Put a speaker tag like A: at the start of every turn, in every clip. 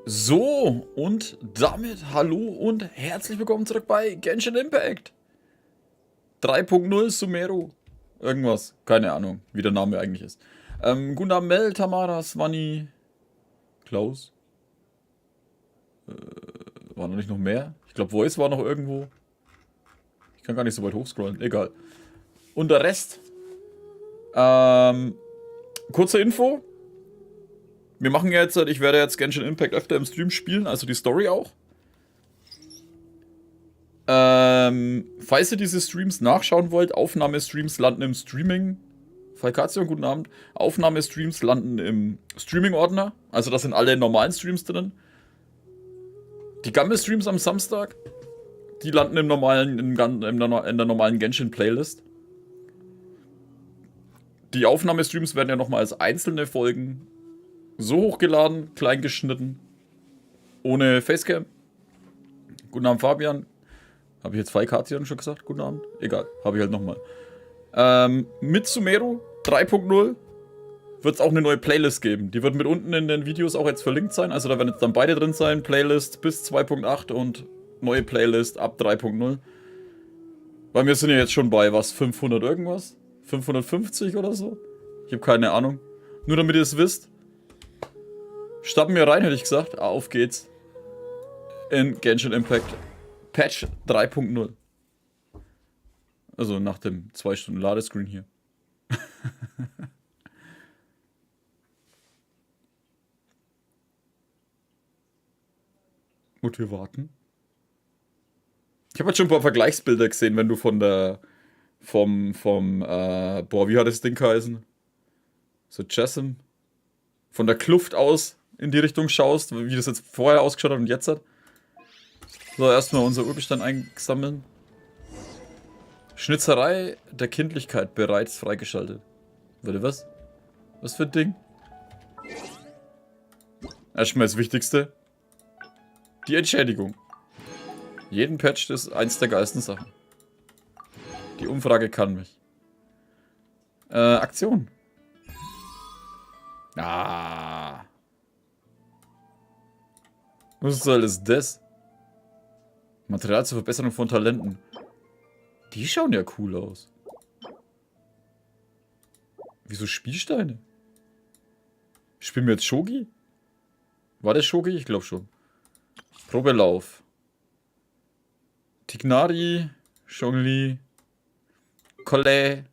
A: So, und damit hallo und herzlich willkommen zurück bei Genshin Impact 3.0 Sumeru. Irgendwas, keine Ahnung, wie der Name eigentlich ist. Guten Abend, Mel, Tamara, Swanny, Klaus. War noch nicht noch mehr? Ich glaube, Voice war noch irgendwo. Ich kann gar nicht so weit hochscrollen, egal. Und der Rest. Kurze Info. Wir machen jetzt, ich werde jetzt Genshin Impact öfter im Stream spielen, also die Story auch. Falls ihr diese Streams nachschauen wollt, Aufnahmestreams landen im Streaming. Falkation, guten Abend. Aufnahmestreams landen im Streaming-Ordner. Also das sind alle normalen Streams drin. Die Gamme-Streams am Samstag, die landen im normalen, in der normalen Genshin-Playlist. Die Aufnahmestreams werden ja nochmal als einzelne Folgen so hochgeladen, klein geschnitten, ohne Facecam. Guten Abend, Fabian. Habe ich jetzt Falkation schon gesagt? Guten Abend? Egal, habe ich halt nochmal. Mit Sumeru 3.0 wird es auch eine neue Playlist geben. Die wird mit unten in den Videos auch jetzt verlinkt sein. Also da werden jetzt dann beide drin sein. Playlist bis 2.8 und neue Playlist ab 3.0. Weil wir sind ja jetzt schon bei, was, 500 irgendwas? 550 oder so? Ich habe keine Ahnung. Nur damit ihr es wisst. Starten wir rein, hätte ich gesagt. Auf geht's. In Genshin Impact Patch 3.0. Also nach dem 2 Stunden Ladescreen hier. Und wir warten. Ich habe jetzt schon ein paar Vergleichsbilder gesehen, wenn du von der boah, wie hat das Ding geheißen? So Chasm. Von der Kluft aus in die Richtung schaust, wie das jetzt vorher ausgeschaut hat und jetzt hat. So, erstmal unser Urgestein einsammeln. Schnitzerei der Kindlichkeit bereits freigeschaltet. Warte, was? Was für ein Ding? Erstmal das Wichtigste. Die Entschädigung. Jeden Patch ist eins der geilsten Sachen. Die Umfrage kann mich. Aktion. Ah. Was soll das? Material zur Verbesserung von Talenten. Die schauen ja cool aus. Wieso Spielsteine? Spielen wir jetzt Shogi? War das Shogi? Ich glaube schon. Probelauf. Tignari, Zhongli, Kolle.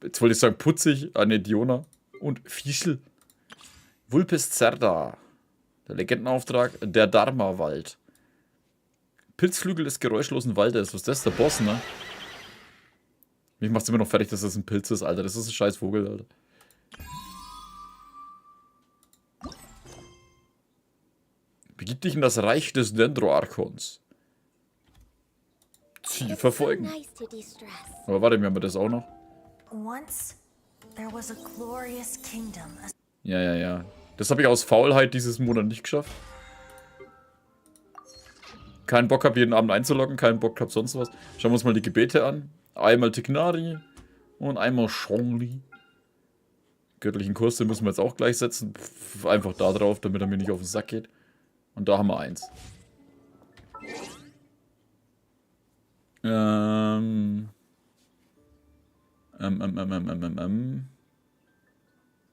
A: Jetzt wollte ich sagen putzig. Ah ne, Diona. Und Fischl. Vulpes Zerda. Der Legendenauftrag. Der Dharma-Wald. Pilzflügel des geräuschlosen Waldes. Was ist das? Der Boss, ne? Mich macht's immer noch fertig, dass das ein Pilz ist, Alter. Das ist ein scheiß Vogel, Alter. Begib dich in das Reich des Dendroarchons. Ziel verfolgen. Aber warte, wir haben das auch noch. Ja. Das habe ich aus Faulheit dieses Monat nicht geschafft. Keinen Bock habe, jeden Abend einzuloggen, keinen Bock habe, sonst was. Schauen wir uns mal die Gebete an. Einmal Tignari und einmal Zhongli. Göttlichen Kurs, den müssen wir jetzt auch gleich setzen. Einfach da drauf, damit er mir nicht auf den Sack geht. Und da haben wir eins.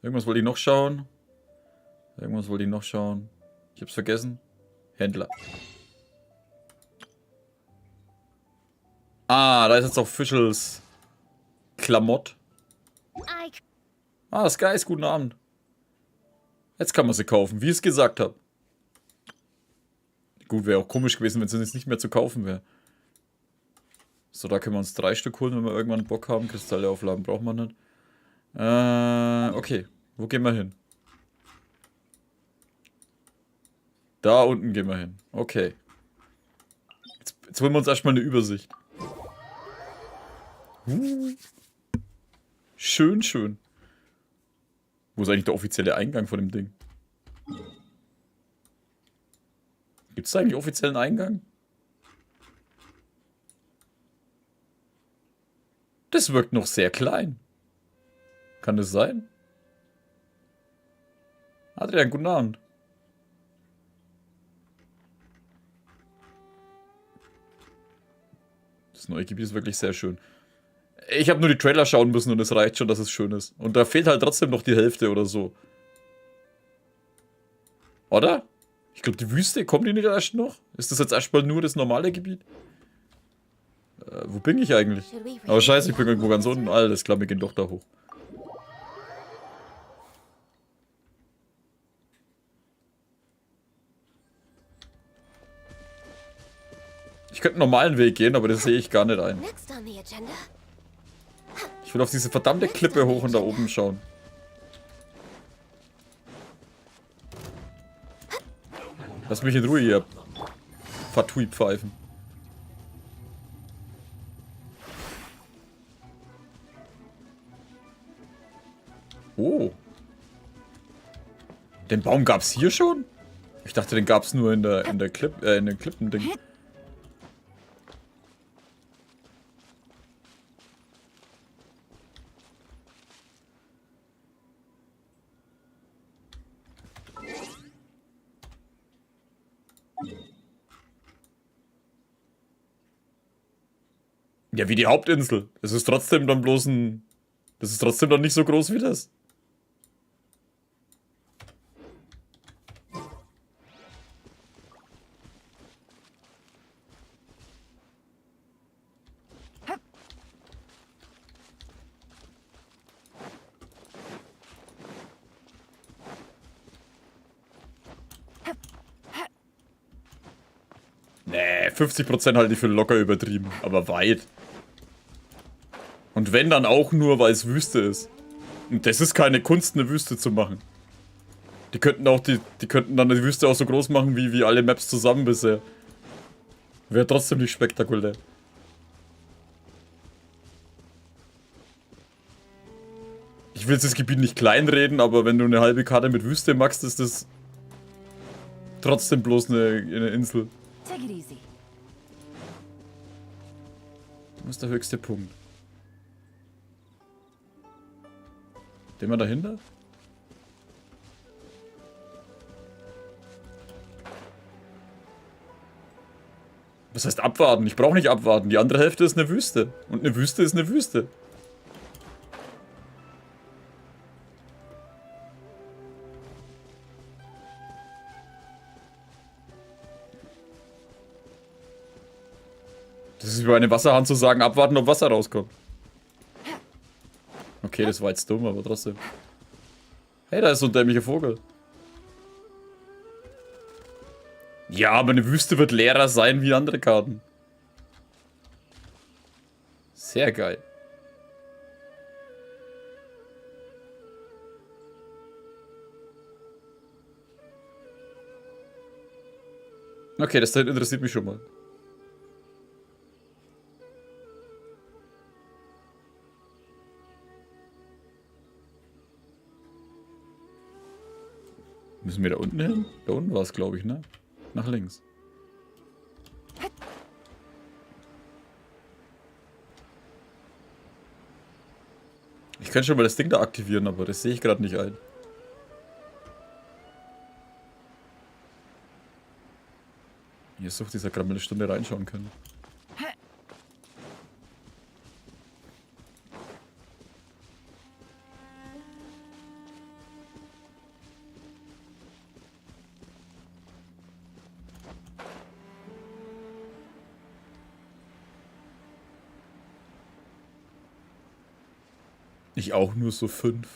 A: Irgendwas wollte ich noch schauen. Ich hab's vergessen. Händler. Ah, da ist jetzt auch Fischls Klamott. Ah, Sky ist guten Abend. Jetzt kann man sie kaufen, wie ich es gesagt habe. Gut, wäre auch komisch gewesen, wenn sie jetzt nicht mehr zu kaufen wäre. So, da können wir uns 3 Stück holen, wenn wir irgendwann Bock haben. Kristalle aufladen braucht man nicht. Okay. Wo gehen wir hin? Da unten gehen wir hin. Okay. Jetzt holen wir uns erstmal eine Übersicht. Schön. Wo ist eigentlich der offizielle Eingang von dem Ding? Gibt es da eigentlich offiziellen Eingang? Das wirkt noch sehr klein. Kann das sein? Adrian, guten Abend. Das neue Gebiet ist wirklich sehr schön. Ich habe nur die Trailer schauen müssen und es reicht schon, dass es schön ist. Und da fehlt halt trotzdem noch die Hälfte oder so. Oder? Ich glaube, die Wüste, kommt die nicht erst noch? Ist das jetzt erstmal nur das normale Gebiet? Wo bin ich eigentlich? Aber scheiße, ich bin irgendwo ganz unten. Alles klar, wir gehen doch da hoch. Ich könnte einen normalen Weg gehen, aber das sehe ich gar nicht ein. Ich will auf diese verdammte Klippe hoch und da oben schauen. Lass mich in Ruhe hier. Fatui-Pfeifen. Oh. Den Baum gab's hier schon? Ich dachte, den gab's nur in den Klippending. Ja, wie die Hauptinsel. Es ist trotzdem dann bloß ein... Das ist trotzdem dann nicht so groß wie das. Nee, 50% halte ich für locker übertrieben, aber weit. Und wenn, dann auch nur, weil es Wüste ist. Und das ist keine Kunst, eine Wüste zu machen. Die könnten auch die könnten dann die Wüste auch so groß machen, wie alle Maps zusammen bisher. Wäre trotzdem nicht spektakulär. Ich will jetzt das Gebiet nicht kleinreden, aber wenn du eine halbe Karte mit Wüste machst, ist das trotzdem bloß eine Insel. Wo ist der höchste Punkt? Den mal dahinter? Was heißt abwarten? Ich brauche nicht abwarten. Die andere Hälfte ist eine Wüste. Und eine Wüste ist eine Wüste. Das ist wie bei einem Wasserhahn zu sagen, abwarten, ob Wasser rauskommt. Okay, das war jetzt dumm, aber trotzdem. Hey, da ist so ein dämlicher Vogel. Ja, aber eine Wüste wird leerer sein wie andere Karten. Sehr geil. Okay, das interessiert mich schon mal. Müssen wir da unten hin? Da unten war es, glaube ich, ne? Nach links. Ich könnte schon mal das Ding da aktivieren, aber das sehe ich gerade nicht ein. Hier sucht dieser gerade mal eine Stunde reinschauen können. Ich auch nur so 5.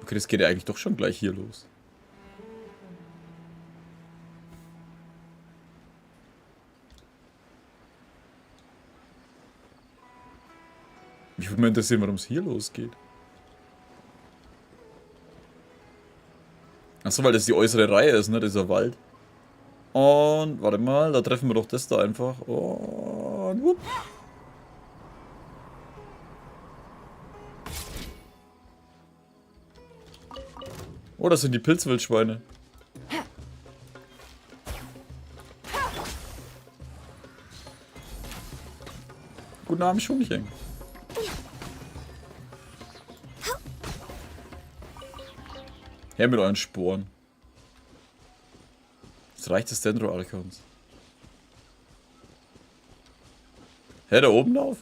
A: Okay, das geht ja eigentlich doch schon gleich hier los. Mich würde mal interessieren, warum es hier losgeht. Achso, weil das die äußere Reihe ist, ne? Dieser Wald. Und, warte mal, da treffen wir doch das da einfach. Und, whoop. Oh, das sind die Pilzwildschweine. Guten Abend, Schumchen. Her mit euren Sporen. Das Reich des Dendro-Archons. Hä, da oben auf?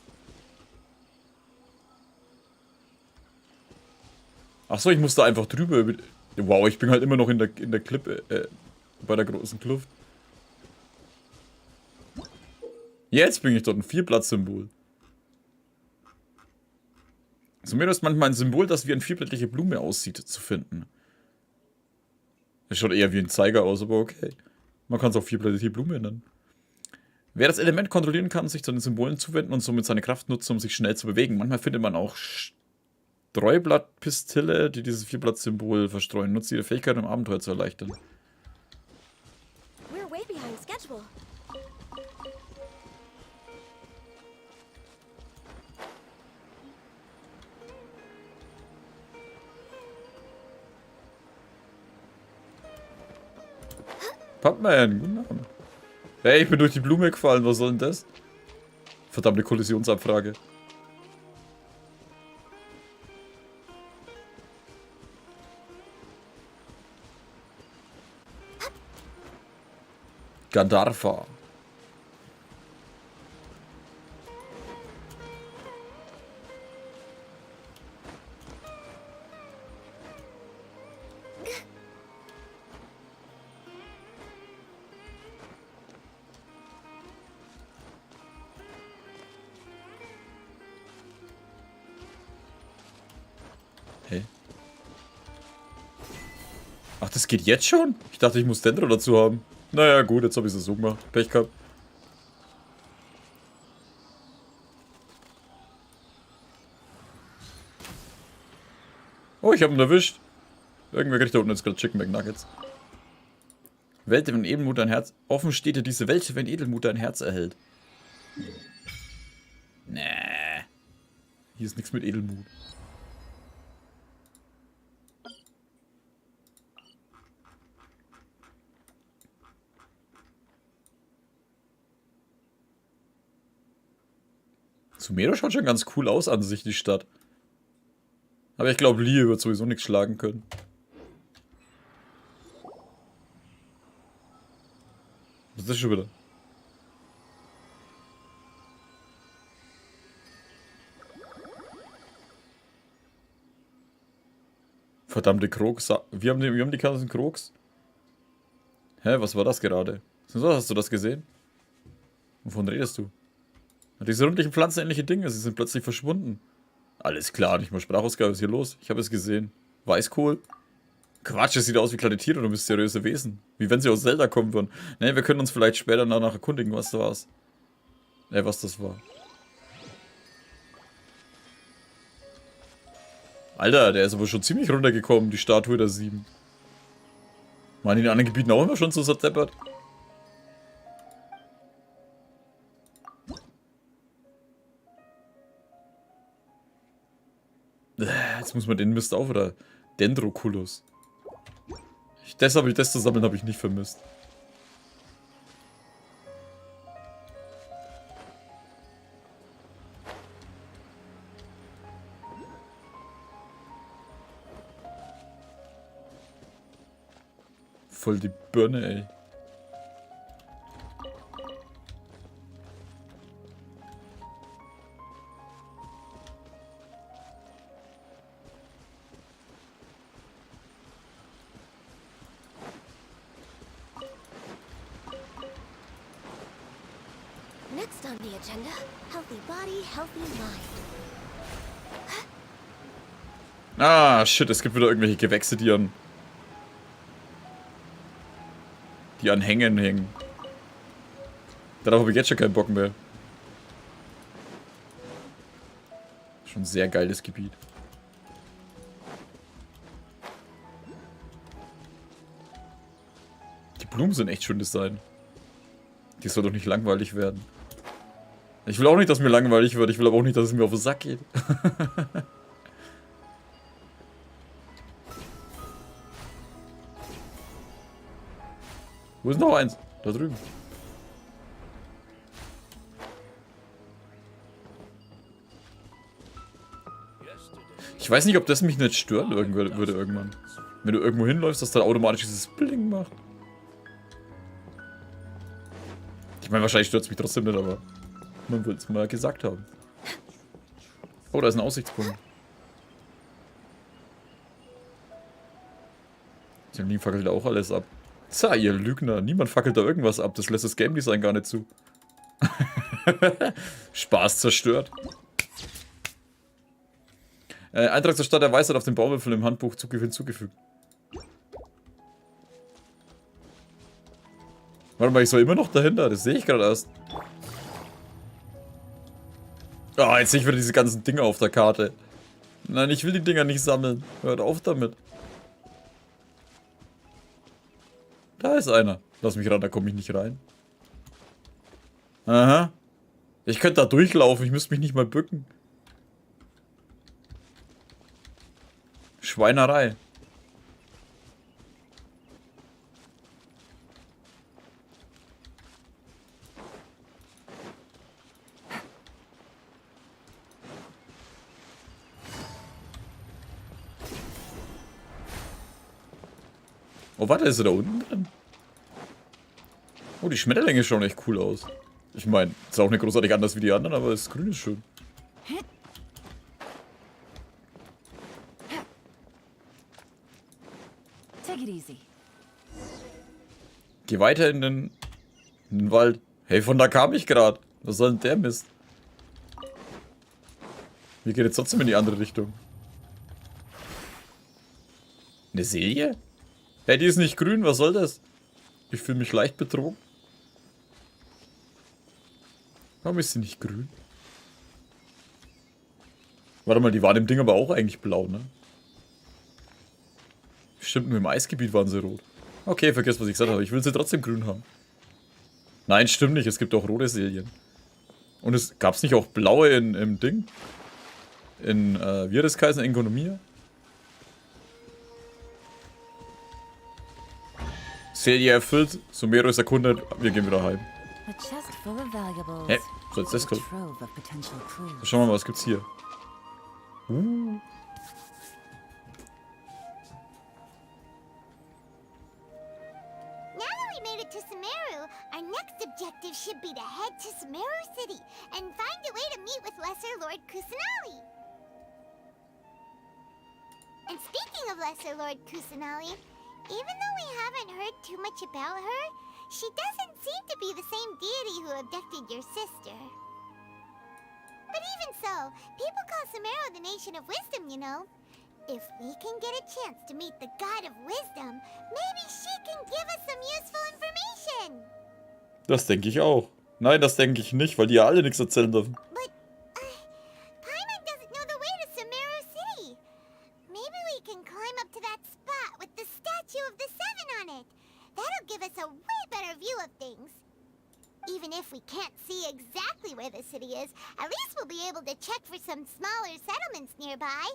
A: Achso, ich muss da einfach drüber. Wow, ich bin halt immer noch in der Klippe, bei der großen Kluft. Jetzt bin ich dort ein Vierblatt-Symbol. Sumeru ist manchmal ein Symbol, das wie eine vierblättrige Blume aussieht, zu finden. Es schaut eher wie ein Zeiger aus, aber okay. Man kann es auch vierblättrige Blume nennen. Wer das Element kontrollieren kann, sich zu den Symbolen zuwenden und somit seine Kraft nutzen, um sich schnell zu bewegen. Manchmal findet man auch Streublattpistille, die dieses Vierblatt-Symbol verstreuen. Nutzt ihre Fähigkeit, um Abenteuer zu erleichtern.
B: We're way behind schedule.
A: Pupman, guten Abend. Hey, ich bin durch die Blume gefallen, was soll denn das? Verdammte Kollisionsabfrage. Gandharva. Hey. Ach, das geht jetzt schon? Ich dachte, ich muss Dendro dazu haben. Naja, gut, jetzt habe ich es so gemacht. Pech gehabt. Oh, ich habe ihn erwischt. Irgendwer kriegt da unten jetzt gerade Chicken McNuggets. Welt, wenn Edelmut ein Herz... Offen steht dir diese Welt, wenn Edelmut ein Herz erhält. Nee. Hier ist nichts mit Edelmut. Sumeru schaut schon ganz cool aus an sich, die Stadt. Aber ich glaube, Lie wird sowieso nichts schlagen können. Was ist das schon wieder? Verdammte Krogs. Wir haben die ganzen Krogs. Hä, was war das gerade? Hast du das gesehen? Wovon redest du? Diese rundlichen pflanzenähnliche Dinge, sie sind plötzlich verschwunden. Alles klar, nicht mal Sprachausgabe, was ist hier los? Ich habe es gesehen. Weißkohl? Quatsch, es sieht aus wie kleine Tiere oder mysteriöse Wesen. Wie wenn sie aus Zelda kommen würden. Ne, wir können uns vielleicht später danach erkundigen, was das war. Was das war. Alter, der ist aber schon ziemlich runtergekommen, die Statue der 7. Waren die in anderen Gebieten auch immer schon so zerdeppert? Jetzt muss man den Mist auf, oder? Dendroculus. Das zu sammeln habe ich nicht vermisst. Voll die Birne, ey.
B: Next on the agenda, healthy body, healthy mind.
A: Ah, shit, es gibt wieder irgendwelche Gewächse, die an Hängen hängen. Darauf habe ich jetzt schon keinen Bock mehr. Schon ein sehr geiles Gebiet. Die Blumen sind echt schön Design. Die soll doch nicht langweilig werden. Ich will auch nicht, dass mir langweilig wird. Ich will aber auch nicht, dass es mir auf den Sack geht. Wo ist noch eins? Da drüben. Ich weiß nicht, ob das mich nicht stören würde irgendwann. Wenn du irgendwo hinläufst, dass dann automatisch dieses Bling macht. Ich meine, wahrscheinlich stört es mich trotzdem nicht, aber man will es mal gesagt haben. Oh, da ist ein Aussichtspunkt. Die fackelt auch alles ab. Tja, ihr Lügner. Niemand fackelt da irgendwas ab. Das lässt das Game Design gar nicht zu. Spaß zerstört. Eintrag zur Stadt der Weisheit auf dem Bauwürfel im Handbuch hinzugefügt. Warte mal, ich soll immer noch dahinter. Das sehe ich gerade erst. Ah, jetzt sehe ich wieder diese ganzen Dinger auf der Karte. Nein, ich will die Dinger nicht sammeln. Hört auf damit. Da ist einer. Lass mich ran, da komme ich nicht rein. Aha. Ich könnte da durchlaufen, ich müsste mich nicht mal bücken. Schweinerei. Oh, warte, ist er da unten drin? Oh, die Schmetterlinge schauen echt cool aus. Ich meine, ist auch nicht großartig anders wie die anderen, aber das Grün ist schön. Geh weiter in den Wald. Hey, von da kam ich gerade. Was soll denn der Mist? Wir gehen jetzt trotzdem in die andere Richtung. Eine Silje? Hey, die ist nicht grün, was soll das? Ich fühle mich leicht betrogen. Warum ist sie nicht grün? Warte mal, die waren im Ding aber auch eigentlich blau, ne? Stimmt, nur im Eisgebiet waren sie rot. Okay, vergiss, was ich gesagt habe. Ich will sie trotzdem grün haben. Nein, stimmt nicht. Es gibt auch rote Silien. Und es gab es nicht auch blaue im Ding? In, wie hat das geheißen? Ökonomie? Silje erfüllt. Sumeru ist erkundet. Wir gehen wieder heim. Hä? So, jetzt das kommt. Schauen wir mal, was gibt's hier?
B: To Sumeru, our next objective should be to head to Sumeru City and find a way to meet with Lesser Lord Kusanali. And speaking of Lesser Lord Kusanali, even though we haven't heard too much about her, she doesn't seem to be the same deity who abducted your sister. But even so, people call Sumeru the Nation of Wisdom, you know. If we can get a chance to meet the God of Wisdom, maybe she can give us some useful information.
A: Das denke ich auch. Nein, das denke ich nicht, weil die ja alle nichts erzählen dürfen.
B: But Paimon doesn't know the way to Sumeru City. Maybe we can climb up to that spot with the statue of the Seven on it. That'll give us a way better view of things. Even if we can't see exactly where the city is, at least we'll be able to check for some smaller settlements nearby.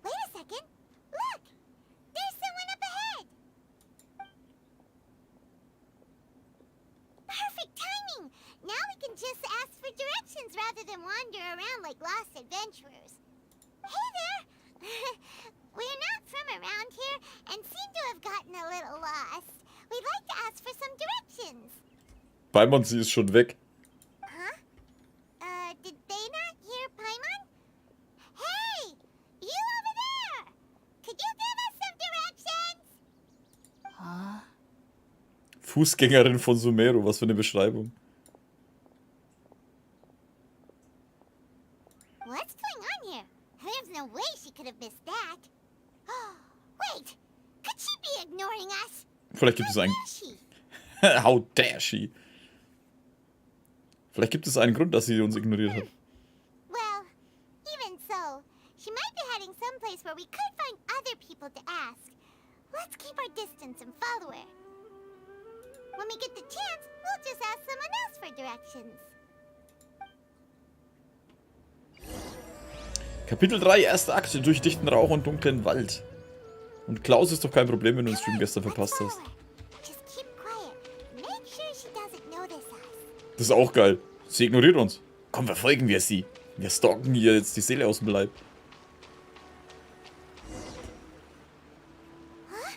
B: Wait a second. Look! There's someone up ahead! Perfect timing! Now we can just ask for directions rather than wander around like lost adventurers. Hey there! We're not from around here and seem to have gotten a little lost. We'd like to ask for some directions.
A: Paimon, sie ist schon weg.
B: Huh? Did they not hear Paimon? Hey! You over there! Could you give us some directions?
C: Huh?
A: Fußgängerin von Sumeru, was für eine Beschreibung.
B: What's going on here? There's no way she could have missed that. Wait! Could she be ignoring us?
A: Vielleicht gibt es einen... How dare she? Vielleicht gibt es einen Grund, dass sie uns ignoriert hat.
B: Well, even so, she might be heading someplace where we could find other people to ask. Let's keep our distance and follow her. When we get the chance, we'll just ask someone else for directions.
A: Kapitel 3, erster Akt, durch dichten Rauch und dunklen Wald. Und Klaus ist doch kein Problem, wenn du den Stream gestern verpasst hast.
B: Just keep quiet. Make sure she doesn't notice us.
A: Das ist auch geil. Sie ignoriert uns. Komm, verfolgen wir sie. Wir stalken hier jetzt die Seele aus dem Leib.
B: Huh?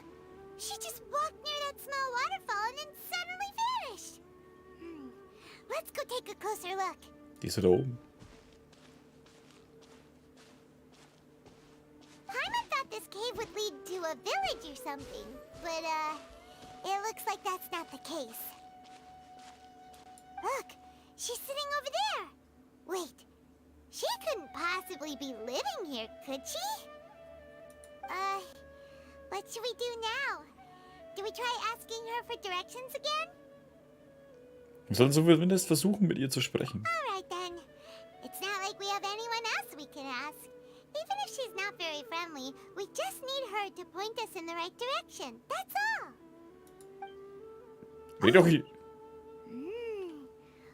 B: She just walked near that small waterfall and then suddenly vanished. Let's go take a closer look.
A: Die ist da oben.
B: Paimon thought this cave would lead to a village or something, but it looks like that's not the case. Look, she's sitting over there. Wait, she couldn't possibly be living here, could she? What should we do now? Do we try asking her for directions again?
A: Wir sollen zumindest versuchen, mit ihr zu sprechen.
B: Alright then. It's not like we have anyone else we can ask. Even if she's not very friendly, we just need her to point us in the right direction. That's all.
A: Red doch hier.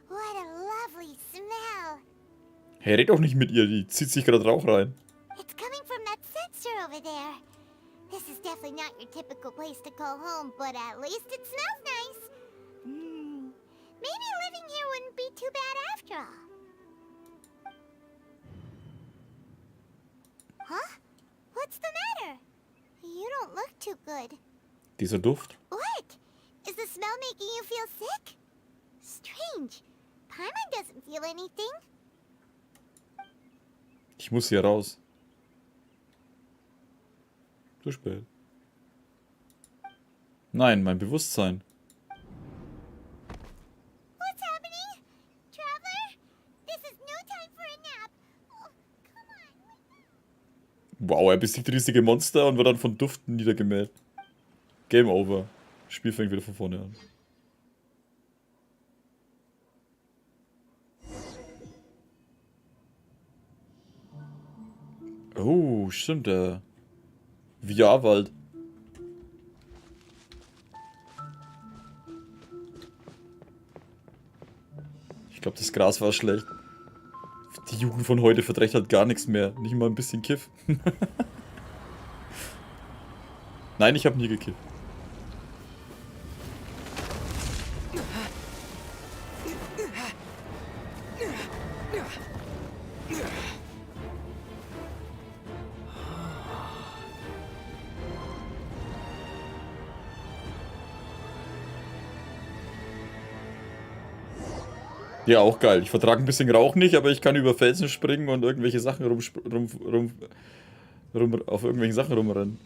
B: What a lovely smell.
A: Hey, red doch nicht mit ihr, die zieht sich gerade Rauch rein.
B: It's coming from that sensor over there. This is definitely not your typical place to call home, but at least it smells nice. Maybe living here wouldn't be too bad after all. Huh? What's the matter? You don't look too good.
A: Dieser Duft.
B: What? Is the smell making you feel sick? Strange. Paimon doesn't feel anything.
A: Ich muss hier raus. Zu spät. Nein, mein Bewusstsein.
B: What's happening? Traveler? This is no time for a nap. Oh, come on.
A: Wow, er besiegt riesige Monster und wird dann von Duften niedergemäht. Game over. Spiel fängt wieder von vorne an. Oh, stimmt, der VR-Wald. Ich glaube, das Gras war schlecht. Die Jugend von heute verträgt halt gar nichts mehr. Nicht mal ein bisschen Kiff. Nein, ich habe nie gekifft. Ja, auch geil. Ich vertrage ein bisschen Rauch nicht, aber ich kann über Felsen springen und irgendwelche Sachen auf irgendwelchen Sachen rumrennen.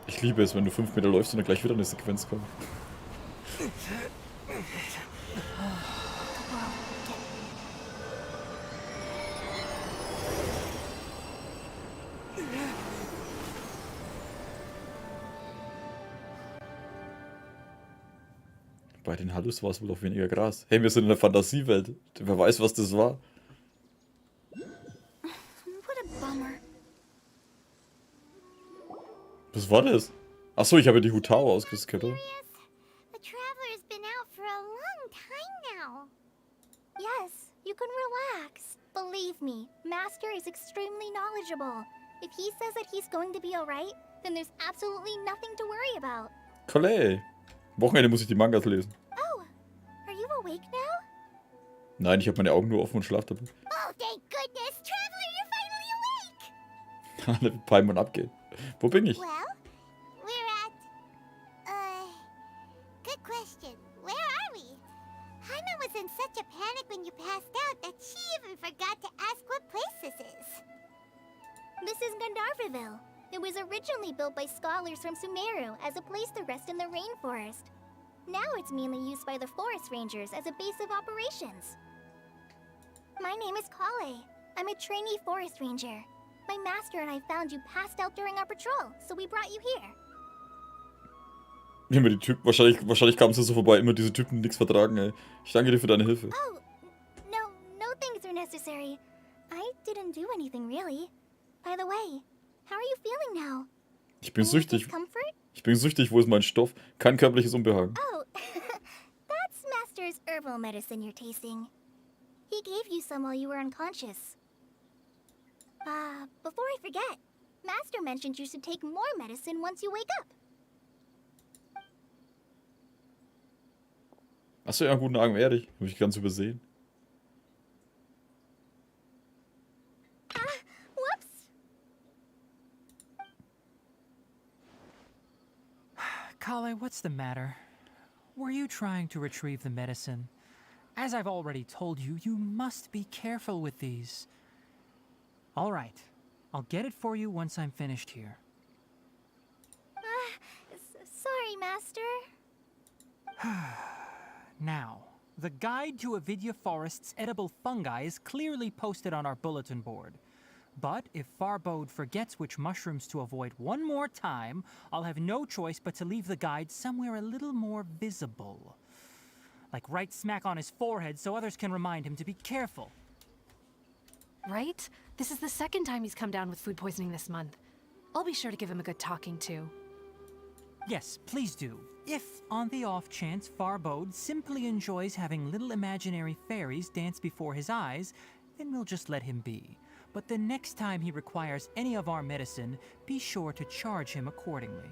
A: Ich liebe es, wenn du 5 Meter läufst und dann gleich wieder eine Sequenz kommt. Bei den Hallus war es wohl auch weniger Gras. Hey, wir sind in der Fantasiewelt. Wer weiß, was das war.
C: What a bummer.
A: Was war das? Achso, ich habe die Hutao ausgeskippt, oder?
B: The traveler's been out for a long time now.
C: Yes, you can relax. Believe me, Master is extremely knowledgeable. If he says that he's going to be alright, then there's absolutely nothing to worry about.
A: Kollege. Wochenende muss ich die Mangas lesen.
C: Oh, are you awake now?
A: Nein, ich habe meine Augen nur offen und schlafe dabei.
B: Oh, thank goodness, Traveler, you're finally awake!
A: Alle Paimon abgehen. Wo bin ich?
B: Well, we're at... good question. Where are we? Paimon was in such a panic when you passed out that she even forgot to ask what place this is.
C: This is Gandharvaville. It was originally built by scholars from Sumeru as a place to rest in the rainforest. Now it's mainly used by the forest rangers as a base of operations. My name is Kale. I'm a trainee forest ranger. My master and I found you passed out during our patrol, so we brought you here.
A: Immer die Typen, wahrscheinlich kamen sie so vorbei, immer diese Typen, die nichts vertragen, ey. Ich danke dir für deine Hilfe.
C: Oh, no things are necessary. I didn't do anything really. By the way, how are you feeling now?
A: Ich bin
C: Any
A: süchtig.
C: discomfort?
A: Ich bin süchtig, wo ist mein Stoff? Kein körperliches Unbehagen.
C: Oh, that's Master's herbal medicine you're tasting. He gave you some while you were unconscious. Before I forget, Master mentioned you should take more medicine once you wake up.
A: Achso, ja, guten Abend, ehrlich. Habe ich ganz übersehen.
C: Whoops!
D: Kale, what's the matter? Were you trying to retrieve the medicine? As I've already told you, you must be careful with these. All right, I'll get it for you once I'm finished here.
C: Sorry, Master.
D: Now, the guide to Avidya Forest's edible fungi is clearly posted on our bulletin board. But if Farbode forgets which mushrooms to avoid one more time, I'll have no choice but to leave the guide somewhere a little more visible. Like right smack on his forehead so others can remind him to be careful.
E: Right? This is the second time he's come down with food poisoning this month. I'll be sure to give him a good talking to.
D: Yes, please do. If, on the off chance, Farbode simply enjoys having little imaginary fairies dance before his eyes, then we'll just let him be. But the next time he requires any of our medicine, be sure to charge him accordingly.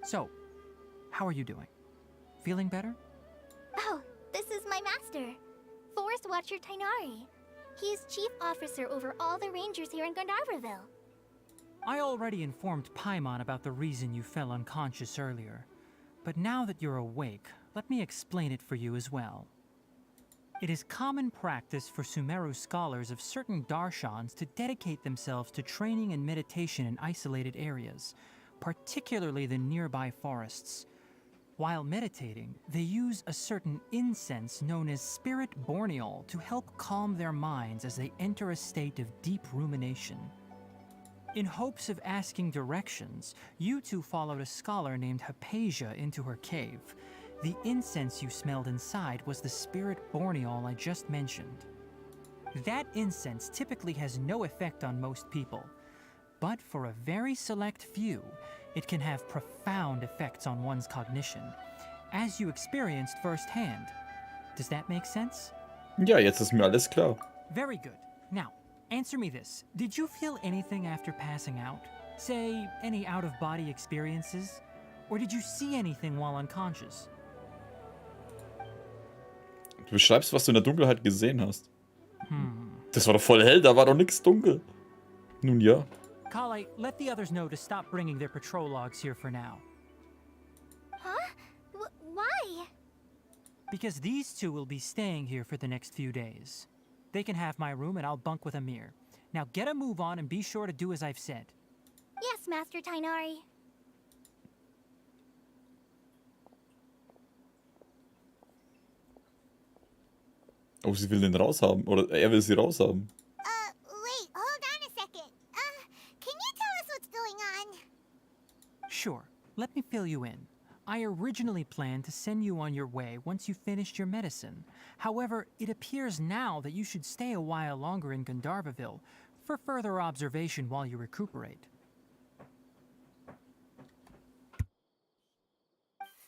D: So, how are you doing? Feeling better?
C: Oh, this is my master, Forest Watcher Tainari. He is chief officer over all the rangers here in Gandharvaville.
D: I already informed Paimon about the reason you fell unconscious earlier. But now that you're awake, let me explain it for you as well. It is common practice for Sumeru scholars of certain darshans to dedicate themselves to training and meditation in isolated areas, particularly the nearby forests. While meditating, they use a certain incense known as spirit borneol to help calm their minds as they enter a state of deep rumination. In hopes of asking directions, you two followed a scholar named Hypatia into her cave. The incense you smelled inside was the spirit borneol I just mentioned. That incense typically has no effect on most people, but for a very select few, it can have profound effects on one's cognition, as you experienced firsthand. Does that make sense?
A: Ja, jetzt ist mir alles klar.
D: Very good. Now, answer me this. Did you feel anything after passing out? Say, any out-of-body experiences? Or did you see anything while unconscious?
A: Du beschreibst, was du in der Dunkelheit gesehen hast. Das war doch voll hell, da war doch nichts dunkel. Nun ja.
D: Kale, let the others know to stop bringing their patrol logs here for now.
C: Huh? Why?
D: Because these two will be staying here for the next few days. They can have my room and I'll bunk with Amir. Now get a move on and be sure to do as I've said.
C: Yes, Master Tainari.
A: Oh, sie will den raushaben. Oder er will sie raushaben.
B: Wait, hold on a second. Can you tell us what's going on?
D: Sure, let me fill you in. I originally planned to send you on your way once you finished your medicine. However, it appears now that you should stay a while longer in Gandharvaville for further observation while you recuperate.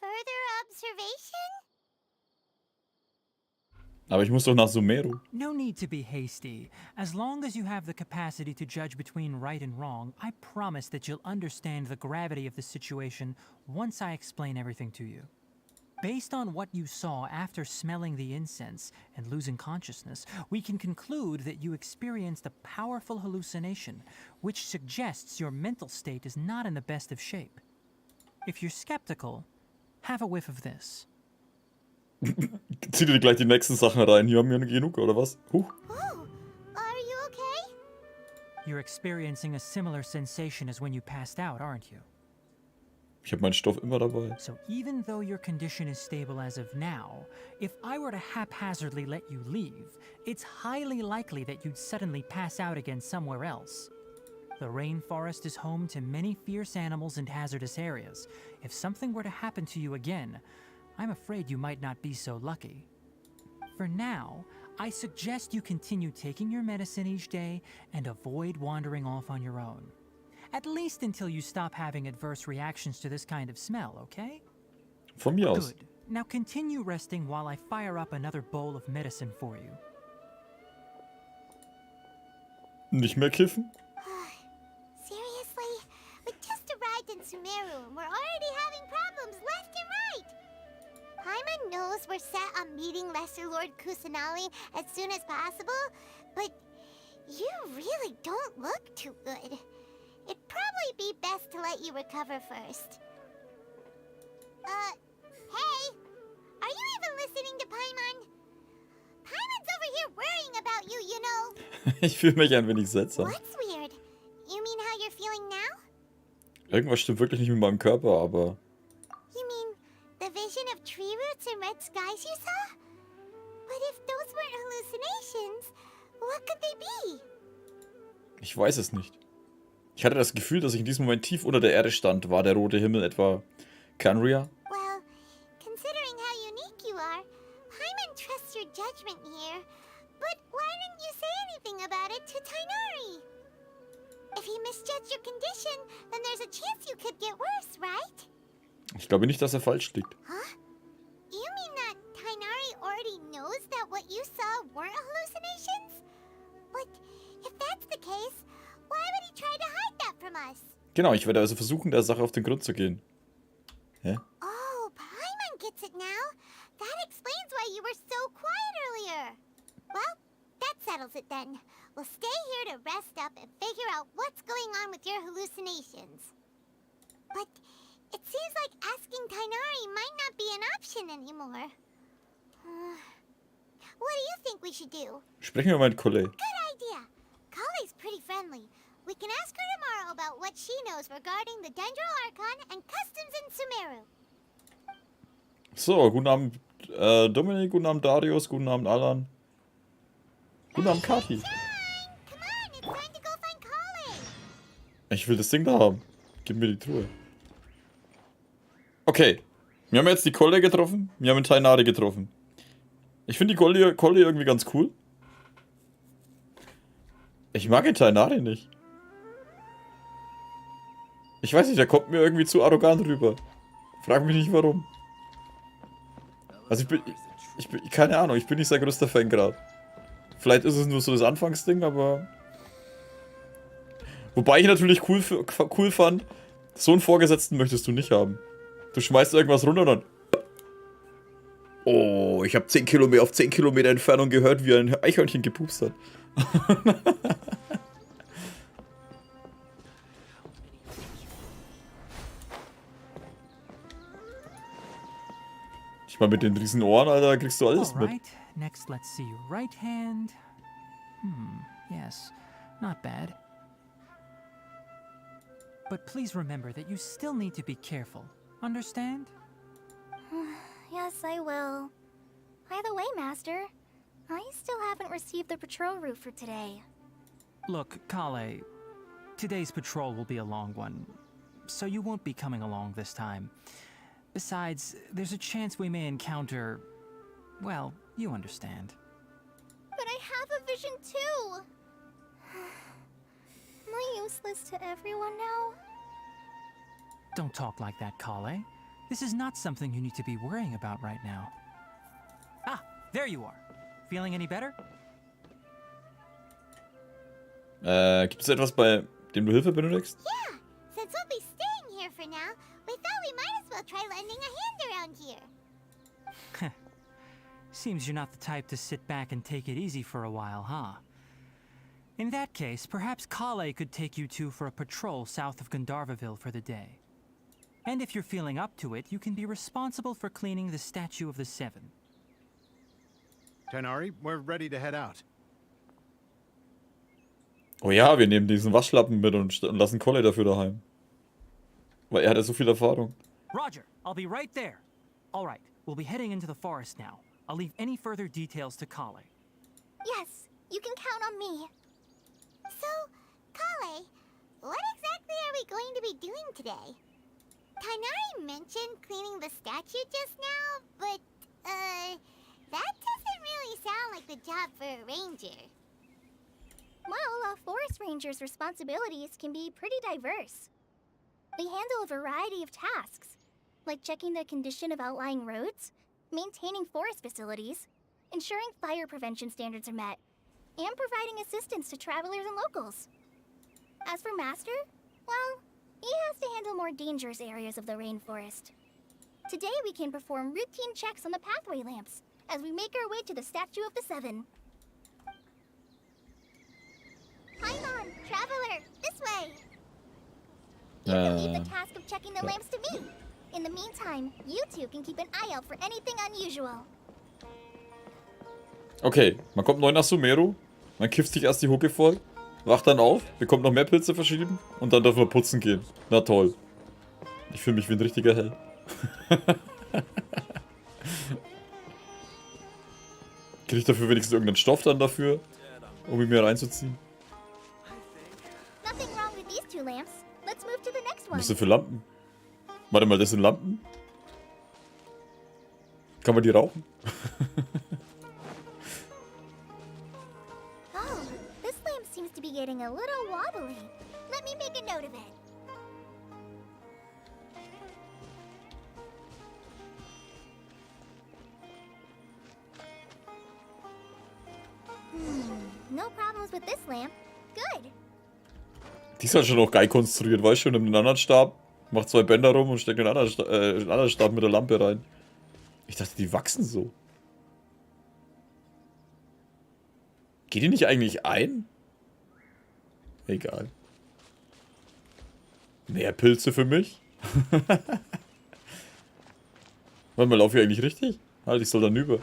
B: Further observation?
A: Aber ich muss doch nach Sumeru.
D: No need to be hasty. As long as you have the capacity to judge between right and wrong, I promise that you'll understand the gravity of the situation once I explain everything to you. Based on what you saw after smelling the incense and losing consciousness, we can conclude that you experienced a powerful hallucination, which suggests your mental state is not in the best of shape. If you're skeptical, have a whiff of this.
A: Zieh dir gleich die nächsten Sachen rein. Hier haben wir genug, oder was?
B: Oh, are you okay?
D: You're experiencing a similar sensation as when you passed out, aren't you?
A: Ich habe meinen Stoff immer dabei.
D: So even though your condition is stable as of now, if I were to haphazardly let you leave, it's highly likely that you'd suddenly pass out again somewhere else. The rainforest is home to many fierce animals and hazardous areas. If something were to happen to you again, I'm afraid you might not be so lucky. For now, I suggest you continue taking your medicine each day and avoid wandering off on your own. At least until you stop having adverse reactions to this kind of smell, okay?
A: Von mir aus.
D: Good. Now continue resting while I fire up another bowl of medicine for you.
A: Nicht mehr kiffen?
B: Seriously? We just arrived in Sumeru and we're already having problems left and right. Paimon knows we're set on meeting Lesser Lord Kusanali as soon as possible, but you really don't look too good. It'd probably be best to let you recover first. Hey! Are you even listening to Paimon? Paimon's over here worrying about you, you know.
A: Ich fühle mich ein wenig seltsam.
B: What's weird? You mean how you're feeling now?
A: Irgendwas stimmt wirklich nicht mit meinem Körper, aber...
B: You mean the vision of tree roots and red skies you saw? But if those weren't hallucinations, what could they be?
A: Ich weiß es nicht. Ich hatte das Gefühl, dass ich in diesem Moment tief unter der Erde stand. War der rote Himmel etwa Canria?
B: Well, considering how unique you are, Paimon trusts your judgment here. But why didn't you say anything about it to Tainari? If he misjudged your condition, then there's a chance you could get worse, right?
A: Ich glaube nicht, dass er falsch liegt.
B: Huh? You mean that Tainari already knows that what you saw weren't hallucinations? But if that's the case, why would he try to hide that from us?
A: Genau, ich werde also versuchen, der Sache auf den Grund zu gehen. Hä?
B: Oh, Paimon gets it now. That explains why you were so quiet earlier. Well, that settles it then. We'll stay here to rest up and figure out what's going on with your hallucinations. But it seems like asking Tainari might not be an option anymore. What do you think we should do?
A: Sprechen wir mal mit Kolle.
B: Good idea. Kale's pretty friendly. We can ask her tomorrow about what she knows regarding the Dendro Archon and customs in Sumeru.
A: So, guten Abend Dominik, guten Abend Darius, guten Abend Alan. Guten Abend Kati.
B: Come on, it's time to go find Kale.
A: Ich will das Ding da haben. Gib mir die Truhe. Okay. Wir haben jetzt die Kolle getroffen. Wir haben den Tainari getroffen. Ich finde die Kolle irgendwie ganz cool. Ich mag den Tainari nicht. Ich weiß nicht, der kommt mir irgendwie zu arrogant rüber. Frag mich nicht warum. Also ich bin keine Ahnung, ich bin nicht sein größter Fan gerade. Vielleicht ist es nur so das Anfangsding, aber... Wobei ich natürlich cool fand, so einen Vorgesetzten möchtest du nicht haben. Du schmeißt irgendwas runter und dann... Oh, ich habe 10 Kilometer auf 10 Kilometer Entfernung gehört, wie ein Eichhörnchen gepupst hat. Ich meine, mit den riesen Ohren, Alter, kriegst du alles mit.
D: Alright, next let's see your right hand. Yes, not bad. But please remember that you still need to be careful. Understand?
C: Yes, I will. By the way, Master, I still haven't received the patrol route for today.
D: Look, Kale, today's patrol will be a long one, so you won't be coming along this time. Besides, there's a chance we may encounter... well, you understand.
C: But I have a vision too! Am I useless to everyone now?
D: Don't talk like that, Kale. This is not something you need to be worrying about right now. Ah, there you are. Feeling any better?
A: Gibt es etwas, bei dem du Hilfe benötigst?
B: Yeah, since we'll be staying here for now, we thought we might as well try lending a hand around here.
D: Seems you're not the type to sit back and take it easy for a while, huh? In that case, perhaps Kale could take you two for a patrol south of Gandharvaville for the day. And if you're feeling up to it, you can be responsible for cleaning the Statue of the Seven.
F: Tainari, we're ready to head out.
A: Oh ja, wir nehmen diesen Waschlappen mit und lassen Kolle dafür daheim. Weil er hat ja so viel Erfahrung.
D: Roger, I'll be right there. All right, we'll be heading into the forest now. I'll leave any further details to Kale.
C: Yes, you can count on me.
B: So, Kale, what exactly are we going to be doing today? Tainari mentioned cleaning the statue just now, but, that doesn't really sound like the job for a ranger.
C: Well, a forest ranger's responsibilities can be pretty diverse. They handle a variety of tasks, like checking the condition of outlying roads, maintaining forest facilities, ensuring fire prevention standards are met, and providing assistance to travelers and locals. As for Master, well, he has to handle more dangerous areas of the rainforest. Today we can perform routine checks on the pathway lamps as we make our way to the Statue of the Seven. Paimon, traveler, this way! You can leave the task of checking the lamps to me. In the meantime, you two can keep an eye out for anything unusual.
A: Okay, man kommt neu nach Sumeru, man kifft sich erst die Hucke voll, wacht dann auf, bekommt noch mehr Pilze verschrieben und dann darf man putzen gehen. Na toll. Ich fühle mich wie ein richtiger Held. Krieg ich dafür wenigstens irgendeinen Stoff dann dafür, um ihn mir reinzuziehen?
C: Nothing wrong with these two lamps. Let's move to the next one.
A: Was ist denn für Lampen? Warte mal, das sind Lampen? Kann man die rauchen?
C: Oh, this lamp seems to be getting a little wobbly. Let me make a note of it. No problems with this lamp. Good.
A: Die ist halt schon auch geil konstruiert, weißt du, nimmt einen anderen Stab, macht 2 Bänder rum und steckt einen anderen Stab mit der Lampe rein. Ich dachte, die wachsen so. Geht die nicht eigentlich ein? Egal. Mehr Pilze für mich? Warte mal, laufe ich eigentlich richtig? Halt, ich soll dann über.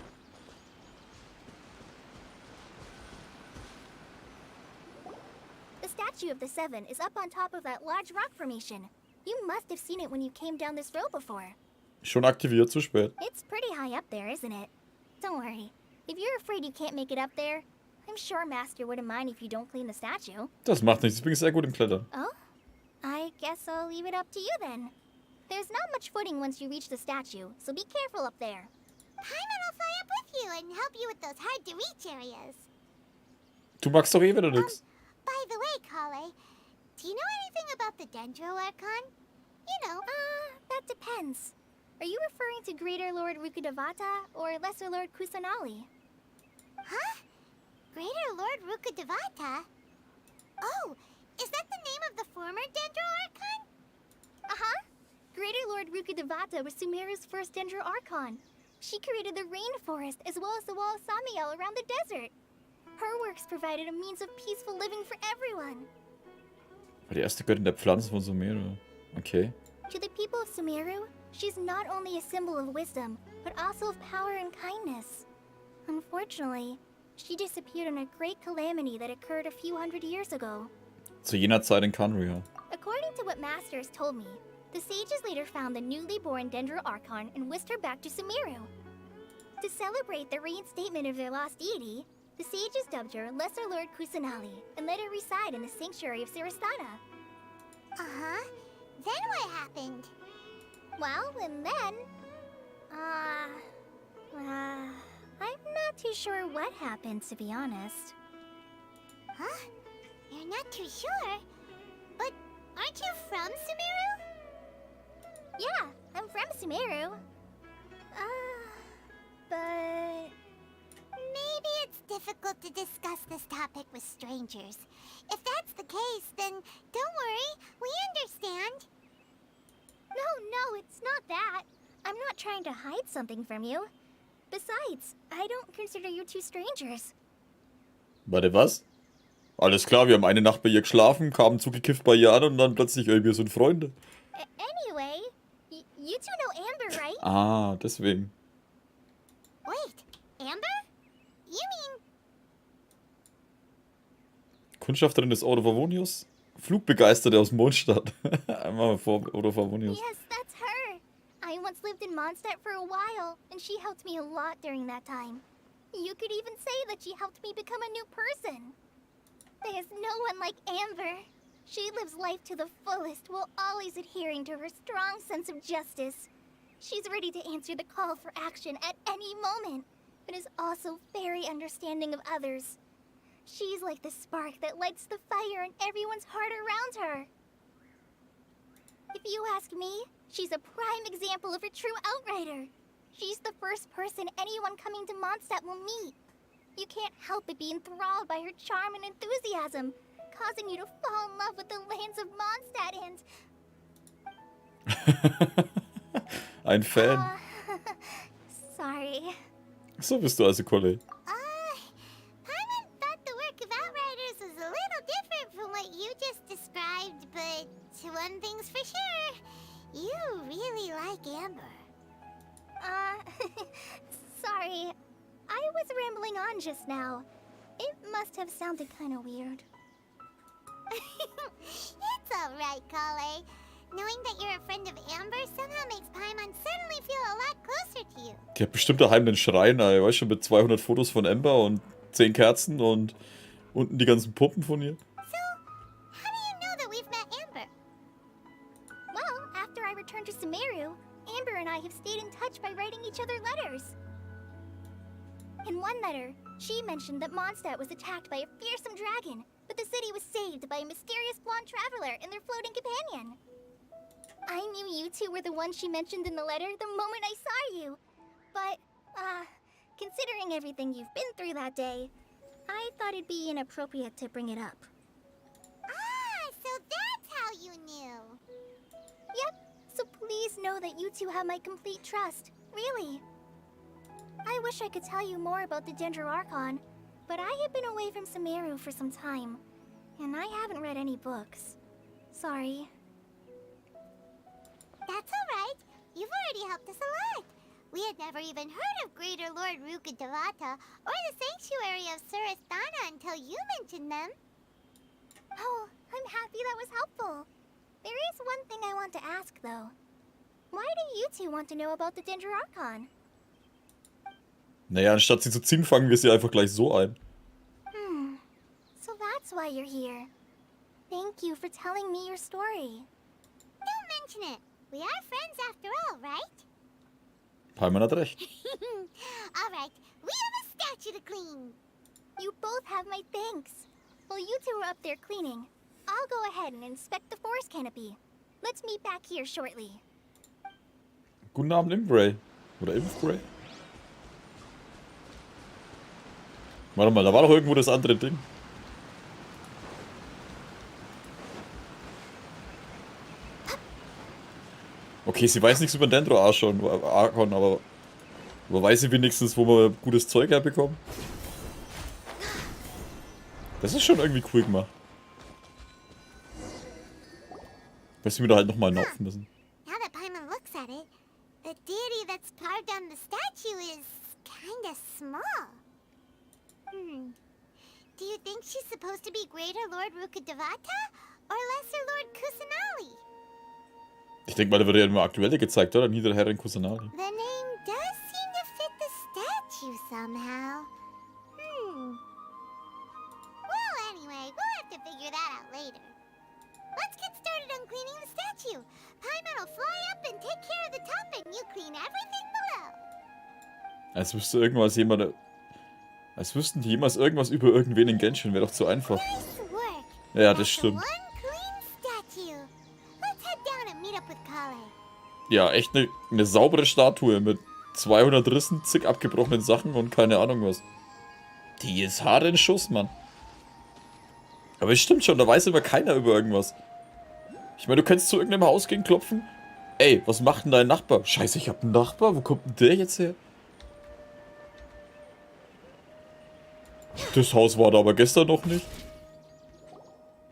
C: The Statue of the Seven is up on top of that large rock formation. You must have seen it when you came down this road before.
A: Schon aktiviert, zu spät.
C: It's pretty high up there, isn't it? Don't worry. If you're afraid you can't make it up there, I'm sure Master wouldn't mind if you don't clean the statue.
A: Das macht nichts, ich bin sehr gut im Klettern.
C: Oh? I guess I'll leave it up to you then. There's not much footing once you reach the statue, so be careful up there.
B: Paimon will fly up with you and help you with those hard-to-reach areas.
A: Du magst doch eh wieder nix.
B: By the way, Kale, do you know anything about the Dendro Archon? You know,
C: That depends. Are you referring to Greater Lord Rukudevata or Lesser Lord Kusanali?
B: huh? Greater Lord Rukudevata? Oh, is that the name of the former Dendro Archon?
C: Uh-huh. Greater Lord Rukudevata was Sumeru's first Dendro Archon. She created the rainforest as well as the wall of Samiel around the desert. Her works provided a means of peaceful living for everyone.
A: War die erste Göttin der Pflanzen von Sumeru. Okay.
C: To the people of Sumeru, she's not only a symbol of wisdom, but also of power and kindness. Unfortunately, she disappeared in a great calamity that occurred a few hundred years ago.
A: Zu jener Zeit in Kanria.
C: According to what Master has told me, the sages later found the newly born Dendro Archon and whisked her back to Sumeru. To celebrate the reinstatement of their lost deity, the sages dubbed her Lesser Lord Kusanali and let her reside in the sanctuary of Sarastana.
B: Uh-huh. Then what happened?
C: Well, and then... I'm not too sure what happened, to be honest.
B: Huh? You're not too sure? But aren't you from Sumeru?
C: Yeah, I'm from Sumeru. But...
B: Maybe it's difficult to discuss this topic with strangers. If that's the case, then don't worry, we understand.
C: No, it's not that. I'm not trying to hide something from you. Besides, I don't consider you two strangers.
A: Warte, was? Alles klar, wir haben eine Nacht bei ihr geschlafen, kamen zugekifft bei ihr an und dann plötzlich, ey, wir sind Freunde.
C: Anyway, you two know Amber, right?
A: Ah, deswegen.
B: Wait, Amber? You mean...
A: Kundschafterin des Ordo-Favonius? Flugbegeisterte aus Mondstadt. Einmal vor Ordo-Favonius.
C: Yes, that's her. I once lived in Mondstadt for a while, and she helped me a lot during that time. You could even say that she helped me become a new person. There's no one like Amber. She lives life to the fullest while always adhering to her strong sense of justice. She's ready to answer the call for action at any moment, but is also very understanding of others. She's like the spark that lights the fire in everyone's heart around her. If you ask me, she's a prime example of a true outrider. She's the first person anyone coming to Mondstadt will meet. You can't help but be enthralled by her charm and enthusiasm, causing you to fall in love with the lands of Mondstadt and...
A: Ein Fan.
C: Sorry.
A: So bist du also, Kolle.
B: Paimon thought the work of Outriders was a little different from what you just described, but one thing's for sure, you really like Amber.
C: Sorry. I was rambling on just now. It must have sounded kind of weird.
B: It's alright, Kale. Knowing that you're a friend of Amber somehow makes Paimon suddenly feel a lot closer to you.
A: Die hat bestimmt daheim den Schrein, ey, weißt du, mit 200 Fotos von Amber und 10 Kerzen und unten die ganzen Puppen von ihr.
B: So, how do you know that we've met Amber?
C: Well, after I returned to Sumeru, Amber and I have stayed in touch by writing each other letters. In one letter, she mentioned that Mondstadt was attacked by a fearsome dragon, but the city was saved by a mysterious blonde traveler and their floating companion. I knew you two were the ones she mentioned in the letter the moment I saw you. But, considering everything you've been through that day, I thought it'd be inappropriate to bring it up.
B: Ah, so that's how you knew.
C: Yep, so please know that you two have my complete trust, really. I wish I could tell you more about the Dendroarchon, but I have been away from Sumeru for some time, and I haven't read any books. Sorry.
B: That's alright. You've already helped us a lot. We had never even heard of Greater Lord Rukkhadevata or the Sanctuary of Surasthana until you mentioned them.
C: Oh, I'm happy that was helpful. There is one thing I want to ask, though. Why do you two want to know about the Dendroarchon?
A: Naja, anstatt sie zu ziehen, fangen wir sie einfach gleich so ein.
C: So that's why you're here. Thank you for telling me your story.
B: Don't mention it. We are friends after all, right?
A: Paimon hat recht.
B: Alright, we have a statue to clean.
C: You both have my thanks. While you two are up there cleaning, I'll go ahead and inspect the forest canopy. Let's meet back here shortly.
A: Guten Abend, Imgray. Oder Impfgray. Warte mal, da war doch irgendwo das andere Ding. Okay, sie weiß nichts über den Dendroarchon, aber weiß sie wenigstens, wo wir gutes Zeug herbekommen? Das ist schon irgendwie cool gemacht. Dass wir da halt nochmal naufen müssen.
B: Now that Paimon looks at it, the deity that's carved on the statue is kinda small. Do you think she's supposed to be Greater Lord Rukkhadevata or Lesser Lord Kusanali?
A: Ich denke mal, da wird ja immer aktuelle gezeigt, oder? Niedere Herrin Kusanali.
B: The name does seem to fit the statue somehow. Well, anyway, we'll have to figure that out later. Let's get started on cleaning the statue. Paimon will fly up and take care of the top and you clean everything below.
A: Als wüssten die jemals irgendwas über irgendwen in Genshin, wäre doch zu einfach.
B: Nice work.
A: Ja, das
B: That's
A: stimmt.
B: one clean statue. Let's head down and meet up with Kale.
A: Ja, echt eine saubere Statue mit 200 Rissen, zig abgebrochenen Sachen und keine Ahnung was. Die ist hart in Schuss, Mann. Aber es stimmt schon, da weiß immer keiner über irgendwas. Ich meine, du kannst zu irgendeinem Haus gehen, klopfen. Ey, was macht denn dein Nachbar? Scheiße, ich hab einen Nachbar. Wo kommt denn der jetzt her? Das Haus war da aber gestern noch nicht.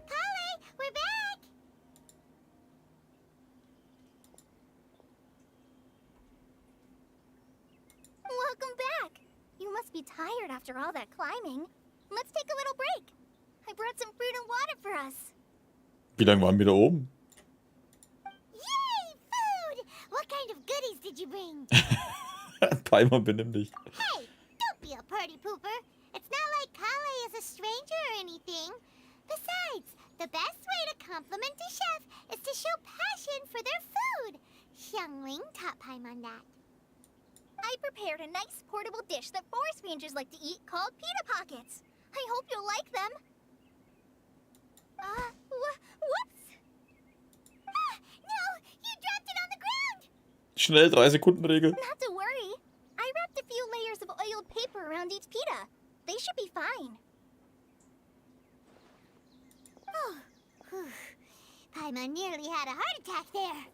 B: Kale, we're back.
C: Welcome back. You must be tired after all that climbing. Let's take a little break. I brought some fruit and water for us.
A: Wie lange waren wir da oben?
B: Yay, food! What kind of goodies did you bring?
A: Paimon, benimm dich.
B: Hey, don't be a party pooper. It's not like Kale is a stranger or anything. Besides, the best way to compliment a chef is to show passion for their food. Xiangling taught Paimon that.
C: I prepared a nice portable dish that forest rangers like to eat called pita pockets. I hope you'll like them. Whoops! Ah, no! You dropped it on the ground!
A: Schnell, 3-Sekunden-Regel.
C: Not to worry. I wrapped a few layers of oiled paper around each pita. They
B: heart attack there.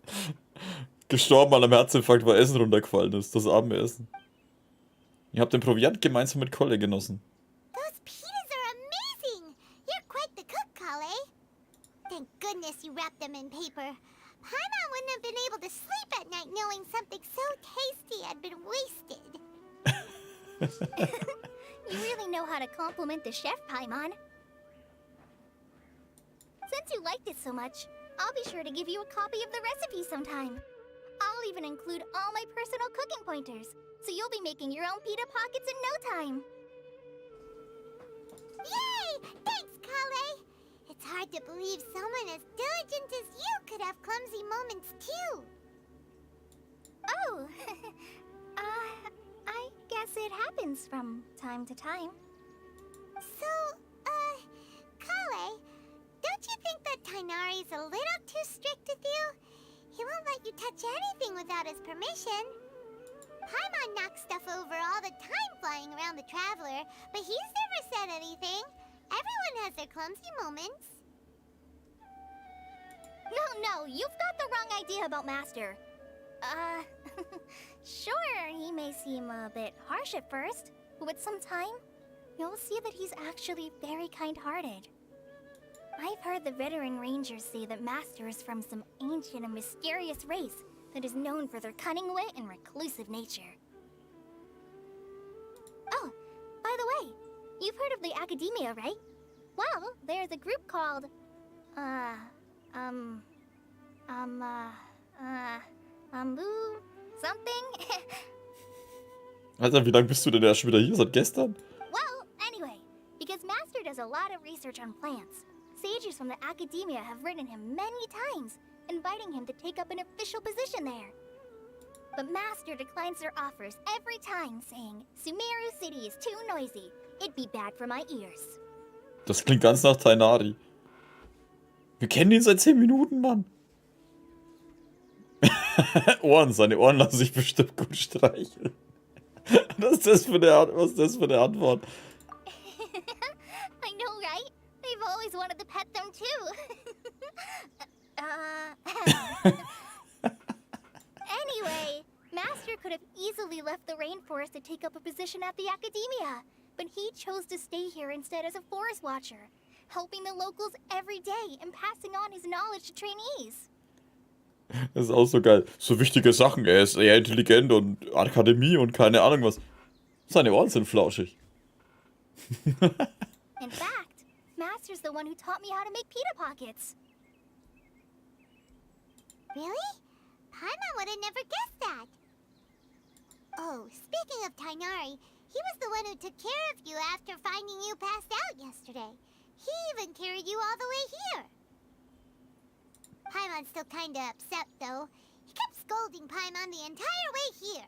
A: Gestorben an einem Herzinfarkt, weil Essen runtergefallen ist. Das arme Essen. Ihr habt den Proviant gemeinsam mit Kolle genossen.
B: Those pitas are amazing. You're quite the cook, Kale. Thank goodness you wrapped them in paper. Paimon wouldn't have been able to sleep at night knowing something so tasty had been wasted.
C: You really know how to compliment the chef, Paimon. Since you liked it so much, I'll be sure to give you a copy of the recipe sometime. I'll even include all my personal cooking pointers, so you'll be making your own pita pockets in no time.
B: Yay! Thanks, Kale. It's hard to believe someone as diligent as you could have clumsy moments too.
C: Oh, I guess it happens from time to time.
B: So, Kale, don't you think that Tainari's a little too strict with you? He won't let you touch anything without his permission. Paimon knocks stuff over all the time flying around the Traveler, but he's never said anything. Everyone has their clumsy moments.
C: No, you've got the wrong idea about Master. Sure, he may seem a bit harsh at first, but with some time, you'll see that he's actually very kind-hearted. I've heard the veteran rangers say that Master is from some ancient and mysterious race that is known for their cunning wit and reclusive nature. Oh, by the way, you've heard of the Academia, right? Well, there's a group called, something?
A: Alter, wie lange bist du denn erst wieder hier? Seit gestern?
C: Well, anyway, because Master does a lot of research on plants, sages from the Academia have written him many times, inviting him to take up an official position there. But Master declines their offers every time, saying, Sumeru City is too noisy. It'd be bad for my ears.
A: Das klingt ganz nach Tainari. Wir kennen ihn seit 10 Minuten, Mann. Seine Ohren lassen sich bestimmt gut streicheln. Was ist das für eine Antwort?
C: I know, right? They've always wanted to pet them too. Anyway, Master could have easily left the rainforest to take up a position at the Academia, but he chose to stay here instead as a forest watcher, helping the locals every day and passing on his knowledge to trainees.
A: Das ist auch so geil. So wichtige Sachen. Er ist eher intelligent und Akademie und keine Ahnung was. Seine Ohren sind flauschig.
C: In fact, Master's the one who taught me how to make pita pockets.
B: Really? Paimon would have never guessed that. Oh, speaking of Tainari, he was the one who took care of you after finding you passed out yesterday. He even carried you all the way here. Paimon's still kinda upset, though. He kept scolding Paimon the entire way here.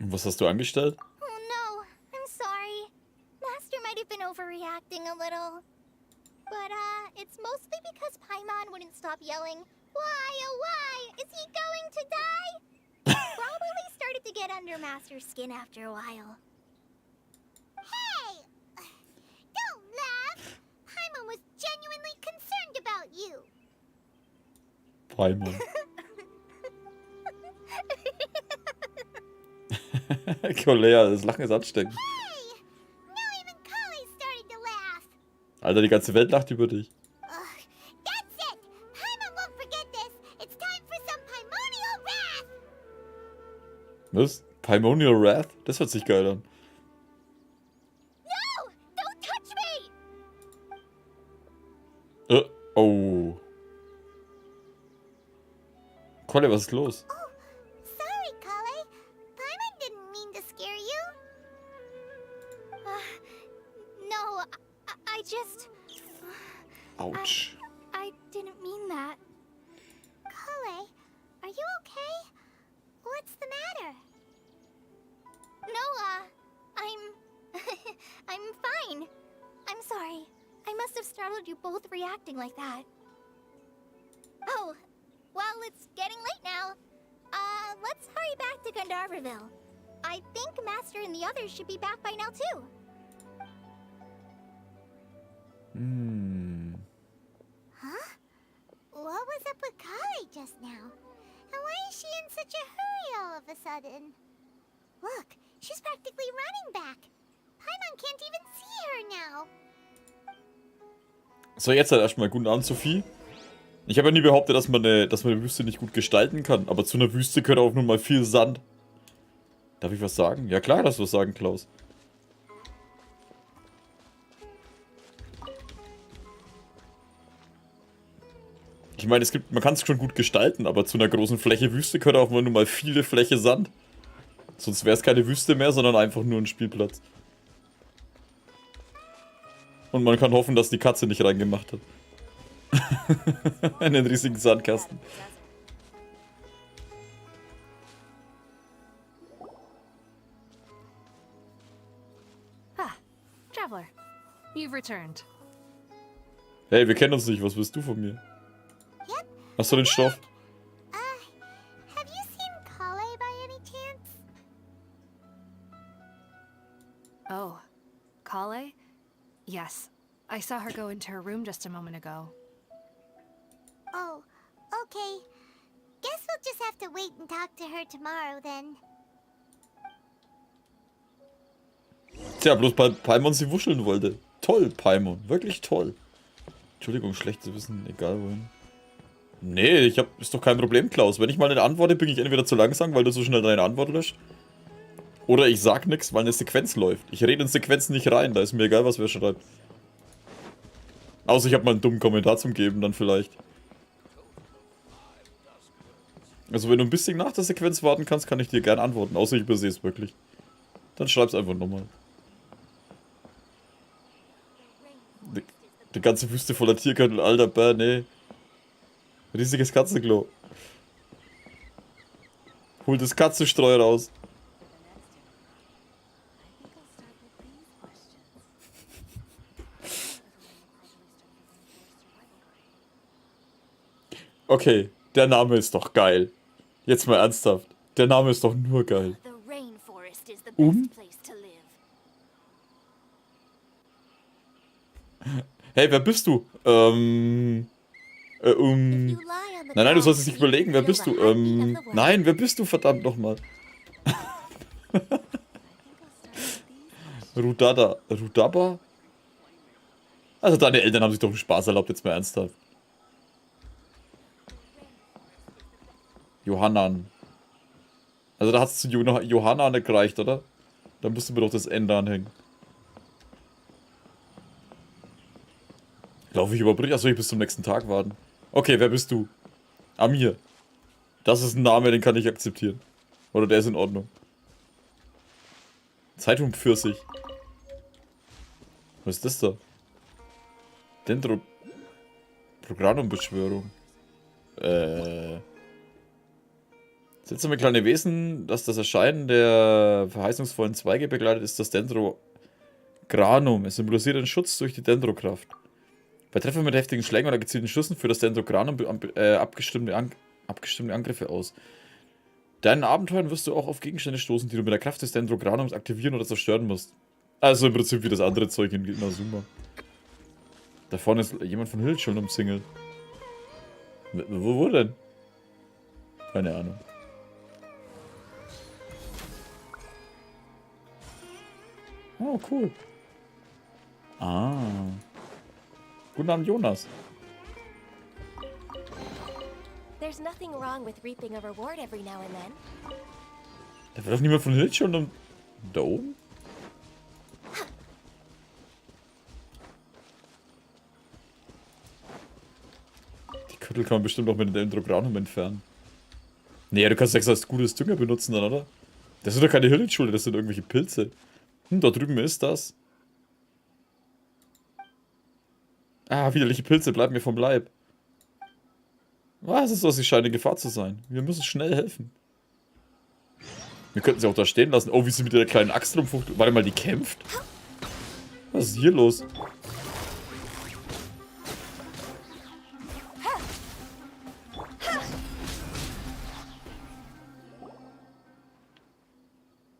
A: Und was hast du angestellt?
C: Oh no, I'm sorry. Master might have been overreacting a little. But, it's mostly because Paimon wouldn't stop yelling, why, oh why, is he going to die? Probably started to get under Master's skin after a while.
B: Hey! Don't laugh! Paimon was genuinely concerned about you.
A: Paimon. Kolea, das Lachen ist ansteckend.
B: Hey! Now even Kale started to laugh.
A: Alter, die ganze Welt lacht über dich.
B: That's it! Paimon won't forget this. It's time for some Paimonial wrath!
A: Was? Paimonial Wrath? Das hört sich geil an.
C: No! Don't touch me!
A: Oh. Kolle, was ist los?
B: Oh, sorry, Kale. Paimon didn't mean to scare you.
C: No, I just...
A: Autsch.
C: I didn't mean that.
B: Kale, are you okay? What's the matter?
C: No, I'm fine. I'm sorry. I must have startled you both reacting like that. Oh, well, it's getting late now. Let's hurry back to Gandharville. I think Master and the others should be back by now, too.
B: Huh? What was up with worried just now. And why is she in such a hurry all of a sudden? Look, she's practically running back. Paimon can't even see her now.
A: So, jetzt halt erstmal guten Abend, Sophie. Ich habe ja nie behauptet, dass man eine Wüste nicht gut gestalten kann, aber zu einer Wüste gehört auch nur mal viel Sand. Darf ich was sagen? Ja klar, darfst du was sagen, Klaus. Ich meine, man kann es schon gut gestalten, aber zu einer großen Fläche Wüste gehört auch nur mal viele Fläche Sand. Sonst wäre es keine Wüste mehr, sondern einfach nur ein Spielplatz. Und man kann hoffen, dass die Katze nicht reingemacht hat. Einen riesigen Sandkasten.
E: Ah, Traveler, you've returned.
A: Hey, wir kennen uns nicht, was willst du von mir?
B: Yep.
A: Hast du den Stoff?
B: Have you seen Kale by any chance?
E: Oh, Kale? Yes, I saw her go into her room just a moment ago.
B: Oh, okay. Guess we'll just have to wait and talk to her tomorrow then.
A: Tja, bloß weil Paimon sie wuscheln wollte. Toll, Paimon. Wirklich toll. Entschuldigung, schlecht zu wissen. Egal wohin. Nee, ist doch kein Problem, Klaus. Wenn ich mal eine antworte, bin ich entweder zu langsam, weil du so schnell deine Antwort löscht. Oder ich sag nix, weil eine Sequenz läuft. Ich rede in Sequenzen nicht rein. Da ist mir egal, was wer schreibt. Außer ich habe mal einen dummen Kommentar zum Geben, dann vielleicht. Also wenn du ein bisschen nach der Sequenz warten kannst, kann ich dir gerne antworten. Außer ich übersehe es wirklich. Dann schreib's einfach nochmal. Die ganze Wüste voller Tiergürtel, alter Bär, nee. Riesiges Katzenklo. Hol das Katzenstreu raus. Okay, der Name ist doch geil. Jetzt mal ernsthaft. Der Name ist doch nur geil. Hey, wer bist du? Nein, du sollst es nicht überlegen. Wer bist du? Nein, wer bist du, verdammt nochmal? Rudaba? Also deine Eltern haben sich doch einen Spaß erlaubt, jetzt mal ernsthaft. Johannan. Also da hat es zu Johanna nicht gereicht, oder? Da musst du mir doch das Ende anhängen. Laufe ich überbrich? Achso, ich bis zum nächsten Tag warten. Okay, wer bist du? Amir. Das ist ein Name, den kann ich akzeptieren. Oder der ist in Ordnung. Zeitung Pfirsich. Was ist das da? Programmbeschwörung. Seltsame kleine Wesen, dass das Erscheinen der verheißungsvollen Zweige begleitet, ist das Dendrogranum. Es symbolisiert den Schutz durch die Dendrokraft. Bei Treffern mit heftigen Schlägen oder gezielten Schüssen führt das Dendrogranum abgestimmte Angriffe aus. Deinen Abenteuern wirst du auch auf Gegenstände stoßen, die du mit der Kraft des Dendrogranums aktivieren oder zerstören musst. Also im Prinzip wie das andere Zeug in Inazuma. Da vorne ist jemand von Hild schon umzingelt. Wo denn? Keine Ahnung. Oh, cool. Ah. Guten Abend, Jonas.
F: There's nothing wrong with reaping a reward every now and then.
A: Da wird doch niemand von Hild schon da oben? Die Köttel kann man bestimmt auch mit dem Dendrogranum entfernen. Nee, du kannst extra als gutes Dünger benutzen dann, oder? Das sind doch keine Hildschule, das sind irgendwelche Pilze. Da drüben ist das. Ah, widerliche Pilze, bleib mir vom Leib. Was ist das? Sie scheinen in Gefahr zu sein. Wir müssen schnell helfen. Wir könnten sie auch da stehen lassen. Oh, wie sie mit der kleinen Axt rumfuchtelt. Warte mal, die kämpft? Was ist hier los?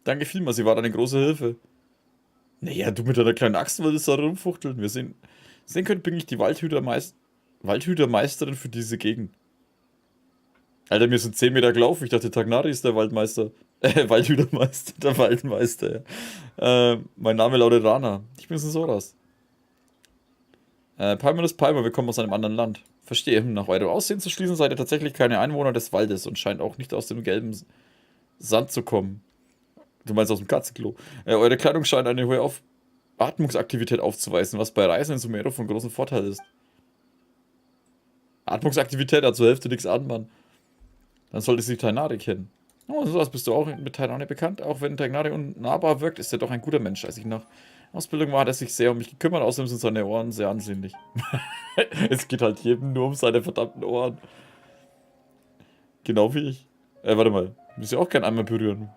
A: Danke vielmals, sie war eine große Hilfe. Naja, du mit deiner kleinen Axt wolltest da rumfuchteln. Wir sehen können, bin ich die Waldhütermeisterin für diese Gegend. Alter, mir sind 10 Meter gelaufen. Ich dachte, Tagnari ist der Waldmeister. Waldhütermeister, der Waldmeister, ja. Mein Name lautet Rana. Ich bin Sensoras. Paimon ist Paimon, wir kommen aus einem anderen Land. Verstehe, nach eurem Aussehen zu schließen, seid ihr tatsächlich keine Einwohner des Waldes und scheint auch nicht aus dem gelben Sand zu kommen. Du meinst aus dem Katzenklo. Eure Kleidung scheint eine hohe Atmungsaktivität aufzuweisen, was bei Reisen in Sumeru von großem Vorteil ist. Atmungsaktivität hat zur Hälfte nichts an, Mann. Dann sollte sie Tainari kennen. Oh, so was bist du auch mit Tainari bekannt. Auch wenn Tainari unnahbar wirkt, ist er doch ein guter Mensch. Als ich nach Ausbildung war, hat er sich sehr um mich gekümmert. Außerdem sind seine Ohren sehr ansehnlich. Es geht halt jedem nur um seine verdammten Ohren. Genau wie ich. Warte mal. Ich muss ja auch gerne einmal berühren.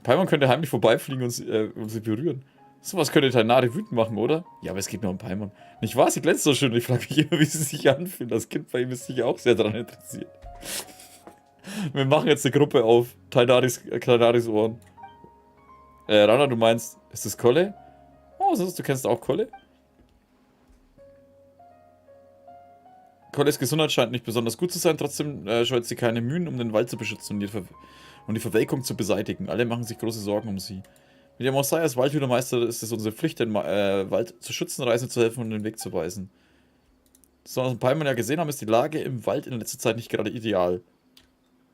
A: Paimon könnte heimlich vorbeifliegen und sie berühren. Sowas könnte Tainari wütend machen, oder? Ja, aber es geht nur um Paimon. Nicht wahr? Sie glänzt so schön. Ich frage mich immer, wie sie sich anfühlen. Das Kind bei ihm ist sicher auch sehr daran interessiert. Wir machen jetzt eine Gruppe auf. Tainaris Ohren. Rana, du meinst, ist das Kolle? Oh, du kennst auch Kolle? Kolles Gesundheit scheint nicht besonders gut zu sein, trotzdem scheut sie keine Mühen, um den Wald zu beschützen und die Verwelkung zu beseitigen. Alle machen sich große Sorgen um sie. Mit dem Osai als Waldhütermeister ist es unsere Pflicht, den Wald zu schützen, Reisen zu helfen und den Weg zu weisen. So, was ein paar Mal ja gesehen haben, ist die Lage im Wald in letzter Zeit nicht gerade ideal.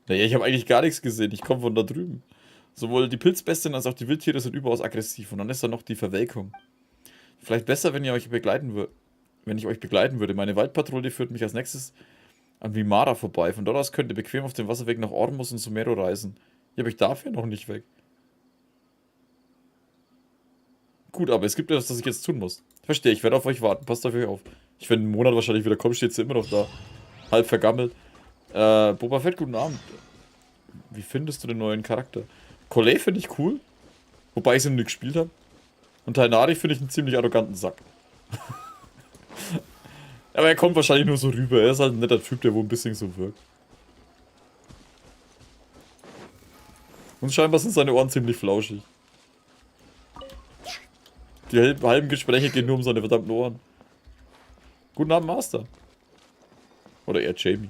A: Naja, ich habe eigentlich gar nichts gesehen, ich komme von da drüben. Sowohl die Pilzbestien als auch die Wildtiere sind überaus aggressiv und dann ist da noch die Verwelkung. Vielleicht besser, wenn ich euch begleiten würde. Meine Waldpatrouille führt mich als nächstes an Vimara vorbei. Von dort aus könnt ihr bequem auf dem Wasserweg nach Ormus und Sumeru reisen. Ja, aber ich darf ja noch nicht weg. Gut, aber es gibt etwas, das ich jetzt tun muss. Verstehe, ich werde auf euch warten. Passt auf euch auf. Ich werde einen Monat wahrscheinlich wieder kommen, steht sie immer noch da. Halb vergammelt. Boba Fett, guten Abend. Wie findest du den neuen Charakter? Kolle finde ich cool. Wobei ich sie noch nicht gespielt habe. Und Tainari finde ich einen ziemlich arroganten Sack. Aber er kommt wahrscheinlich nur so rüber. Er ist halt ein netter Typ, der wohl ein bisschen so wirkt. Und scheinbar sind seine Ohren ziemlich flauschig. Die halben Gespräche gehen nur um seine verdammten Ohren. Guten Abend, Master. Oder eher Jamie.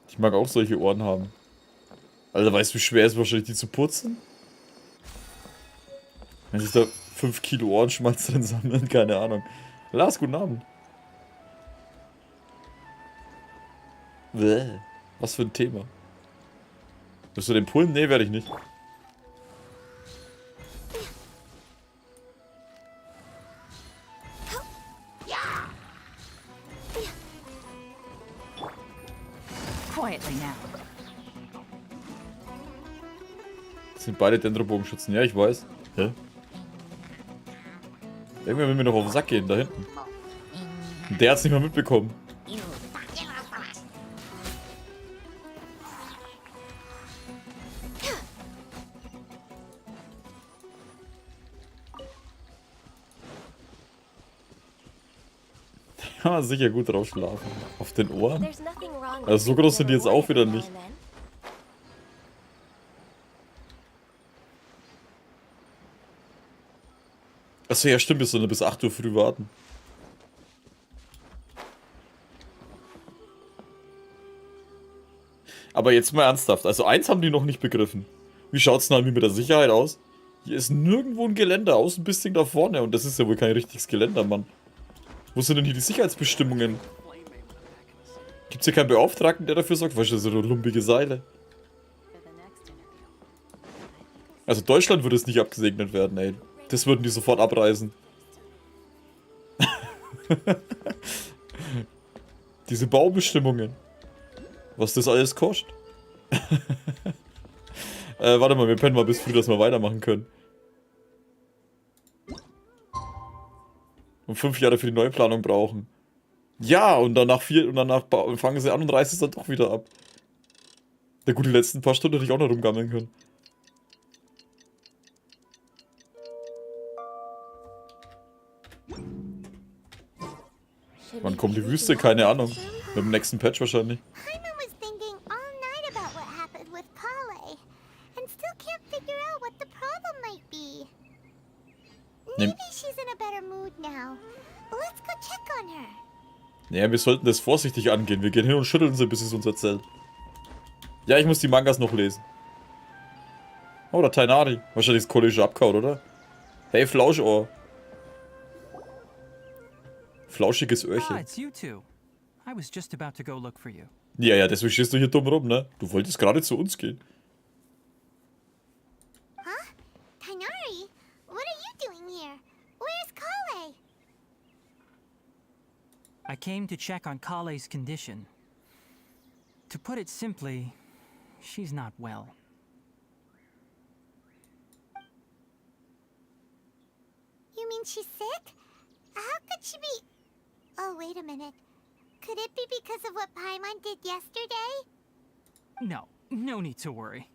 A: Ich mag auch solche Ohren haben. Alter, weißt du, wie schwer es ist, wahrscheinlich die zu putzen? Wenn sich da 5 Kilo Ohrenschmalz drin sammeln, keine Ahnung. Lars, guten Abend. Bäh. Was für ein Thema. Wirst du den pullen? Nee, werde ich nicht.
E: Quietly now.
A: Das sind beide Dendrobogenschützen. Ja, ich weiß. Hä? Irgendwer will mir noch auf den Sack gehen, da hinten. Und der hat's nicht mal mitbekommen. Kann man sicher gut drauf schlafen. Auf den Ohren? Also so groß sind die jetzt auch wieder nicht. Achso, ja stimmt, wir sollen bis 8 Uhr früh warten. Aber jetzt mal ernsthaft, also eins haben die noch nicht begriffen. Wie schaut's denn mit der Sicherheit aus? Hier ist nirgendwo ein Geländer, außer ein bisschen da vorne. Und das ist ja wohl kein richtiges Geländer, Mann. Wo sind denn hier die Sicherheitsbestimmungen? Gibt's hier keinen Beauftragten, der dafür sorgt? Weißt du, so eine lumpige Seile. Also Deutschland würde es nicht abgesegnet werden, ey. Das würden die sofort abreißen. Diese Baubestimmungen. Was das alles kostet. Warte mal, wir pennen mal bis früh, dass wir weitermachen können. Und 5 Jahre für die Neuplanung brauchen. Ja, und danach fangen sie an und reißen es dann doch wieder ab. Na gut, die letzten paar Stunden hätte ich auch noch rumgammeln können. Wann kommt die Wüste? Keine Ahnung. Mit dem nächsten Patch wahrscheinlich.
B: Paimon was thinking all night about what happened with Kale and still can't figure out what the problem might be. Maybe she's in a better mood now. Let's go check on her.
A: Naja, wir sollten das vorsichtig angehen. Wir gehen hin und schütteln sie, bis sie es uns erzählt. Ja, ich muss die Mangas noch lesen. Oh, der Tainari. Wahrscheinlich das Kollege abkaut, oder? Hey, Flauschohr. Flauschiges
D: Ah,
A: Öhrchen.
D: it's you two. I was just about to go look for you.
A: Ja, ja, deswegen stehst du hier dumm rum, ne? Du wolltest gerade zu uns gehen.
B: Huh? Tainari, what are you doing here? Where's Kale?
D: I came to check on Kale's condition. To put it simply, she's not well.
B: You mean she's sick? How could she be... Oh, wait a minute. Could it be because of what Paimon did yesterday?
D: No need to worry.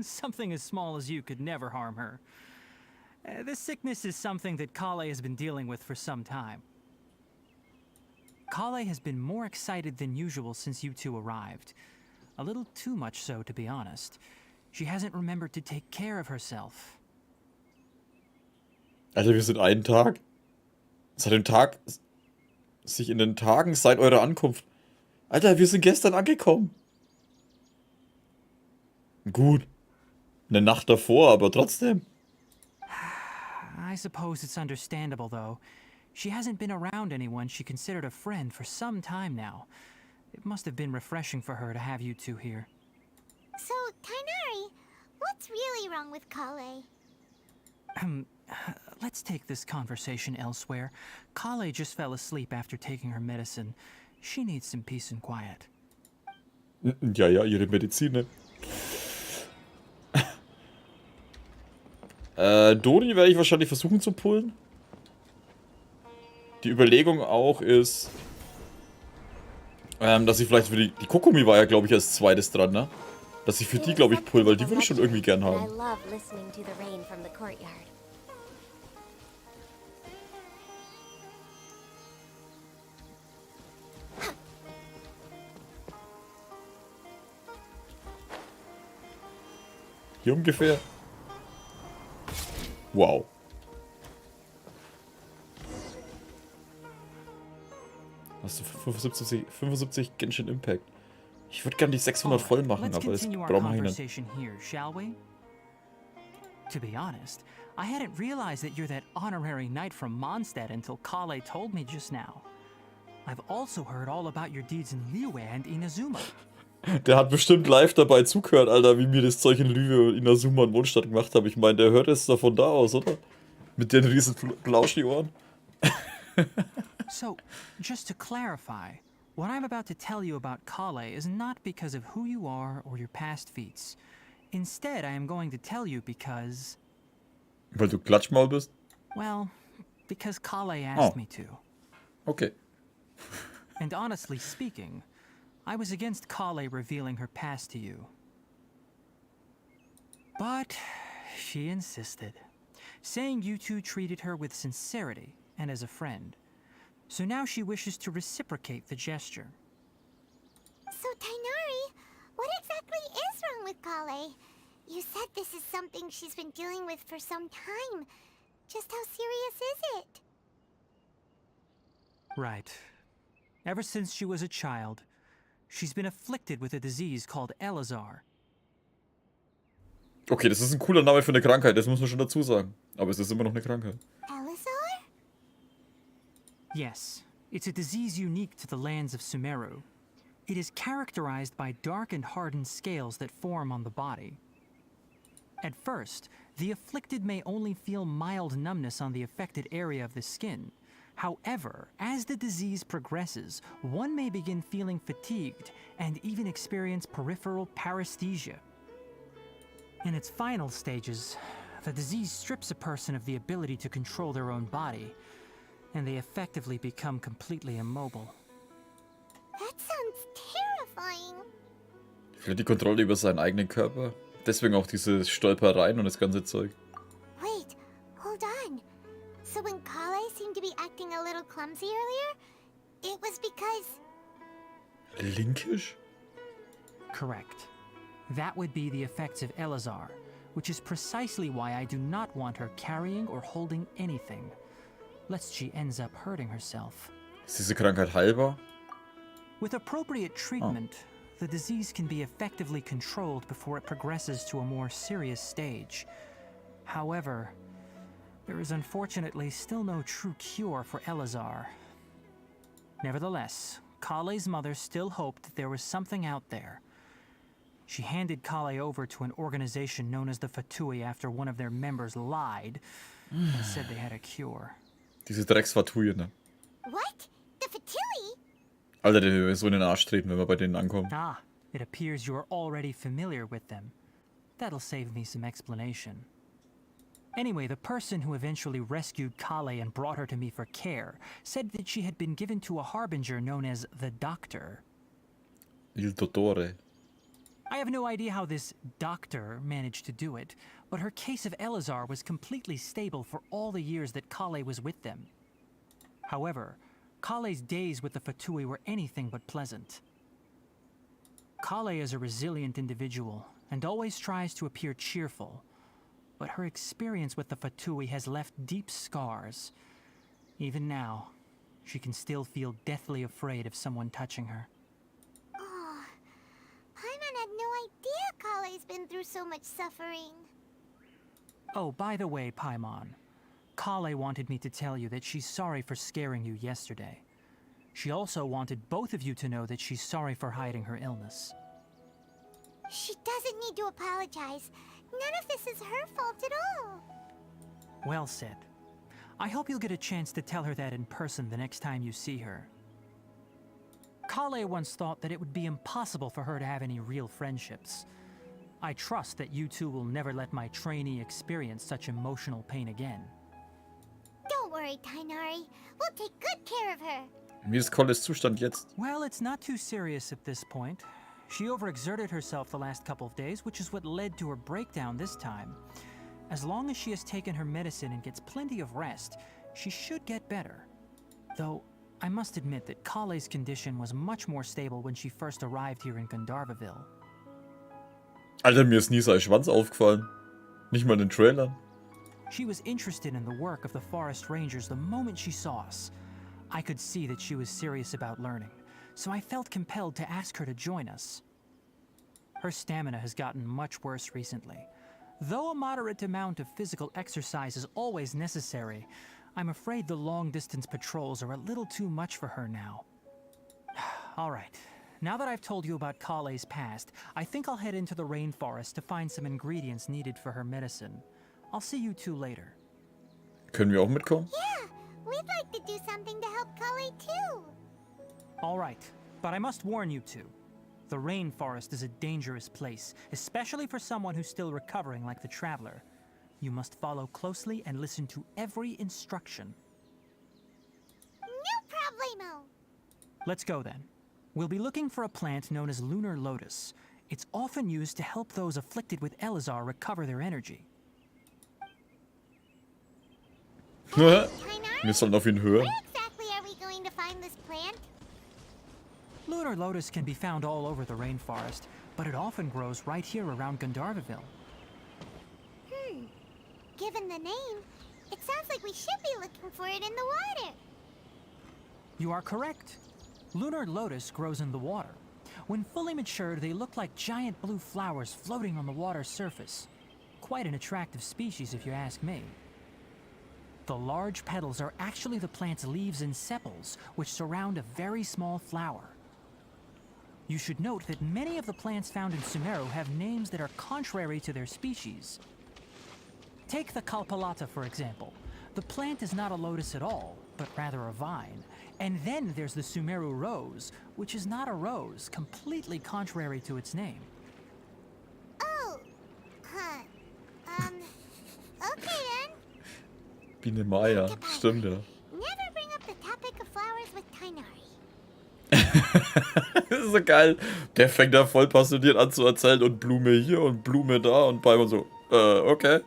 D: Something as small as you could never harm her. This sickness is something that Kale has been dealing with for some time. Kale has been more excited than usual since you two arrived. A little too much so, to be honest. She hasn't remembered to take care of herself.
A: Alter, wir sind einen Tag. Seit dem Tag... Sich in den Tagen seit eurer Ankunft. Alter, wir sind gestern angekommen. Gut. Eine Nacht davor, aber trotzdem.
D: I suppose it's understandable, though. She hasn't been around anyone she considered a friend for some time now. It must have been refreshing for her to have you two here.
B: So, Tainari, what's really wrong with Kale?
D: Let's take this conversation elsewhere. Kale just fell asleep after taking her medicine. She needs some peace and quiet.
A: Ja, ja, ihre Medizin, ne? Dori werde ich wahrscheinlich versuchen zu pullen. Die Überlegung auch ist, dass ich vielleicht für die Kokumi war ja, glaube ich, als zweites dran, ne? Dass ich für die, glaube ich, pull, weil die würde ich schon irgendwie gern
F: I
A: haben.
F: love listening to the rain from the courtyard.
A: Hier ungefähr. Wow. Hast du 75 Genshin Impact? Ich würde gerne die 600 voll machen,
D: Let's
A: aber das
D: continue our
A: brauchen wir nicht.
D: conversation here, shall we? To be honest, I hadn't realized that you're that honorary knight from Mondstadt until Kale told me just now. I've also heard all about your deeds in Liyue and Inazuma.
A: Der hat bestimmt live dabei zugehört, Alter, wie mir das Zeug in Liyue, Inazuma und Mondstadt gemacht habe. Ich meine, der hört es davon da aus, oder? Mit den riesen Lauschi-Ohren.
D: So, just to clarify, what I'm about to tell you about Kale is not because of who you are or your past feats. Instead, I am going to tell you because...
A: Weil du Klatschmaul bist?
D: Well, because Kale asked me to.
A: Okay.
D: And honestly speaking, I was against Kale revealing her past to you. But she insisted, saying you two treated her with sincerity and as a friend. So now she wishes to reciprocate the gesture.
B: So, Tainari, what exactly is wrong with Kale? You said this is something she's been dealing with for some time. Just how serious is it?
D: Right. Ever since she was a child, she's been afflicted with a disease called Elazar.
A: Okay, das ist ein cooler Name für eine Krankheit, das muss man schon dazu sagen. Aber es ist immer noch eine Krankheit.
B: Elazar?
D: Yes, it's a disease unique to the lands of Sumeru. It is characterized by dark and hardened scales that form on the body. At first, the afflicted may only feel mild numbness on the affected area of the skin. However, as the disease progresses, one may begin feeling fatigued and even experience peripheral paresthesia. In its final stages, the disease strips a person of the ability to control their own body, and they effectively become completely immobile.
B: That sounds terrifying.
A: Vielleicht die Kontrolle über seinen eigenen Körper. Deswegen auch diese Stolpereien und das ganze Zeug.
B: Wait, hold on. So when Kale seemed to be acting a little clumsy earlier, it was because...
A: Linkisch?
D: Correct. That would be the effects of Elazar, which is precisely why I do not want her carrying or holding anything. lest she ends up hurting herself.
A: Ist diese Krankheit heilbar?
D: With appropriate treatment, the disease can be effectively controlled before it progresses to a more serious stage. However, there is unfortunately still no true cure for Elazar. Nevertheless, Kale's mother still hoped that there was something out there. She handed Kale over to an organization known as the Fatui after one of their members lied and said they had a cure.
A: Diese Drecksfatui, ne?
B: What? The Fatui?
A: Alter, der will so in den Arsch treten, wenn wir bei denen ankommen.
D: Ah, it appears you're already familiar with them. That'll save me some explanation. Anyway, the person who eventually rescued Kale and brought her to me for care said that she had been given to a harbinger known as the Doctor.
A: Il Dottore.
D: I have no idea how this doctor managed to do it, but her case of Elazar was completely stable for all the years that Kale was with them. However, Kale's days with the Fatui were anything but pleasant. Kale is a resilient individual and always tries to appear cheerful, but her experience with the Fatui has left deep scars. Even now, she can still feel deathly afraid of someone touching her.
B: Oh, Paimon had no idea Kale's been through so much suffering.
D: Oh, by the way, Paimon, Kale wanted me to tell you that she's sorry for scaring you yesterday. She also wanted both of you to know that she's sorry for hiding her illness.
B: She doesn't need to apologize. None of this is her fault at all.
D: Well said. I hope you'll get a chance to tell her that in person the next time you see her. Kale once thought that it would be impossible for her to have any real friendships. I trust that you two will never let my trainee experience such emotional pain again.
B: Don't worry, Tainari. We'll take good care of her.
A: Wie ist Colles Zustand jetzt?
D: Well, it's not too serious at this point. She overexerted herself the last couple of days, which is what led to her breakdown this time. As long as she has taken her medicine and gets plenty of rest, she should get better. Though, I must admit that Kale's condition was much more stable when she first arrived here in Gandharvaville.
A: Alter, mir ist nie sein Schwanz aufgefallen. Nicht mal in den Trailern.
D: She was interested in the work of the forest rangers the moment she saw us. I could see that she was serious about learning, so I felt compelled to ask her to join us. Her stamina has gotten much worse recently. Though a moderate amount of physical exercise is always necessary, I'm afraid the long-distance patrols are a little too much for her now. All right, now that I've told you about Kale's past, I think I'll head into the rainforest to find some ingredients needed for her medicine. I'll see you two later.
A: Können wir auch mitkommen?
B: Yeah, we'd like to do something to help Kale too.
D: All right, but I must warn you two. The rainforest is a dangerous place, especially for someone who's still recovering like the traveler. You must follow closely and listen to every instruction.
B: No problemo.
D: Let's go then. We'll be looking for a plant known as Lunar Lotus. It's often used to help those afflicted with Elazar recover their energy.
A: Wir
B: Tainari,
A: sollen auf ihn hören.
B: where exactly are we going to find this plant?
D: Lunar Lotus can be found all over the rainforest, but it often grows right here around Gandharvaville.
B: Given the name, it sounds like we should be looking for it in the water.
D: You are correct. Lunar Lotus grows in the water. When fully matured, they look like giant blue flowers floating on the water's surface. Quite an attractive species, if you ask me. The large petals are actually the plant's leaves and sepals, which surround a very small flower. You should note that many of the plants found in Sumeru have names that are contrary to their species. Take the Kalpalata, for example. The plant is not a lotus at all, but rather a vine. And then there's the Sumeru rose, which is not a rose, completely contrary to its name.
B: Oh, okay then.
A: Biene Maya. Stimmt, ja.
B: Never bring up the topic of flowers with Tainari.
A: Das ist so geil. Der fängt da voll passioniert an zu erzählen und Blume hier und Blume da und Paimon so, okay.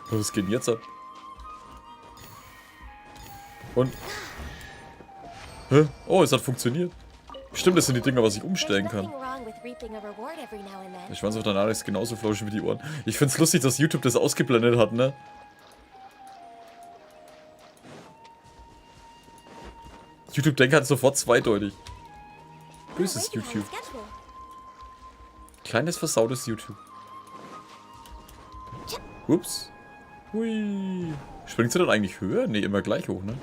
A: Was geht denn jetzt ab? Und? Hä? Oh, es hat funktioniert. Stimmt, das sind die Dinger, was ich umstellen
F: There's
A: kann.
F: nothing wrong with reaping a reward every now and then.
A: Der Schwanz auf der Nase ist genauso flauschig wie die Ohren. Ich find's lustig, dass YouTube das ausgeblendet hat, ne? YouTube denkt halt sofort zweideutig. Böses YouTube. Kleines versautes YouTube. Ups. Hui. Springt sie dann eigentlich höher? Ne, immer gleich hoch, ne?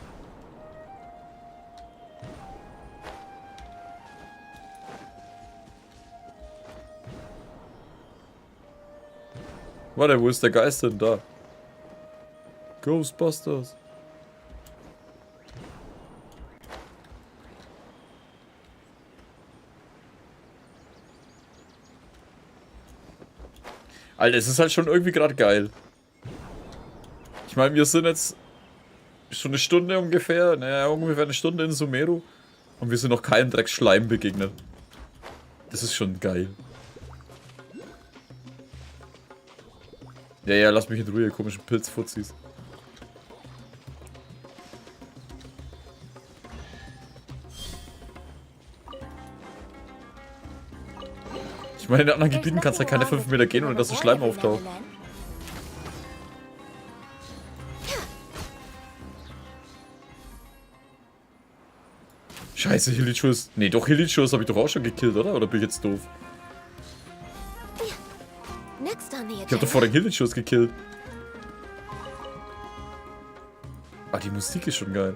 A: Warte, wo ist der Geist denn da? Ghostbusters. Alter, es ist halt schon irgendwie gerade geil. Ich meine, wir sind jetzt schon eine Stunde ungefähr, naja, ungefähr eine Stunde in Sumeru und wir sind noch keinem Drecksschleim begegnet. Das ist schon geil. Ja, lass mich in Ruhe, ihr komischen Pilzfuzis. Ich meine, in anderen Gebieten kannst du ja keine 5 Meter gehen, ohne dass ein Schleim auftaucht. Scheiße, Hilichus. Nee, doch, Hilichus habe ich doch auch schon gekillt, oder? Oder bin ich jetzt doof? Ich hab doch vor den Hilichus gekillt. Ah, die Musik ist schon geil.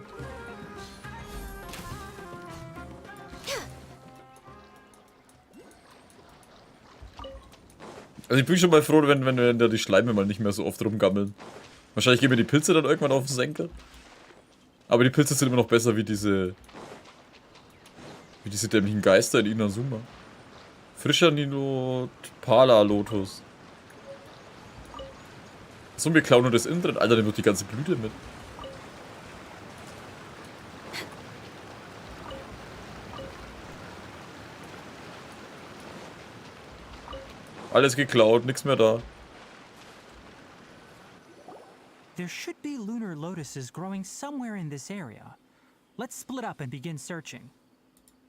A: Also ich bin schon mal froh, wenn da die Schleime mal nicht mehr so oft rumgammeln. Wahrscheinlich gehen mir die Pilze dann irgendwann auf den Senkel. Aber die Pilze sind immer noch besser wie diese dämlichen Geister in Inazuma. Frischer Nino Pala Lotus. So, wir klauen nur das Innen drin. Alter, der wird die ganze Blüte mit. Alles geklaut, nichts mehr da.
D: There should be lunar lotuses growing somewhere in this area. Let's split up and begin searching.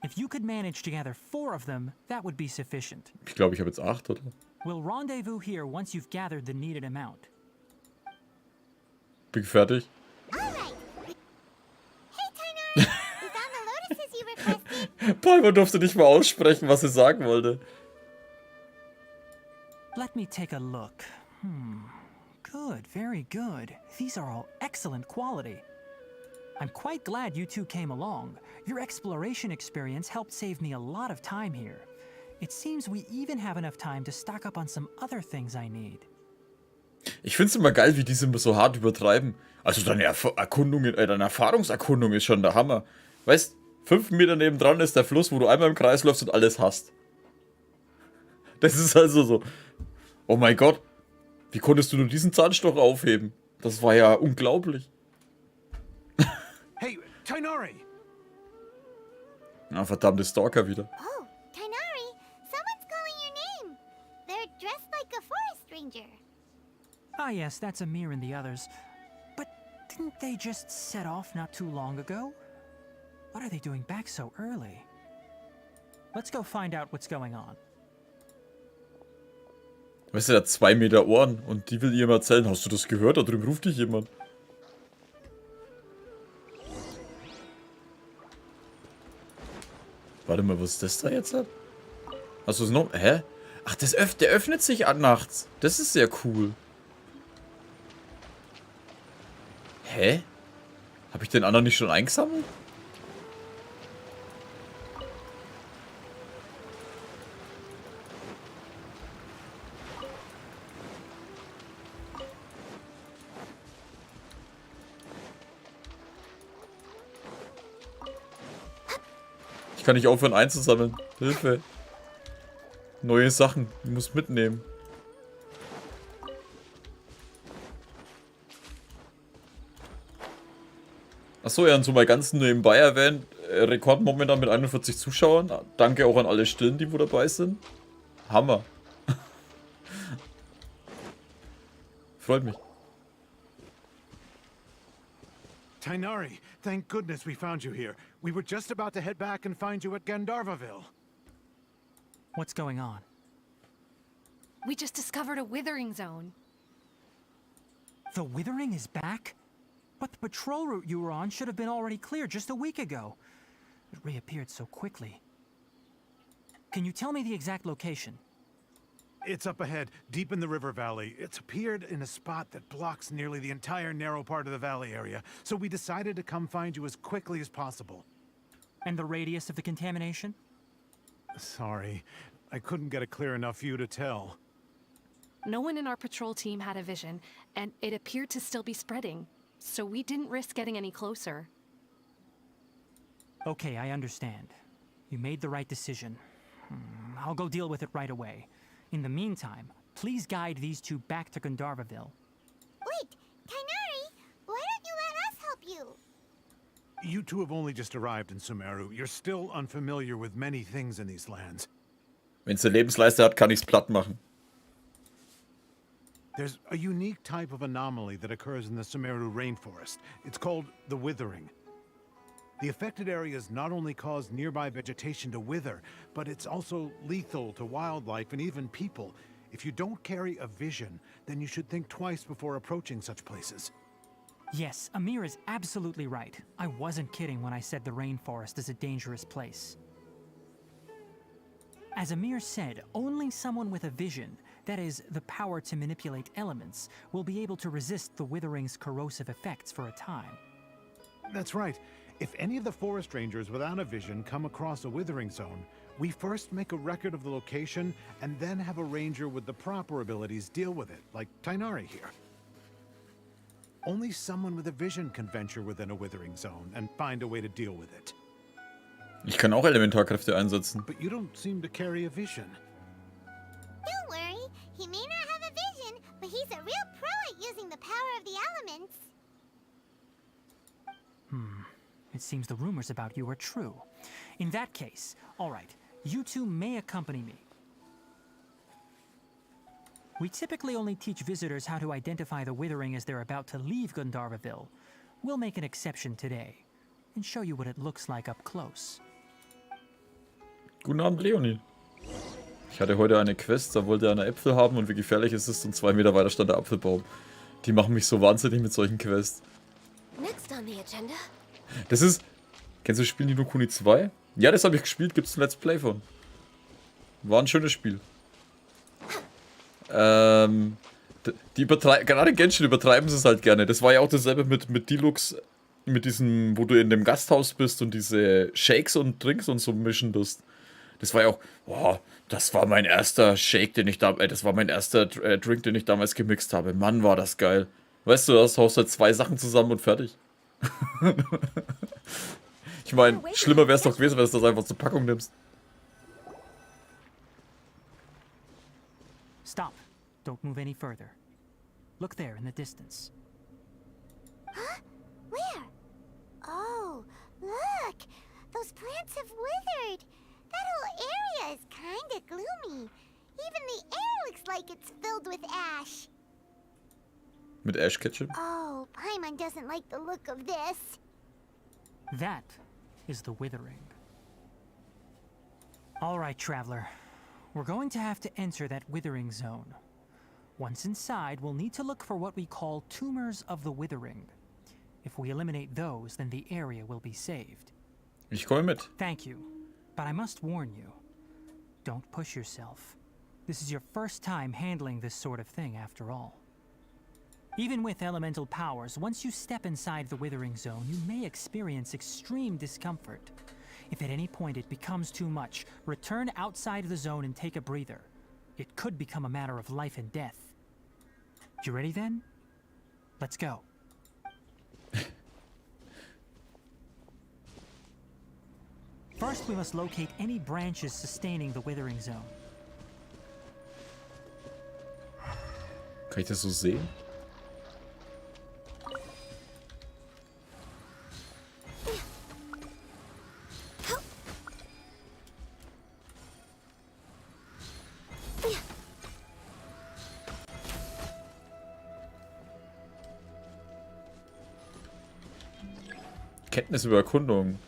D: If you could manage to gather 4 of them, that would be sufficient.
A: Ich glaube, ich habe jetzt 8, oder?
D: We'll rendezvous here once you've gathered the needed amount.
A: Bin fertig.
B: Alright. Hey, Tainari! We found the lotuses you requested.
A: Palmer durfte nicht mal aussprechen, was sie sagen wollte.
D: Let me take a look. Good, very good. These are all excellent quality. I'm quite glad you two came along. Your exploration experience helped save me a lot of time here. It seems we even have enough time to stock up on some other things I need.
A: Ich find's immer geil, wie diese immer so hart übertreiben. Also deine deine Erfahrungserkundung ist schon der Hammer. Weißt, 5 Meter nebendran ist der Fluss, wo du einmal im Kreis läufst und alles hast. Das ist also so. Oh mein Gott, wie konntest du nur diesen Zahnstocher aufheben? Das war ja unglaublich.
G: Hey, Tainari!
A: Na, verdammte Stalker wieder.
B: Oh, Tainari, someone's calling your name. They're dressed like a forest ranger.
D: Ah yes, that's Amir and the others. But didn't they just set off not too long ago? What are they doing back so early? Let's go find out what's going on.
A: Weißt du, der hat 2 Meter Ohren und die will ihr mal erzählen. Hast du das gehört? Da drüben ruft dich jemand. Warte mal, was ist das da jetzt? Hast du es noch? Hä? Ach, der öffnet sich nachts. Das ist sehr cool. Hä? Habe ich den anderen nicht schon eingesammelt? Ich kann nicht aufhören einzusammeln. Hilfe. Neue Sachen. Ich muss mitnehmen. Achso, ja, und so mal ganz nebenbei erwähnt. Rekord momentan mit 41 Zuschauern. Danke auch an alle Stillen, die wo dabei sind. Hammer. Freut mich.
G: Tainari, thank goodness we found you here. We were just about to head back and find you at Gandharvaville.
D: What's going on?
E: We just discovered a withering zone.
D: The withering is back? But the patrol route you were on should have been already clear just a week ago. It reappeared so quickly. Can you tell me the exact location?
G: It's up ahead, deep in the river valley. It's appeared in a spot that blocks nearly the entire narrow part of the valley area, so we decided to come find you as quickly as possible.
D: And the radius of the contamination?
G: Sorry, I couldn't get a clear enough view to tell.
E: No one in our patrol team had a vision, and it appeared to still be spreading, so we didn't risk getting any closer.
D: Okay, I understand. You made the right decision. I'll go deal with it right away. In the meantime, please guide these two back to Gandharvaville.
B: Wait, Tainari, why don't you let us help you?
G: You two have only just arrived in Sumeru. You're still unfamiliar with many things in these lands.
A: Wenn's eine Lebensleiste hat, kann ich's platt machen.
G: There's a unique type of anomaly that occurs in the Sumeru rainforest. It's called the withering. The affected areas not only cause nearby vegetation to wither, but it's also lethal to wildlife and even people. If you don't carry a vision, then you should think twice before approaching such places.
D: Yes, Amir is absolutely right. I wasn't kidding when I said the rainforest is a dangerous place. As Amir said, only someone with a vision, that is, the power to manipulate elements, will be able to resist the withering's corrosive effects for a time.
G: That's right. If any of the forest rangers without a vision come across a withering zone, we first make a record of the location and then have a ranger with the proper abilities deal with it, like Tainari here. Only someone with a vision can venture within a withering zone and find a way to deal with it.
A: Ich kann auch Elementarkräfte einsetzen.
G: But you don't seem to carry a vision.
B: Don't worry, he may not have a vision, but he's a real pro at using the power of the elements.
D: It seems the rumors about you are true. In that case, all right, you two may accompany me. We typically only teach visitors how to identify the withering as they're about to leave Gandharvaville. We'll make an exception today and show you what it looks like up close.
A: Guten Abend, Leonie. Ich hatte heute eine Quest, da wollte einer Äpfel haben und wie gefährlich ist es und 2 Meter weiter stand der Apfelbaum. Die machen mich so wahnsinnig mit solchen Quests.
F: Next on the agenda.
A: Das ist... Kennst du das Spiel Ni no Kuni 2? Ja, das habe ich gespielt, gibt's ein Let's Play von. War ein schönes Spiel. Die gerade in Genshin übertreiben sie es halt gerne. Das war ja auch dasselbe mit Deluxe, mit diesem, wo du in dem Gasthaus bist und diese Shakes und Drinks und so mischen musst. Das war ja auch, boah, das war mein erster Shake, das war mein erster Drink, den ich damals gemixt habe. Mann, war das geil. Weißt du, das haust halt 2 Sachen zusammen und fertig. Ich meine, schlimmer wäre es doch gewesen, wenn du das einfach zur Packung nimmst.
D: Stop. Don't move any further. Look there in the distance.
B: Huh? Where? Oh, look! Those plants have withered. That whole area is kinda gloomy. Even the air looks like it's filled with ash.
A: Mit Ash Ketchup?
B: Oh, Paimon doesn't like the look of this.
D: That is the withering. All right, traveler. We're going to have to enter that withering zone. Once inside, we'll need to look for what we call tumors of the withering. If we eliminate those, then the area will be saved.
A: Ich komme mit.
D: Thank you. But I must warn you, don't push yourself. This is your first time handling this sort of thing, after all. Even with elemental powers, once you step inside the withering zone, you may experience extreme discomfort. If at any point it becomes too much, return outside the zone and take a breather. It could become a matter of life and death. You ready then? Let's go. First, we must locate any branches sustaining the withering zone.
A: Kann ich das so sehen? Kenntnis über Erkundung.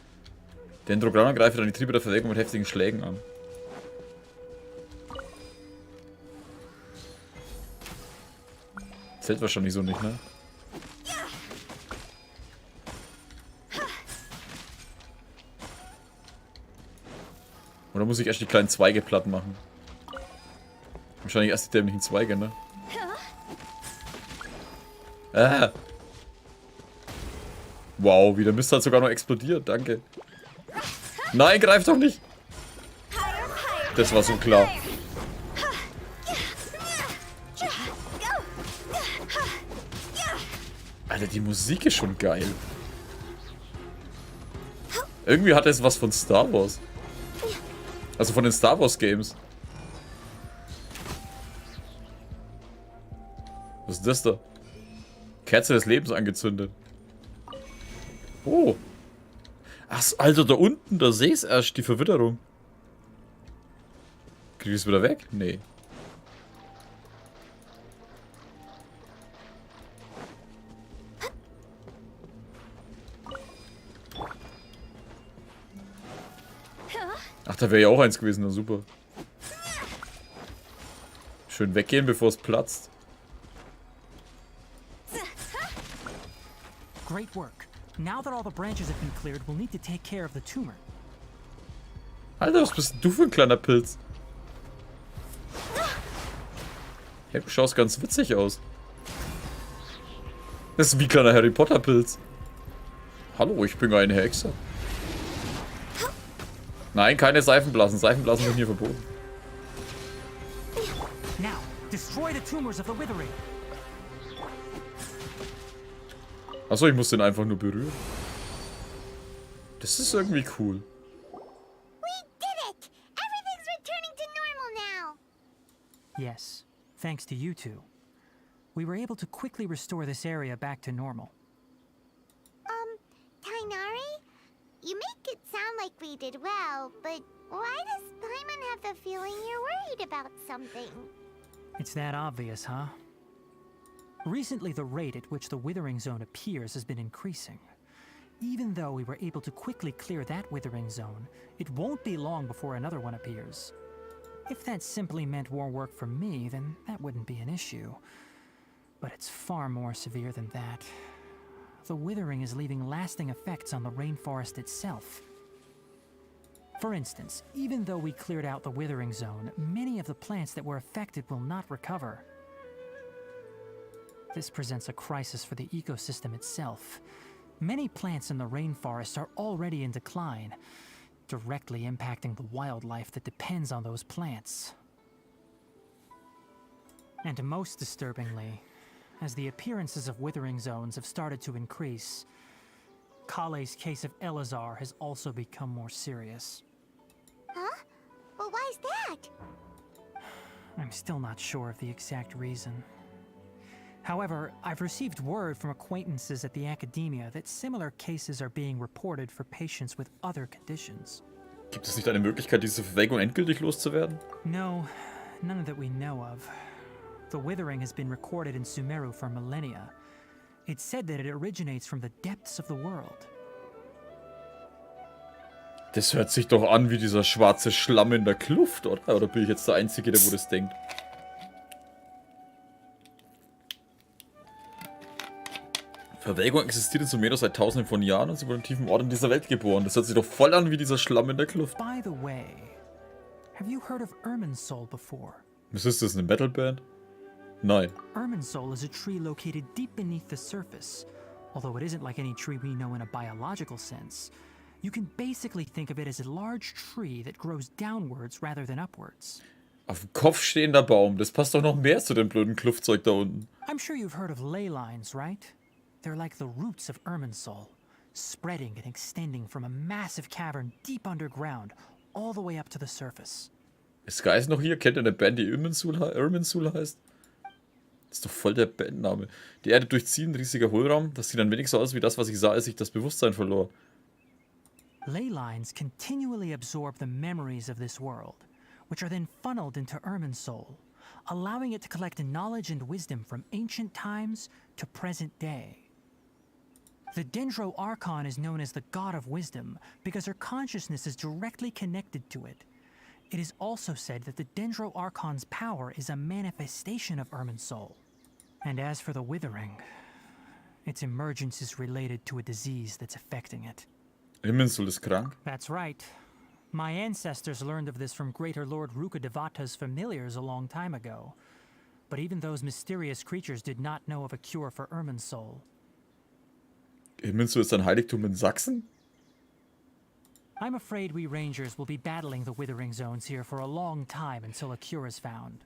A: Der Dendrogramm greift an die Triebe der Verwelkung mit heftigen Schlägen an. Zählt wahrscheinlich so nicht, ne? Oder muss ich erst die kleinen Zweige platt machen? Wahrscheinlich erst die dämlichen Zweige, ne? Ah. Wow, wie der Mist hat sogar noch explodiert. Danke. Nein, greif doch nicht! Das war so klar. Alter, die Musik ist schon geil. Irgendwie hat es was von Star Wars. Also von den Star Wars Games. Was ist das da? Kerze des Lebens angezündet. Oh. Ach, Alter, da unten, da sehe ich erst die Verwitterung. Krieg ich es wieder weg? Nee. Ach, da wäre ja auch eins gewesen, na super. Schön weggehen, bevor es platzt.
D: Great work. Now that all the branches have been cleared, we'll need to take care of the tumor.
A: Alter, was bist denn du für ein kleiner Pilz? Hey, du schaust ganz witzig aus. Das ist wie ein kleiner Harry Potter Pilz. Hallo, ich bin eine Hexe. Nein, keine Seifenblasen. Seifenblasen sind hier verboten.
D: Now, destroy the tumors of the withering.
A: Achso, ich muss den einfach nur berühren. Das ist irgendwie cool.
B: We did it! Everything's returning to normal now!
D: Yes, thanks to you two. We were able to quickly restore this area back to normal.
B: Tainari? You make it sound like we did well, but why does Paimon have the feeling you're worried about something?
D: It's that obvious, huh? Recently, the rate at which the withering zone appears has been increasing. Even though we were able to quickly clear that withering zone, it won't be long before another one appears. If that simply meant more work for me, then that wouldn't be an issue. But it's far more severe than that. The withering is leaving lasting effects on the rainforest itself. For instance, even though we cleared out the withering zone, many of the plants that were affected will not recover. This presents a crisis for the ecosystem itself. Many plants in the rainforest are already in decline, directly impacting the wildlife that depends on those plants. And most disturbingly, as the appearances of withering zones have started to increase, Kale's case of Elazar has also become more serious.
B: Huh? Well, why's that?
D: I'm still not sure of the exact reason. However, I've received word from acquaintances at the academia that similar cases are being reported for patients with other conditions.
A: Gibt es nicht eine Möglichkeit, diese Verwelkung endgültig loszuwerden?
D: No, none that we know of. The withering has been recorded in Sumeru for millennia. It's said that it originates from the depths of the world.
A: Das hört sich doch an wie dieser schwarze Schlamm in der Kluft, oder? Oder bin ich jetzt der Einzige, der wo das denkt? Verwelkung existiert in Sumeru seit tausenden von Jahren und sie wurde in tiefen Orten dieser Welt geboren. Das hört sich doch voll an wie dieser Schlamm in der Kluft.
D: By the way, have you heard of Irminsul before?
A: Was ist das, eine Metalband? Nein.
D: Irminsul is a tree located deep beneath the surface. Although it isn't like any tree we know in a biological sense, you can basically think of it as a large tree that grows downwards rather than upwards.
A: Auf dem Kopf stehender Baum. Das passt doch noch mehr zu dem blöden Kluftzeug da unten.
D: I'm sure you've heard of ley lines, right? They're like the roots of Irminsul, spreading and extending from a massive cavern deep underground, all the way up to the surface.
A: Ist Geist noch hier? Kennt ihr eine Band, die Irminsul heißt? Das ist doch voll der Bandname. Die Erde durchziehen, riesiger Hohlraum. Das sieht ein wenig so aus wie das, was ich sah, als ich das Bewusstsein verlor.
D: Ley lines continually absorb the memories of this world, which are then funneled into Irminsul, allowing it to collect knowledge and wisdom from ancient times to present day. The Dendro Archon is known as the God of Wisdom because her consciousness is directly connected to it. It is also said that the Dendro Archon's power is a manifestation of Irminsul. And as for the withering, its emergence is related to a disease that's affecting it.
A: Irminsul ist krank.
D: That's right. My ancestors learned of this from Greater Lord Rukadevata's familiars a long time ago. But even those mysterious creatures did not know of a cure for Irminsul.
A: Irminsul ist ein Heiligtum in Sachsen?
D: I'm afraid we Rangers will be battling the withering zones here for a long time until a cure is found.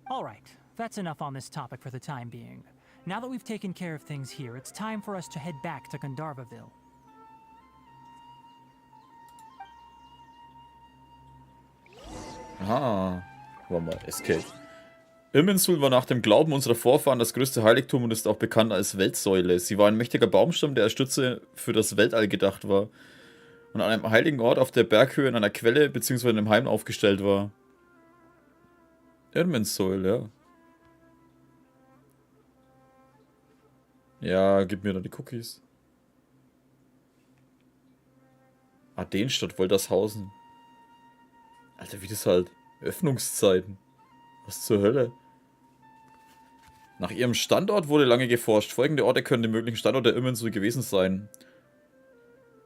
D: Alright, that's enough on this topic for the time being. Now that we've taken care of things here, it's time for us to head back to Gandharvaville.
A: Ah, warte mal, Escape. Irminsul war nach dem Glauben unserer Vorfahren das größte Heiligtum und ist auch bekannt als Weltsäule. Sie war ein mächtiger Baumstamm, der als Stütze für das Weltall gedacht war und an einem heiligen Ort auf der Berghöhe in einer Quelle bzw. in einem Heim aufgestellt war. Irminsul, ja. Ja, gib mir dann die Cookies. Adenstadt, Woltershausen. Alter, wie das halt. Öffnungszeiten. Was zur Hölle? Nach ihrem Standort wurde lange geforscht. Folgende Orte können die möglichen Standorte der Irminsul gewesen sein.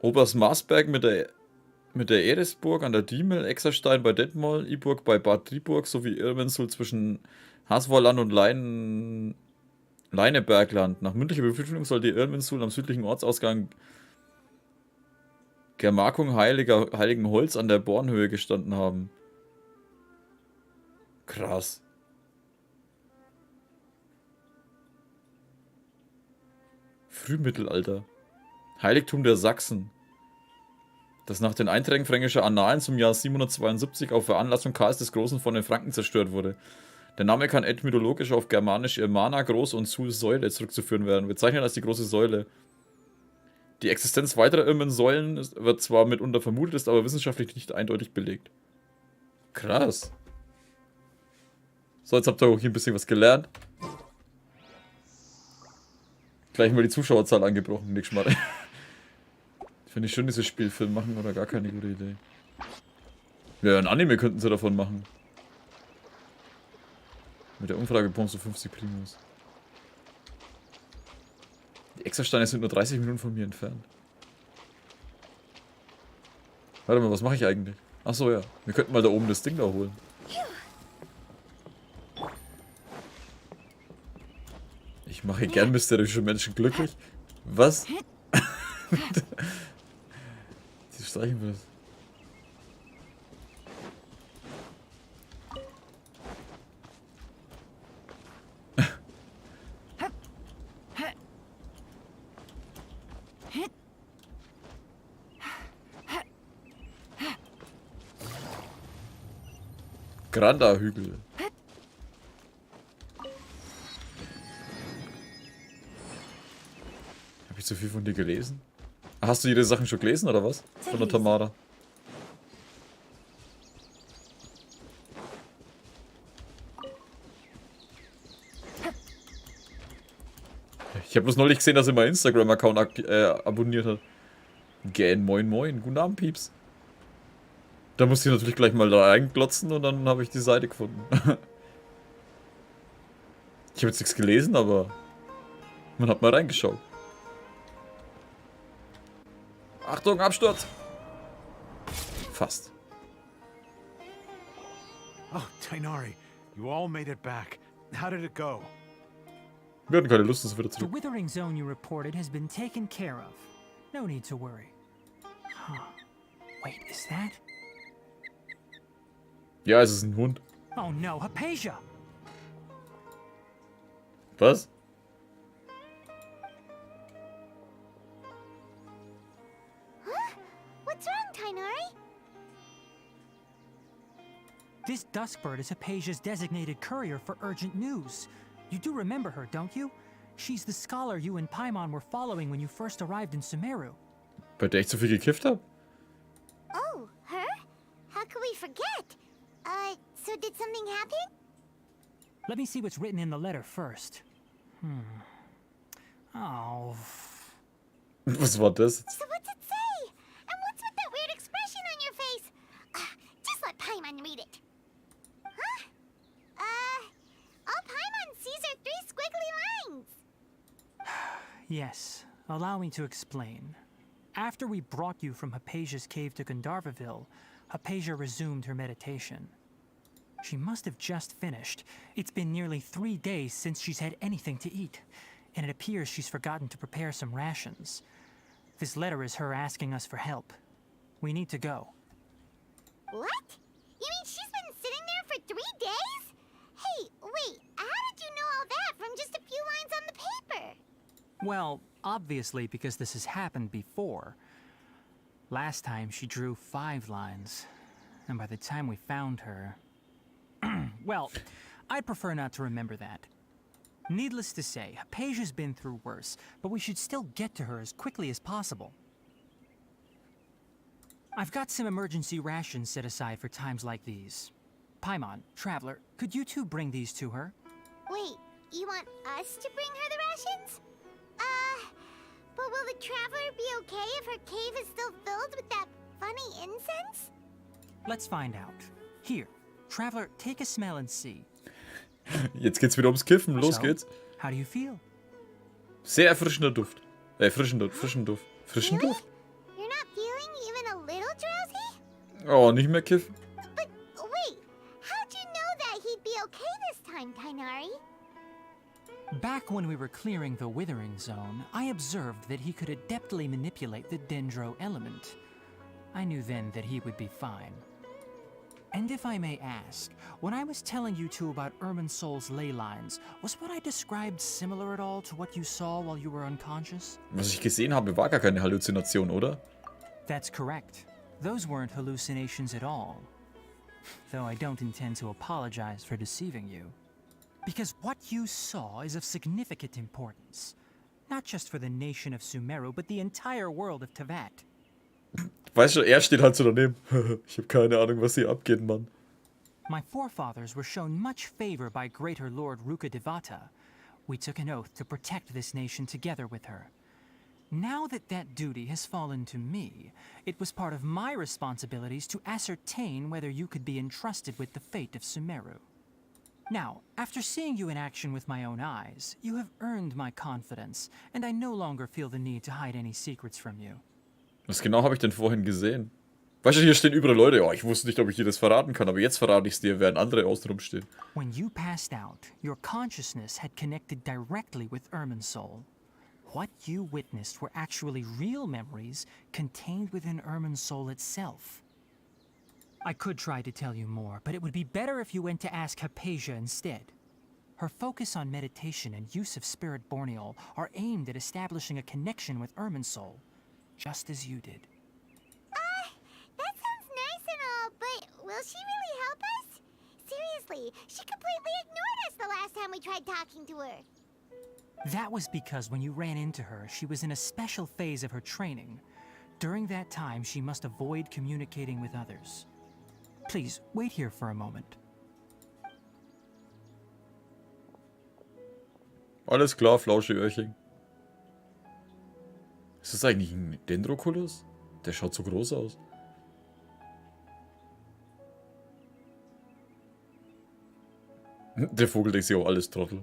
A: Obersmarsberg mit der Eresburg an der Diemel, Exerstein bei Detmold, Iburg bei Bad Driburg sowie Irminsul zwischen Hasvorland und Leinebergland. Nach mündlicher Befürchtung soll die Irminsul am südlichen Ortsausgang Gemarkung Heiligen Holz an der Bornhöhe gestanden haben. Krass. Frühmittelalter. Heiligtum der Sachsen. Das nach den Einträgen fränkischer Annalen zum Jahr 772 auf Veranlassung Karls des Großen von den Franken zerstört wurde. Der Name kann etymologisch auf germanisch Irmana, Groß und Sul Säule zurückzuführen werden, bezeichnet als die große Säule. Die Existenz weiterer Irmensäulen wird zwar mitunter vermutet, ist aber wissenschaftlich nicht eindeutig belegt. Krass. So, jetzt habt ihr auch hier ein bisschen was gelernt. Gleich mal die Zuschauerzahl angebrochen, nix mal. Finde ich schön, dieses Spielfilm machen oder gar keine gute Idee. Ja, ein Anime könnten sie davon machen. Mit der Umfrage bekommst du 50 Primus. Die Exersteine sind nur 30 Minuten von mir entfernt. Warte mal, was mache ich eigentlich? Achso, ja. Wir könnten mal da oben das Ding da holen. Ich mache gern mysteriöse Menschen glücklich. Was? Die streichen wir das. Granda-Hügel. Habe ich zu viel von dir gelesen? Hast du jede Sachen schon gelesen, oder was? Von der Tamara. Ich habe bloß neulich gesehen, dass er meinen Instagram-Account abonniert hat. Gähn, moin moin, guten Abend, Pieps. Da musste ich natürlich gleich mal da reinglotzen und dann habe ich die Seite gefunden. Ich habe jetzt nichts gelesen, aber man hat mal reingeschaut. Achtung, Absturz! Fast.
G: Oh, Tainari, you all made it back. How did it go?
A: Wir hatten keine Lust, dass wir wieder
D: The
A: zurück.
D: withering zone you reported has been taken care of. No need to worry. Huh. Wait, is that?
A: Ja, es ist ein Hund.
D: Oh no, Hypatia!
A: Was?
B: What's wrong, Tainari?
D: This duskbird is Hypatia's designated courier for urgent news. You do remember her, don't you? She's the scholar you and Paimon were following when you first arrived in Sumeru.
A: Bei der ich zu viel gekifft habe?
B: Oh, her? How could we forget? So did something happen?
D: Let me see what's written in the letter first. Oh.
A: Was war das?
B: So what's it say? And what's with that weird expression on your face? Just let Paimon read it. Huh?
D: Yes, allow me to explain. After we brought you from Hypatia's cave to Gandharvaville, Hypatia resumed her meditation. She must have just finished. It's been nearly 3 days since she's had anything to eat, and it appears she's forgotten to prepare some rations. This letter is her asking us for help. We need to go.
B: What? You mean she's been sitting there for 3 days? Hey, wait, how did you know all that from just a few lines on the paper?
D: Well, obviously because this has happened before. Last time she drew 5 lines, and by the time we found her... Well, I'd prefer not to remember that. Needless to say, Hypatia's been through worse, but we should still get to her as quickly as possible. I've got some emergency rations set aside for times like these. Paimon, Traveler, could you two bring these to her?
B: Wait, you want us to bring her the rations? But will the Traveler be okay if her cave is still filled with that funny incense?
D: Let's find out. Here, Traveler, take a smell and see.
A: Jetzt geht's wieder ums Kiffen. Los
D: So,
A: geht's.
D: How do you feel?
A: Sehr erfrischender Duft. Frischen Duft. Frischen Duft. Frischen
B: Really?
A: Duft?
B: You're not feeling even a little drowsy?
A: Oh, nicht mehr kiffen.
B: But wait, how'd you know that he'd be okay this time, Tainari?
D: Back when we were clearing the Withering Zone, I observed that he could adeptly manipulate the Dendro element. I knew then that he would be fine. And if I may ask, when I was telling you two about Irminsol's ley lines, was what I described similar at all to what you saw while you were unconscious?
A: Was ich gesehen habe, war gar keine Halluzination, oder?
D: That's correct. Those weren't hallucinations at all. Though I don't intend to apologize for deceiving you. Because what you saw is of significant importance. Not just for the nation of Sumeru, but the entire world of Teyvat.
A: Weißt du, er steht halt so daneben. Ich habe keine Ahnung, was hier abgeht, Mann.
D: My forefathers were shown much favor by Greater Lord Rukkhadevata. We took an oath to protect this nation together with her. Now that that duty has fallen to me, it was part of my responsibilities to ascertain whether you could be entrusted with the fate of Sumeru. Now, after seeing you in action with my own eyes, you have earned my confidence, and I no longer feel the need to hide any secrets from you.
A: Was genau habe ich denn vorhin gesehen? Weißt du, hier stehen überall Leute. Oh, ich wusste nicht, ob ich dir das verraten kann, aber jetzt verrate ich es dir, während andere außen rum stehen.
D: When you passed out, your consciousness had connected directly with Irminsul. What you witnessed were actually real memories contained within Irminsul itself. I could try to tell you more, but it would be better if you went to ask Hypatia instead. Her focus on meditation and use of Spirit Borneol are aimed at establishing a connection with Irminsul, just as you did.
B: That sounds nice and all, but will she really help us? Seriously, she completely ignored us the last time we tried talking to her.
D: That was because when you ran into her, she was in a special phase of her training. During that time, she must avoid communicating with others. Please, wait here for a moment.
A: Alles klar, Flauschöhrchen. Ist das eigentlich ein Dendroculus? Der schaut so groß aus. Der Vogel denkt sich auch alles Trottel.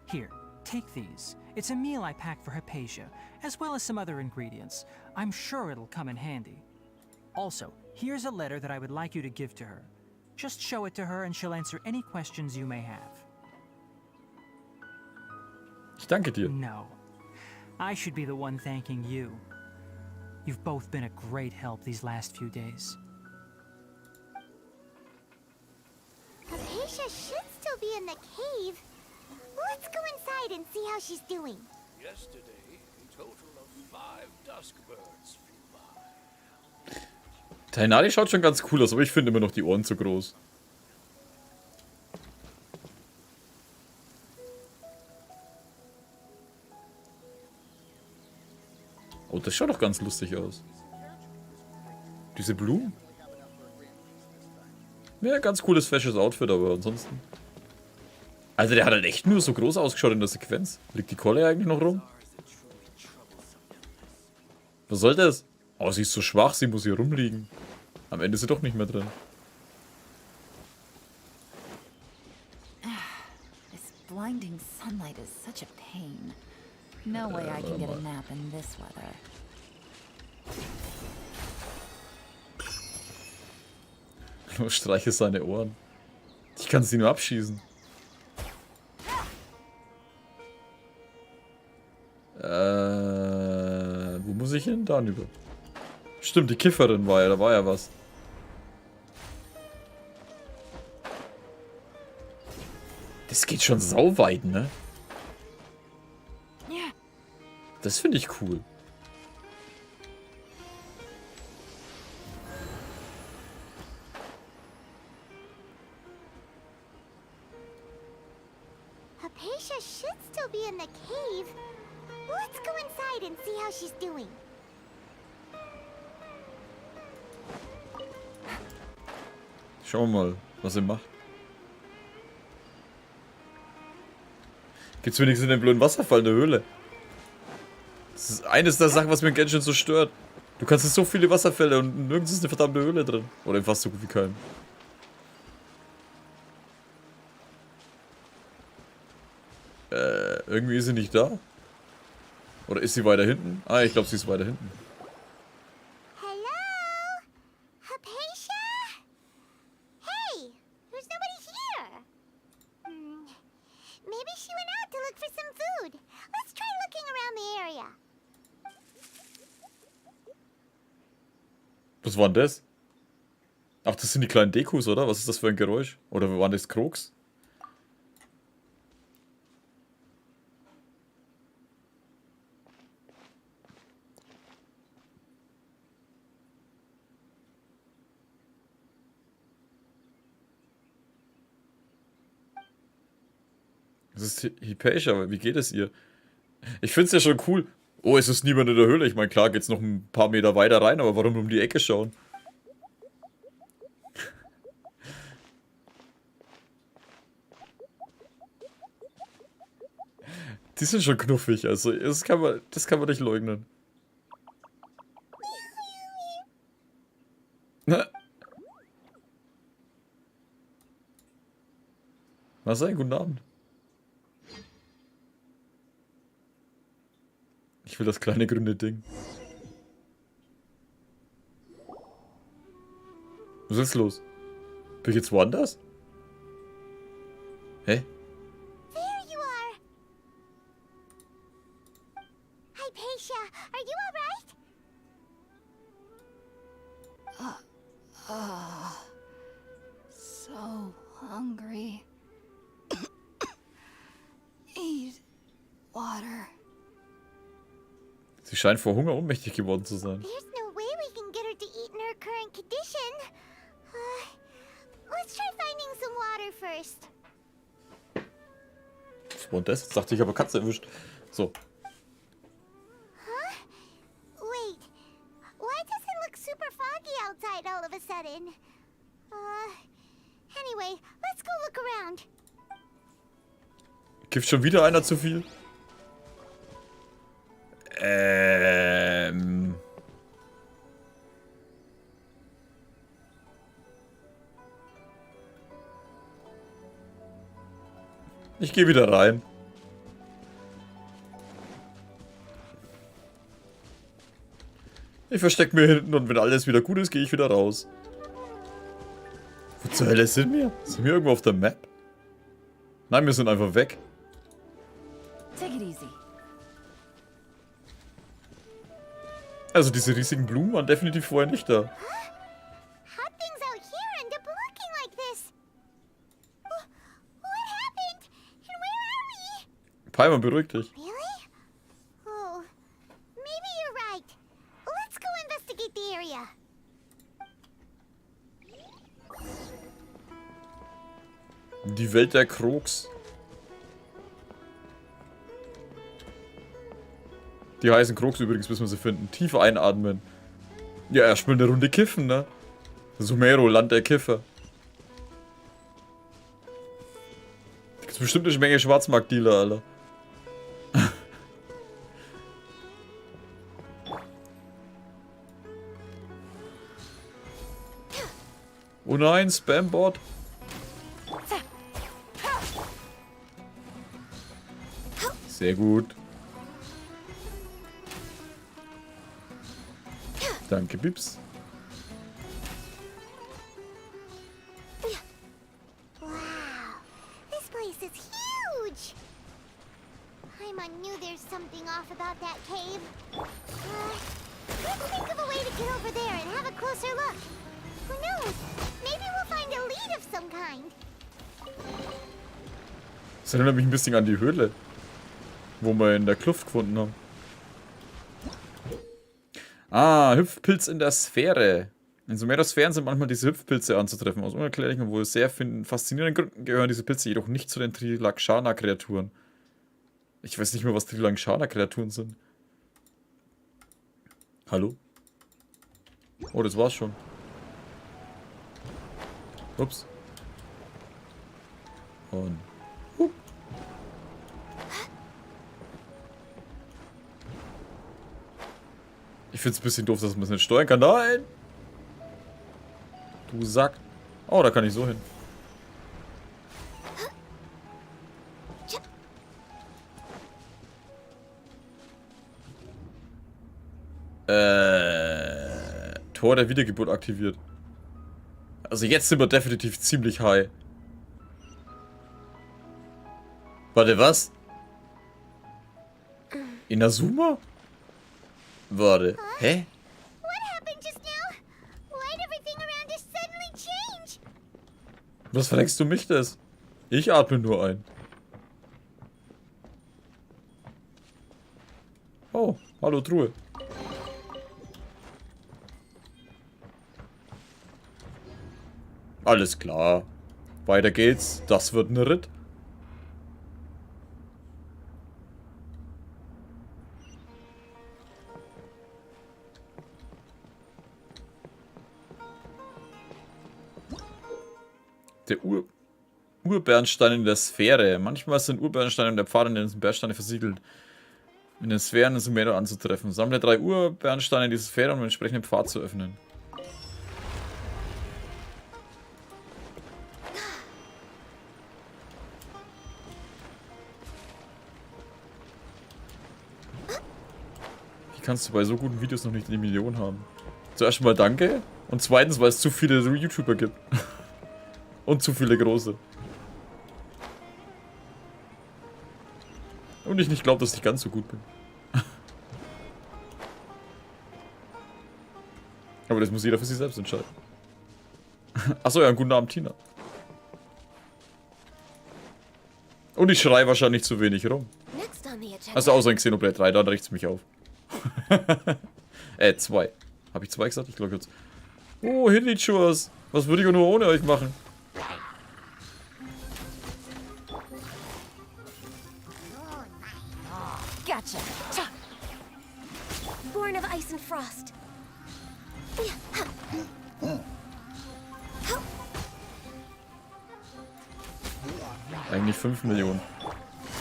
D: Here, take these. It's a meal I packed for Hypatia, as well as some other ingredients. I'm sure it'll come in handy. Also, here's a letter that I would like you to give to her. Just show it to her and she'll answer any questions you may have.
A: Ich danke dir.
D: No. I should be the one thanking you. You've both been a great help these last few days.
B: Hypatia should still be in the cave. Let's go inside and see how she's doing.
H: Yesterday, a total of 5 dusk birds flew by.
A: Tainari schaut schon ganz cool aus, aber ich finde immer noch die Ohren zu groß. Oh, das schaut doch ganz lustig aus. Diese Blumen? Ja, ganz cooles, fesches Outfit, aber ansonsten... Also der hat halt echt nur so groß ausgeschaut in der Sequenz. Liegt die Kolle eigentlich noch rum? Was soll das? Oh, sie ist so schwach, sie muss hier rumliegen. Am Ende ist sie doch nicht mehr drin.
I: blinding sunlight is such a pain. No way I can get a nap in this weather.
A: Nur streiche seine Ohren. Ich kann sie nur abschießen. Wo muss ich hin? Da hinüber. Stimmt, die Kifferin war ja, da war ja was. Das geht schon sauweit, ne? Das finde ich cool.
B: Hypatia should still be in the cave. Let's go inside and see how she's doing.
A: Schauen wir mal, was er macht. Gibt's wenigstens den blöden Wasserfall in der Höhle? Das ist eines der Sachen, was mir in Genshin so stört. Du kannst so viele Wasserfälle und nirgends ist eine verdammte Höhle drin. Oder fast so gut wie keinem. Irgendwie ist sie nicht da. Oder ist sie weiter hinten? Ah, ich glaube, sie ist weiter hinten.
B: Hello? Hypatia? Hey, there's nobody here. Maybe she went out to look for some food. Let's try looking around the area.
A: Was war denn das? Ach, das sind die kleinen Dekus, oder? Was ist das für ein Geräusch? Oder waren das Kroks? Das ist Hypatia, aber wie geht es ihr? Ich finde es ja schon cool. Oh, es ist niemand in der Höhle. Ich meine, klar geht's noch ein paar Meter weiter rein, aber warum um die Ecke schauen? Die sind schon knuffig, also das kann man nicht leugnen. Was ein guten Abend. Ich will das kleine grüne Ding. Was ist los? Bin ich jetzt woanders? Hä?
B: There you are. Hypatia, are you alright?
I: So hungry. Eat water.
A: Sie scheint vor Hunger ohnmächtig geworden zu sein.
B: There's no way we can get her to eat in her current condition. Let's try finding some water first.
A: Was war das? Jetzt dachte ich, aber Katze erwischt. So.
B: Huh? Wait. Why does it look super foggy outside all of a sudden? Anyway, let's go look around.
A: Kifft schon wieder einer zu viel? Ich gehe wieder rein. Ich verstecke mir hinten und wenn alles wieder gut ist, gehe ich wieder raus. Wo zur Hölle sind wir? Sind wir irgendwo auf der Map? Nein, wir sind einfach weg.
I: Take it easy.
A: Also diese riesigen Blumen waren definitiv vorher nicht da.
B: Hot things out here end up looking like this. What happened? And where are we?
A: Paimon, beruhig dich.
B: Really? Oh, maybe you're right. Let's go investigate the area.
A: Die Welt der Kroks. Die heißen Kroks übrigens, müssen wir sie finden. Tief einatmen. Ja, erstmal eine Runde kiffen, ne? Sumeru, Land der Kiffer. Da gibt's bestimmt eine Menge Schwarzmarktdealer, Alter. Oh nein, Spambot. Sehr gut. Danke, Bips.
B: Wow, this place is huge. Paimon knew there's something off about that cave. Let's think of a way to get over there and have a closer look. Who knows? Maybe we'll find a lead of some kind.
A: Das erinnert mich ein bisschen an die Höhle, wo wir in der Kluft gefunden haben. Ah, Hüpfpilz in der Sphäre. In Sumeru-Sphären sind manchmal diese Hüpfpilze anzutreffen. Aus unerklärlichen und wohl sehr faszinierenden Gründen gehören diese Pilze jedoch nicht zu den Trilakshana-Kreaturen. Ich weiß nicht mehr, was Trilakshana-Kreaturen sind. Hallo? Oh, das war's schon. Ups. Und... Ich find's ein bisschen doof, dass man das nicht steuern kann. Nein! Du Sack. Oh, da kann ich so hin. Tor der Wiedergeburt aktiviert. Also jetzt sind wir definitiv ziemlich high. Warte, was? Inazuma? Warte. Hä?
B: What happened just now? Why'd everything around us suddenly change?
A: Was verdenkst du mich das? Ich atme nur ein. Oh, hallo Truhe. Alles klar. Weiter geht's. Das wird ein Ritt. Der Urbernstein in der Sphäre. Manchmal sind Urbernsteine und der Pfad in den Bernsteine versiegelt. In den Sphären in Sumeru anzutreffen. Sammle 3 Urbernsteine in diese Sphäre, um den entsprechenden Pfad zu öffnen. Wie kannst du bei so guten Videos noch nicht die Million haben? Zuerst mal danke und zweitens, weil es zu viele YouTuber gibt. Und zu viele große. Und ich nicht glaube, dass ich ganz so gut bin. Aber das muss jeder für sich selbst entscheiden. Achso, ja, einen guten Abend, Tina. Und ich schreie wahrscheinlich zu wenig rum. Also außer in Xenoblade 3, da riecht's mich auf. 2. Habe ich 2 gesagt? Ich glaube jetzt. Oh, Hitlichurs. Was würde ich nur ohne euch machen?
F: Gotcha. Born of ice and frost.
A: Eigentlich 5 Millionen.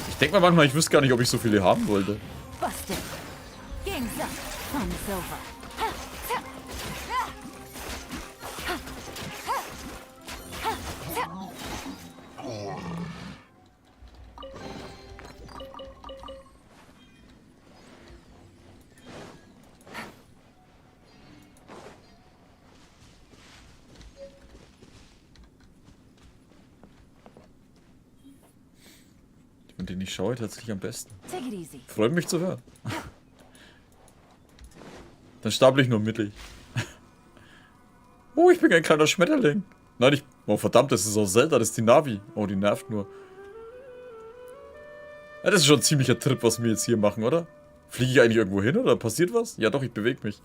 A: Ich denke mal manchmal, ich wüsste gar nicht, ob ich so viele haben wollte.
I: Busted. Game's up. Fun's over.
A: Und den ich schaue tatsächlich am besten.
I: Take it easy.
A: Freut mich zu hören. Dann stapel ich nur mittig. Oh, ich bin ein kleiner Schmetterling. Nein, ich... Oh, verdammt, das ist auch Zelda, das ist die Navi. Oh, die nervt nur. Ja, das ist schon ein ziemlicher Trip, was wir jetzt hier machen, oder? Fliege ich eigentlich irgendwo hin oder passiert was? Ja doch, ich bewege mich.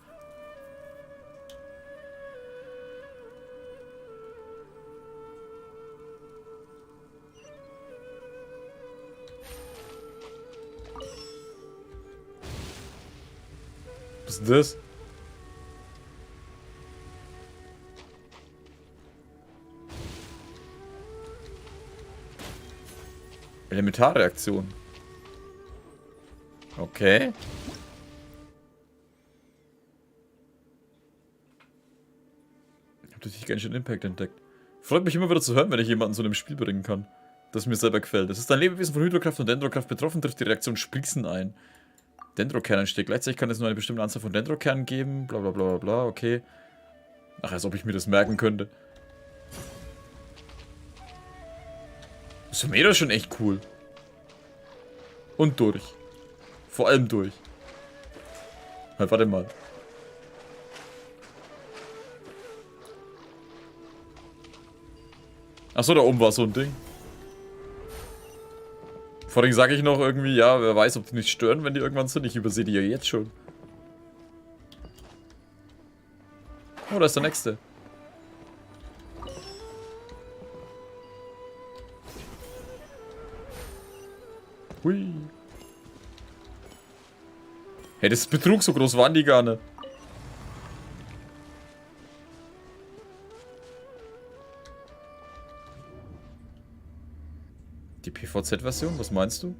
A: Was ist denn das? Elementarreaktion. Okay. Ich habe durch Genshin Impact entdeckt. Freut mich immer wieder zu hören, wenn ich jemanden zu einem Spiel bringen kann. das mir selber gefällt. Es ist ein Lebewesen von Hydrokraft und Dendrokraft betroffen, trifft die Reaktion Sprießen ein. Dendrokern steht. Gleichzeitig kann es nur eine bestimmte Anzahl von Dendrokernen geben. Bla bla bla bla bla. Okay. Ach, als ob ich mir das merken könnte. Sumeru ist schon echt cool. Und durch. Vor allem durch. Halt, warte mal. Achso, da oben war so ein Ding. Vorhin sage ich noch irgendwie, ja, wer weiß, ob die nicht stören, wenn die irgendwann sind. Ich übersehe die ja jetzt schon. Oh, da ist der nächste. Hui. Hey, das ist Betrug, so groß waren die gar nicht. Die PVZ-Version, was meinst du?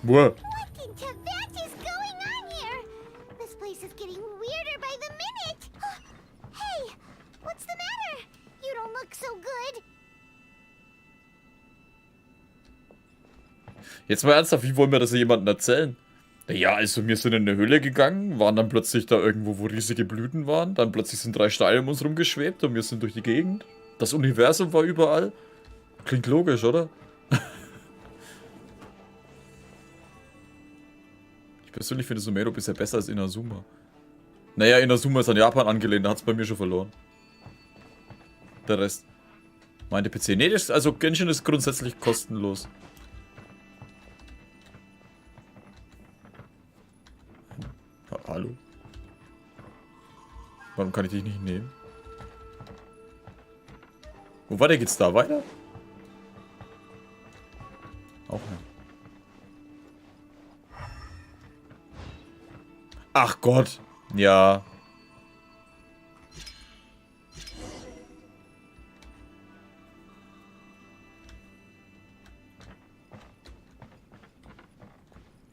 A: Boah.
B: What in Tibet is going on here? This place is getting weirder by the minute. Hey, what's the matter? You don't look so good.
A: Jetzt mal ernsthaft, wie wollen wir das jemandem erzählen? Ja, also wir sind in eine Höhle gegangen, waren dann plötzlich da irgendwo, wo riesige Blüten waren. Dann plötzlich sind 3 Steine um uns rumgeschwebt und wir sind durch die Gegend. Das Universum war überall. Klingt logisch, oder? Ich persönlich finde Sumeru bisher besser als Inazuma. Naja, Inazuma ist an Japan angelehnt, da hat es bei mir schon verloren. Der Rest. Meinte PC. Nee, das, also Genshin ist grundsätzlich kostenlos. Hallo? Warum kann ich dich nicht nehmen? Wo weiter geht's da? Weiter? Auch nicht. Ach Gott. Ja.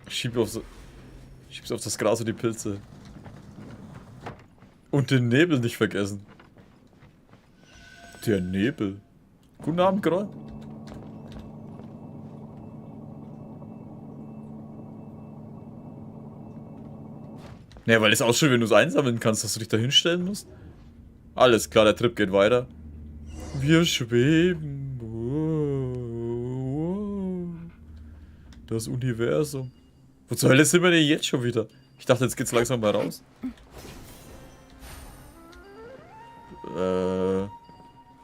A: Schieb's auf das Gras und die Pilze. Und den Nebel nicht vergessen. Der Nebel. Guten Abend, Groll. Naja, weil es ausschaut, wenn du es einsammeln kannst, dass du dich da hinstellen musst. Alles klar, der Trip geht weiter. Wir schweben. Das Universum. Wo zur Hölle sind wir denn jetzt schon wieder? Ich dachte, jetzt geht's langsam mal raus.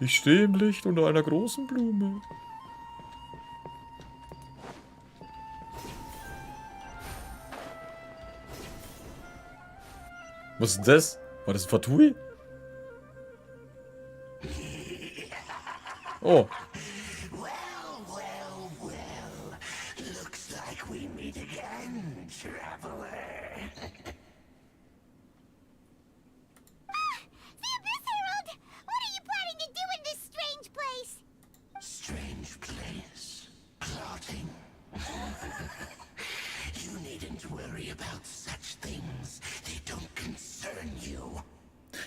A: Ich stehe im Licht unter einer großen Blume. Was ist denn das? War das ein Fatui? Oh.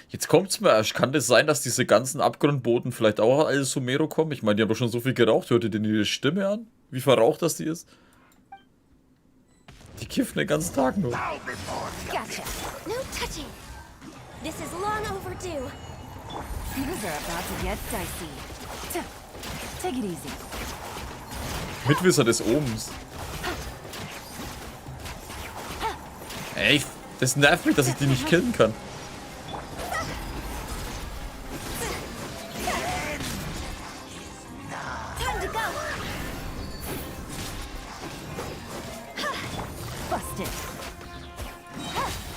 A: Jetzt kommt's mir erst. Kann das sein, dass diese ganzen Abgrundboten vielleicht auch als Sumeru kommen? Ich meine, die haben doch schon so viel geraucht. Hört ihr denn die Stimme an? Wie verraucht das die ist? Die kiffen den ganzen Tag nur.
F: Gotcha. No touching. This is long overdue.
I: Things are about to get dicey. Take it easy.
A: Mitwisser des Ohms. Ey, das nervt mich, dass ich die nicht killen kann.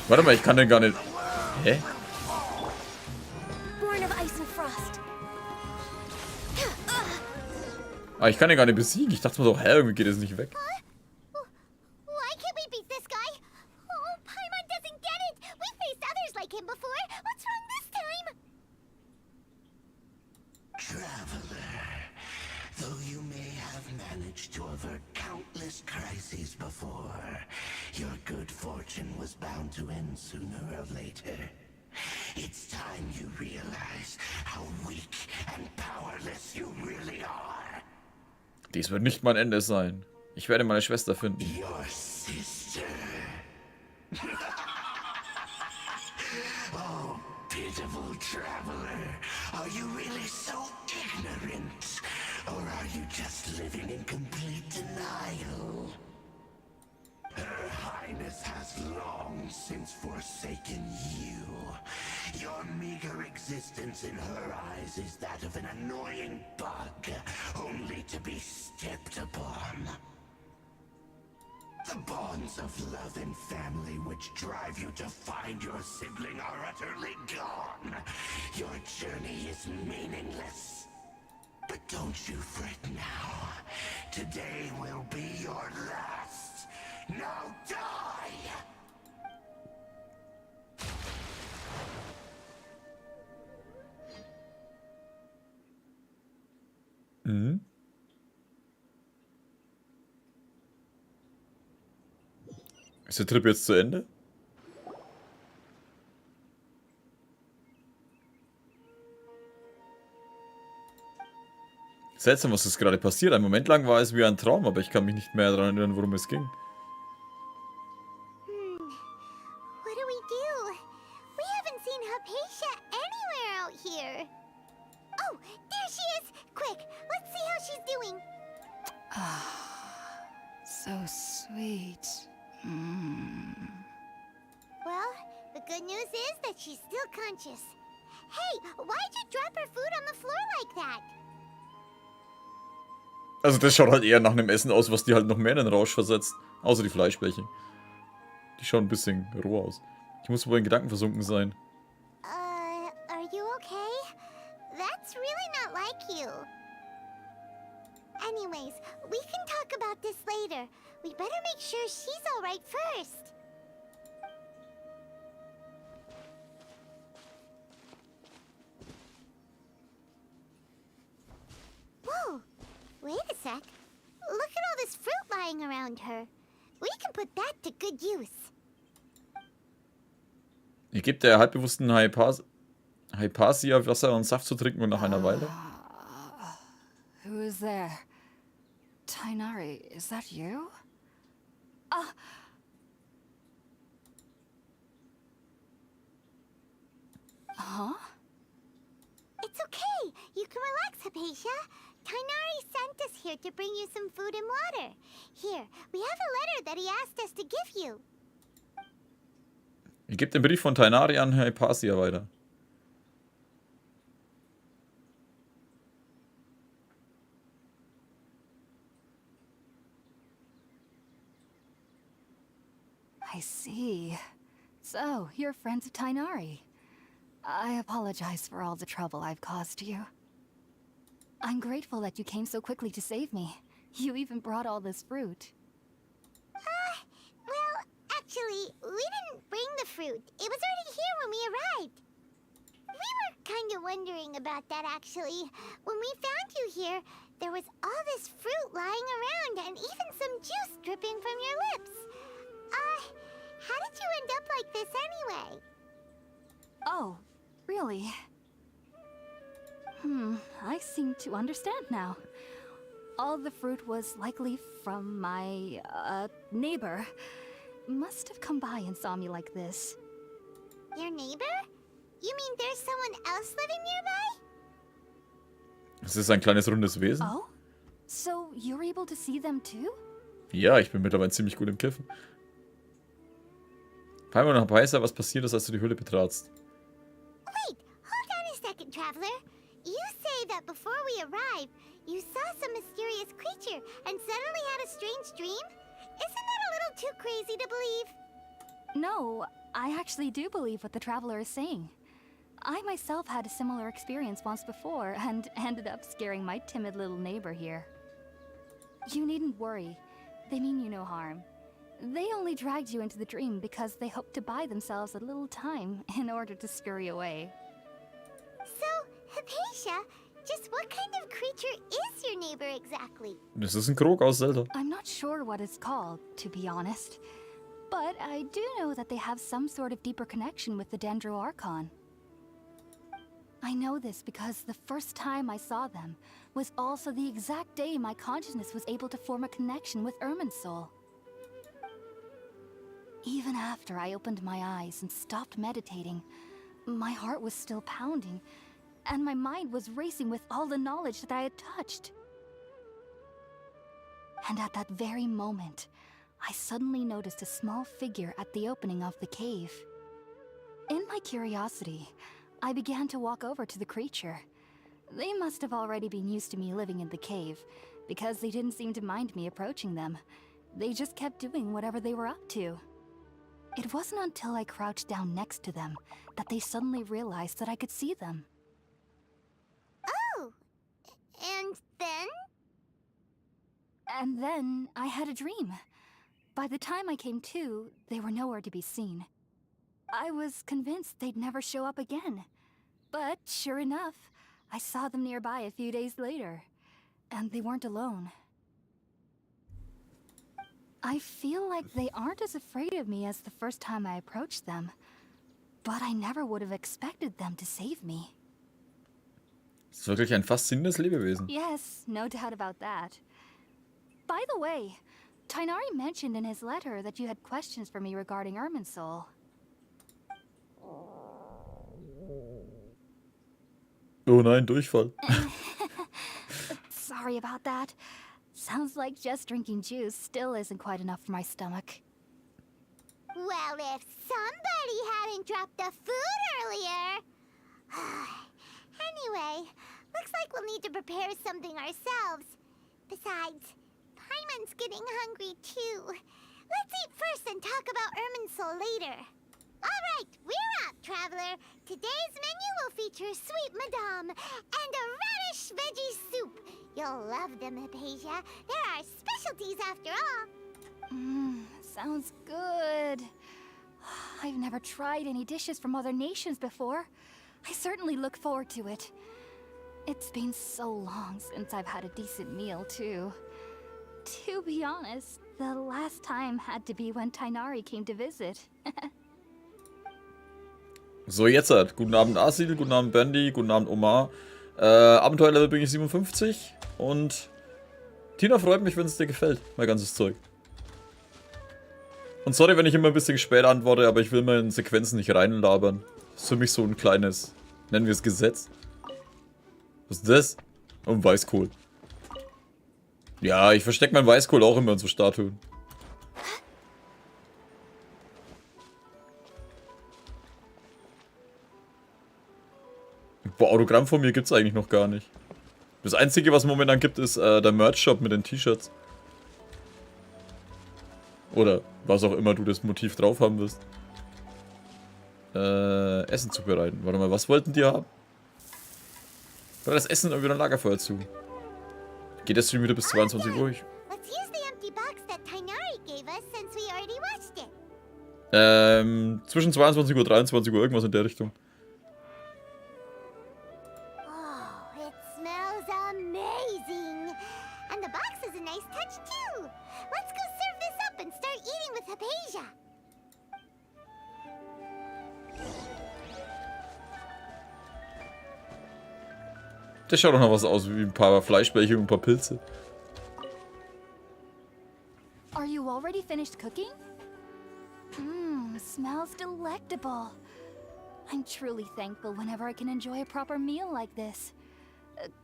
A: Warte mal, ich kann den gar nicht... Hä? Ah, ich kann den gar nicht besiegen. Ich dachte mir so, hä, irgendwie geht es nicht weg.
B: Why can't we beat this guy? Oh, Paimon doesn't get it. We faced others like him before. What's wrong this time?
J: Traveler, though you may have managed to avert countless crises before, your good fortune was bound to end sooner or later. It's time you realize how weak and powerless you really are.
A: Dies wird nicht mein Ende sein. Ich werde meine Schwester finden.
J: Your sister. Oh, pitiful traveler. Are you really so ignorant? Or are you just living in complete denial? Her Highness has long since forsaken you. Your meager existence in her eyes is that of an annoying bug, only to be stepped upon. The bonds of love and family which drive you to find your sibling are utterly gone. Your journey is meaningless. But don't you fret now. Today will be your last. Now die!
A: Mhm. Ist der Trip jetzt zu Ende? Seltsam, was ist gerade passiert. Ein Moment lang war es wie ein Traum, aber ich kann mich nicht mehr daran erinnern, worum es ging.
B: What do we do? We haven't seen Hypatia anywhere out here. Oh, there she is! Quick, let's see how she's doing.
I: So sweet.
B: Well, the good news is that she's still conscious. Hey, why'd you drop her food on the floor like that?
A: Also das schaut halt eher nach einem Essen aus, was die halt noch mehr in den Rausch versetzt. Außer die Fleischbällchen. Die schauen ein bisschen roh aus. Ich muss wohl in Gedanken versunken sein.
B: Are you okay? That's really not like you. Anyways, we can talk about this later. We better make sure she's alright first. Whoa! Wait a sec. Look at all this fruit lying around her. We can put that to good use.
A: Ihr gebt der halbbewussten Hypatia Wasser und Saft zu trinken und nach einer Weile.
I: Who is there? Tainari, is that you? Huh?
B: It's okay. You can relax, Hypatia. Tainari sent us here to bring you some food and water. Here, we have a letter that he asked us to give you.
A: Ihr gebt den Brief von Tainari an Hypatia weiter.
I: I see. So, you're friends of Tainari. I apologize for all the trouble I've caused you. I'm grateful that you came so quickly to save me. You even brought all this fruit.
B: Well, actually, we didn't bring the fruit. It was already here when we arrived. We were kind of wondering about that, actually. When we found you here, there was all this fruit lying around and even some juice dripping from your lips. How did you end up like this anyway?
I: Oh, really? I seem to understand now. All the fruit was likely from my, neighbor. Must have come by and saw me like this.
B: Your neighbor? You mean there's someone else living nearby?
A: Es ist ein kleines rundes Wesen.
I: Oh? So you're able to see them too?
A: Ja, ich bin mittlerweile ziemlich gut im Kiffen. Paimon und Hypatia, was passiert ist, als du die Höhle betratst?
B: Wait, hold on a second, traveler. You say that before we arrived, you saw some mysterious creature and suddenly had a strange dream? Isn't that a little too crazy to believe?
I: No, I actually do believe what the traveler is saying. I myself had a similar experience once before and ended up scaring my timid little neighbor here. You needn't worry. They mean you no harm. They only dragged you into the dream because they hoped to buy themselves a little time in order to scurry away.
B: So, Hypatia, just what kind of creature is your neighbor exactly?
A: Das ist ein Krog aus Zelda.
I: I'm not sure what it's called, to be honest. But I do know that they have some sort of deeper connection with the Dendro Archon. I know this because the first time I saw them was also the exact day my consciousness was able to form a connection with Irminsul. Even after I opened my eyes and stopped meditating, my heart was still pounding, and my mind was racing with all the knowledge that I had touched. And at that very moment, I suddenly noticed a small figure at the opening of the cave. In my curiosity, I began to walk over to the creature. They must have already been used to me living in the cave, because they didn't seem to mind me approaching them. They just kept doing whatever they were up to. It wasn't until I crouched down next to them that they suddenly realized that I could see them.
B: Oh! And then?
I: And then I had a dream. By the time I came to, they were nowhere to be seen. I was convinced they'd never show up again. But sure enough, I saw them nearby a few days later. And they weren't alone. I feel like they aren't as afraid of me as the first time I approached them. But I never would have expected them to save me.
A: Das ist wirklich ein faszinierendes Lebewesen.
I: Yes, no doubt about that. By the way, Tighnari mentioned in his letter that you had questions for me regarding Irminsul.
A: Oh nein, Durchfall.
I: Sorry about that. Sounds like just drinking juice still isn't quite enough for my stomach.
B: Well, if somebody hadn't dropped the food earlier... Anyway, looks like we'll need to prepare something ourselves. Besides, Paimon's getting hungry too. Let's eat first and talk about Irminsul later. All right, we're out, traveler. Today's menu will feature sweet madame and a radish veggie soup. You'll love them, Hypatia. They're our specialties after all.
I: Sounds good. I've never tried any dishes from other nations before. I certainly look forward to it. It's been so long since I've had a decent meal, too. To be honest, the last time had to be when Tighnari came to visit.
A: So, jetzt halt. Guten Abend Asil, guten Abend Bandy, guten Abend Omar. Abenteuerlevel bin ich 57 und Tina freut mich, wenn es dir gefällt, mein ganzes Zeug. Und sorry, wenn ich immer ein bisschen spät antworte, aber ich will mal in Sequenzen nicht reinlabern. Das ist für mich so ein kleines, nennen wir es Gesetz. Was ist das? Oh, ein Weißkohl. Ja, ich verstecke meinen Weißkohl auch immer in so Statuen. Boah, Autogramm von mir gibt's eigentlich noch gar nicht. Das Einzige, was es momentan gibt, ist der Merch-Shop mit den T-Shirts. Oder was auch immer du das Motiv drauf haben wirst. Essen zubereiten. Warte mal, was wollten die haben? War das Essen irgendwie ein Lagerfeuer zu? Geht der Stream wieder bis 22 Uhr? Zwischen 22 Uhr und 23 Uhr, irgendwas in der Richtung. Das schaut doch noch was aus, wie ein paar Fleischbällchen und ein paar Pilze.
I: Are you already finished cooking? Smells delectable. I'm truly thankful whenever I can enjoy a proper meal like this.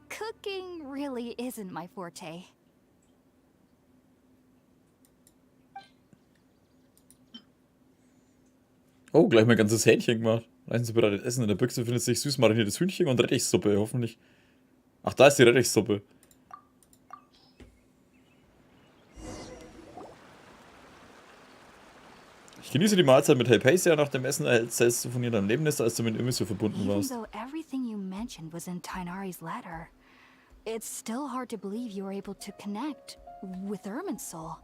I: Cooking really isn't my forte.
A: Oh, gleich mein ganzes Hähnchen gemacht. Reisen zubereitet Essen. In der Büchse findet sich süß mariniertes Hühnchen und Rettichsuppe, hoffentlich. Ach, da ist die Rettichsuppe. Ich genieße die Mahlzeit mit Hypatia. Nach dem Essen erzählst du von ihrem Erlebnis, als du mit Irminsul verbunden warst.
I: Even though everything you mentioned was in Tighnari's letter, it's still hard to believe you were able to connect with Irminsul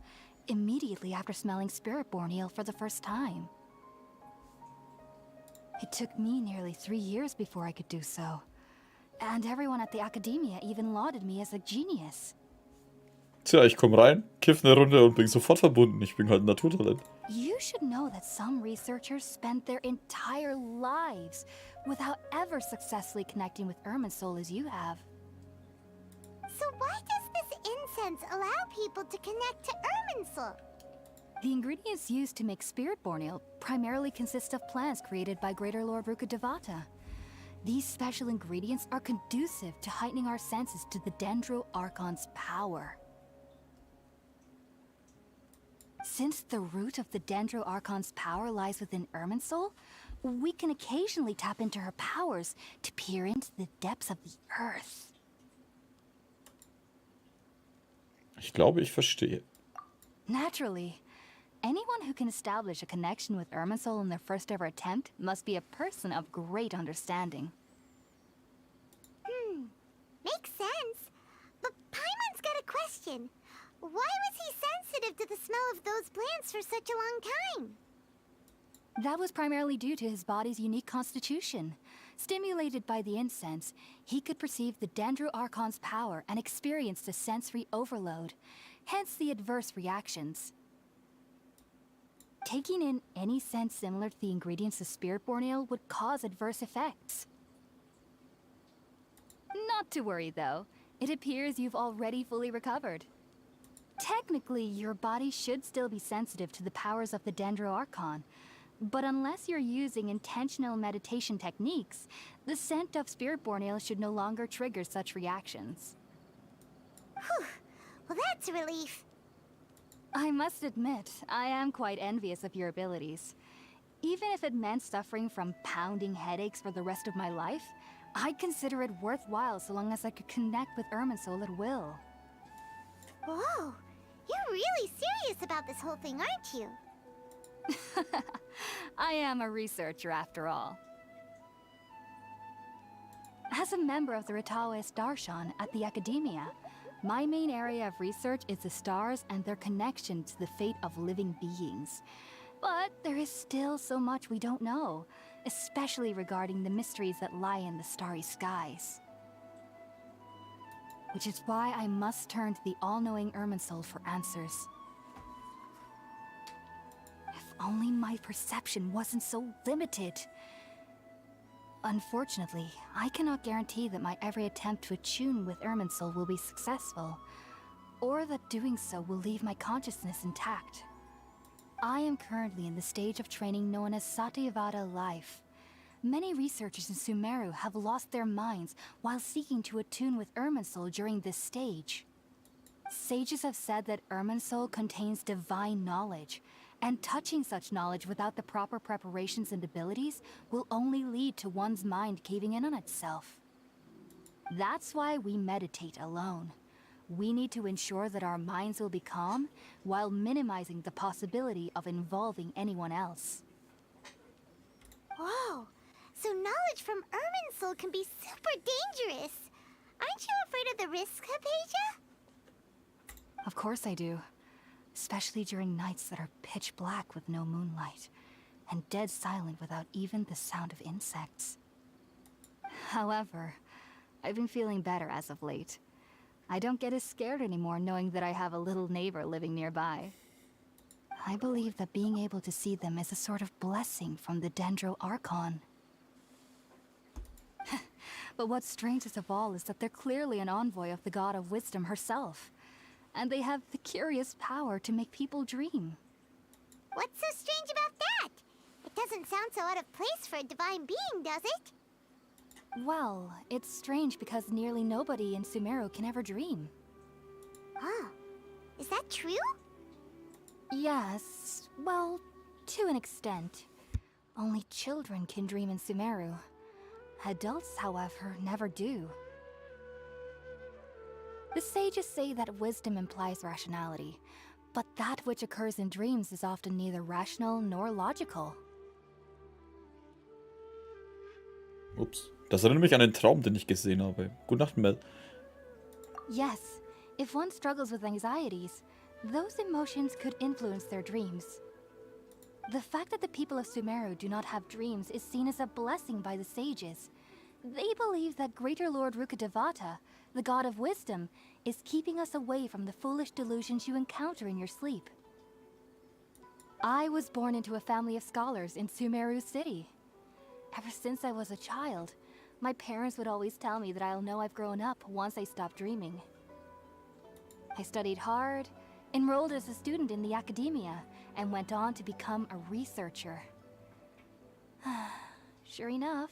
I: immediately after smelling Spiritborn eel for the first time. It took me nearly 3 years before I could do so. And everyone at the Academia even lauded me as a genius.
A: Tja, ich komm rein, kiff eine Runde und bin sofort verbunden. Ich bin halt ein Naturtalent.
I: You should know that some researchers spend their entire lives without ever successfully connecting with Irminsul as you have.
B: So why does this incense allow people to connect to Irminsul?
I: The ingredients used to make Spirit-born ale primarily consist of plants created by Greater Lord Rukkhadevata. These special ingredients are conducive to heightening our senses to the Dendro Archon's power. Since the root of the Dendro Archon's power lies within Irminsul, we can occasionally tap into her powers to peer into the depths of the earth.
A: Ich glaube, ich verstehe.
I: Naturally, anyone who can establish a connection with Irminsul in their first ever attempt must be a person of great understanding.
B: Makes sense. But Paimon's got a question. Why was he sensitive to the smell of those plants for such a long time?
I: That was primarily due to his body's unique constitution. Stimulated by the incense, he could perceive the Dendro Archon's power and experienced a sensory overload, hence the adverse reactions. Taking in any scent similar to the ingredients of Spirit-born ale would cause adverse effects. Not to worry, though. It appears you've already fully recovered. Technically, your body should still be sensitive to the powers of the Dendro Archon, but unless you're using intentional meditation techniques, the scent of Spirit-born ale should no longer trigger such reactions.
B: Whew. Well, that's a relief.
I: I must admit, I am quite envious of your abilities. Even if it meant suffering from pounding headaches for the rest of my life, I'd consider it worthwhile so long as I could connect with Irminsul at will.
B: Whoa, you're really serious about this whole thing, aren't you?
I: I am a researcher after all. As a member of the Ritaoist Darshan at the Academia, my main area of research is the stars and their connection to the fate of living beings. But there is still so much we don't know, especially regarding the mysteries that lie in the starry skies. Which is why I must turn to the all-knowing Irminsul for answers. If only my perception wasn't so limited. Unfortunately, I cannot guarantee that my every attempt to attune with Irminsul will be successful, or that doing so will leave my consciousness intact. I am currently in the stage of training known as Satyavada life. Many researchers in Sumeru have lost their minds while seeking to attune with Irminsul during this stage. Sages have said that Irminsul contains divine knowledge, and touching such knowledge without the proper preparations and abilities will only lead to one's mind caving in on itself. That's why we meditate alone. We need to ensure that our minds will be calm while minimizing the possibility of involving anyone else.
B: Whoa, so knowledge from Irminsul can be super dangerous. Aren't you afraid of the risks, Hypatia?
I: Of course I do. Especially during nights that are pitch black with no moonlight, and dead silent without even the sound of insects. However, I've been feeling better as of late. I don't get as scared anymore knowing that I have a little neighbor living nearby. I believe that being able to see them is a sort of blessing from the Dendro Archon. But what's strangest of all is that they're clearly an envoy of the God of Wisdom herself. And they have the curious power to make people dream.
B: What's so strange about that? It doesn't sound so out of place for a divine being, does it?
I: Well, it's strange because nearly nobody in Sumeru can ever dream.
B: Oh, is that true?
I: Yes, well, to an extent. Only children can dream in Sumeru. Adults, however, never do. The sages say that wisdom implies rationality, but that which occurs in dreams is often neither rational nor logical.
A: Ups. Das erinnert mich an den Traum, den ich gesehen habe. Gute Nacht, Mel.
I: Yes, if one struggles with anxieties, those emotions could influence their dreams. The fact that the people of Sumeru do not have dreams is seen as a blessing by the sages. They believe that Greater Lord Rukkhadevata, the God of Wisdom, is keeping us away from the foolish delusions you encounter in your sleep. I was born into a family of scholars in Sumeru City. Ever since I was a child, my parents would always tell me that I'll know I've grown up once I stop dreaming. I studied hard, enrolled as a student in the academia, and went on to become a researcher. Sure enough,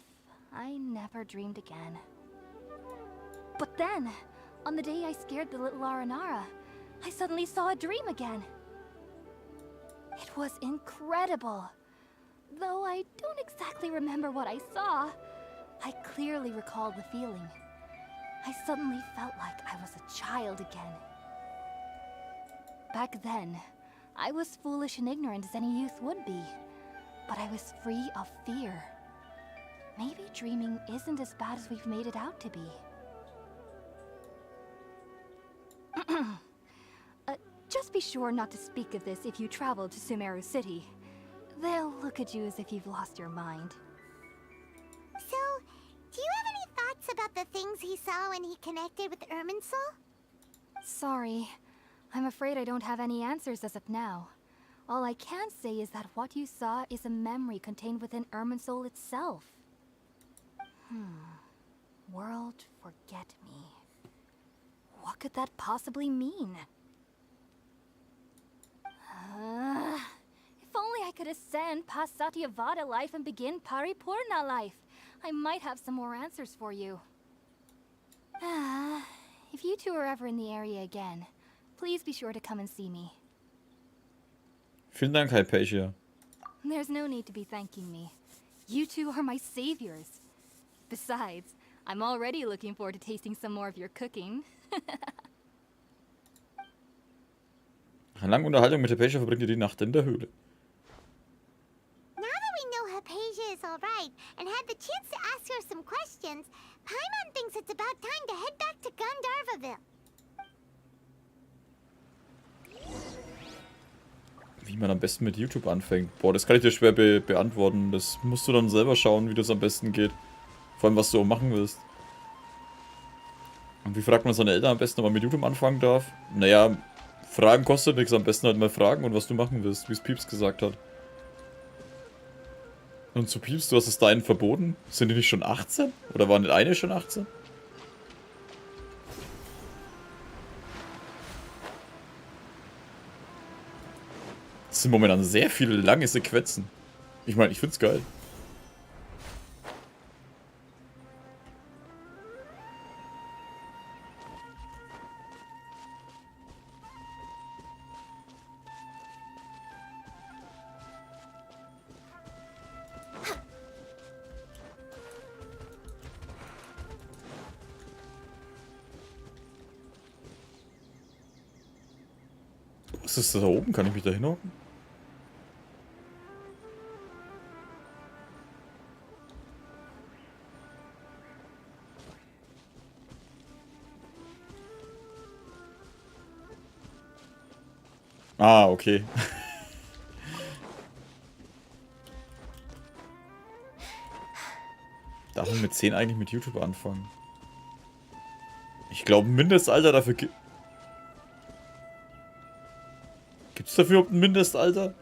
I: I never dreamed again. But then, on the day I scared the little Aranara, I suddenly saw a dream again. It was incredible. Though I don't exactly remember what I saw, I clearly recall the feeling. I suddenly felt like I was a child again. Back then, I was foolish and ignorant as any youth would be, but I was free of fear. Maybe dreaming isn't as bad as we've made it out to be. Just be sure not to speak of this if you travel to Sumeru City. They'll look at you as if you've lost your mind.
B: So, do you have any thoughts about the things he saw when he connected with Irminsul?
I: Sorry. I'm afraid I don't have any answers as of now. All I can say is that what you saw is a memory contained within Irminsul itself. World forget me. What could that possibly mean? If only I could ascend past Satyavada life and begin Paripurna life. I might have some more answers for you. If you two are ever in the area again, please be sure to come and see me.
A: Vielen Dank, Hypatia.
I: There's no need to be thanking me. You two are my saviors. Besides, I'm already looking forward to tasting some more of your cooking.
A: Nach einer langen Unterhaltung mit Hypatia verbringt ihr die Nacht in der Höhle.
B: Now that we know Hypatia is alright and had the chance to ask her some questions, Paimon thinks it's about time to head back to Gandharvaville.
A: Wie man am besten mit YouTube anfängt. Boah, das kann ich dir schwer beantworten. Das musst du dann selber schauen, wie das am besten geht. Vor allem, was du auch machen willst. Und wie fragt man seine Eltern am besten, ob man mit YouTube anfangen darf? Naja, Fragen kostet nichts. Am besten halt mal fragen und was du machen willst, wie es Pieps gesagt hat. Und zu Pieps, du hast es deinen verboten? Sind die nicht schon 18? Oder waren nicht eine schon 18? Das sind momentan sehr viele lange Sequenzen. Ich meine, ich find's geil. Was ist das da oben? Kann ich mich da hinhocken? Ah, okay. Darf man mit 10 eigentlich mit YouTube anfangen? Ich glaube, ein Mindestalter dafür gibt es dafür überhaupt ein Mindestalter?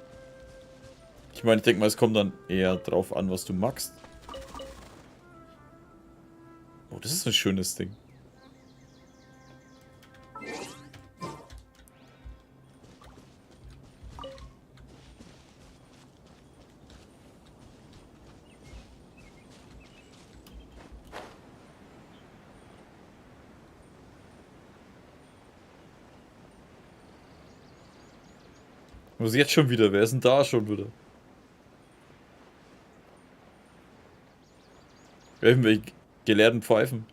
A: Ich meine, ich denke mal, es kommt dann eher drauf an, was du magst. Oh, das ist ein schönes Ding. Was jetzt schon wieder? Wer ist denn da schon wieder? Irgendwelche gelehrten Pfeifen.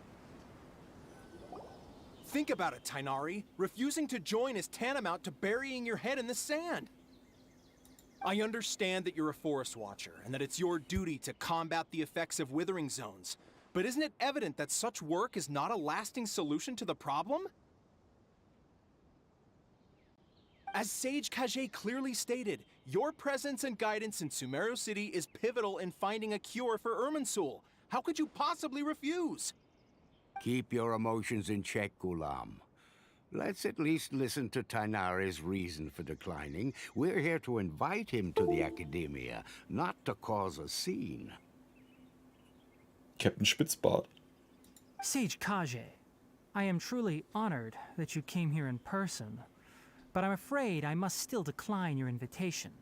K: Think about it, Tainari. Refusing to join is tantamount to burying your head in the sand. I understand that you're a forest watcher and that it's your duty to combat the effects of withering zones. But isn't it evident that such work is not a lasting solution to the problem? As Sage Kage clearly stated, your presence and guidance in Sumeru City is pivotal in finding a cure for Irminsul. How could you possibly refuse?
J: Keep your emotions in check, Ghulam. Let's at least listen to Tainari's reason for declining. We're here to invite him to the Academia, not to cause a scene.
A: Captain Spitzbart.
D: Sage Kage, I am truly honored that you came here in person, but I'm afraid I must still decline your invitation.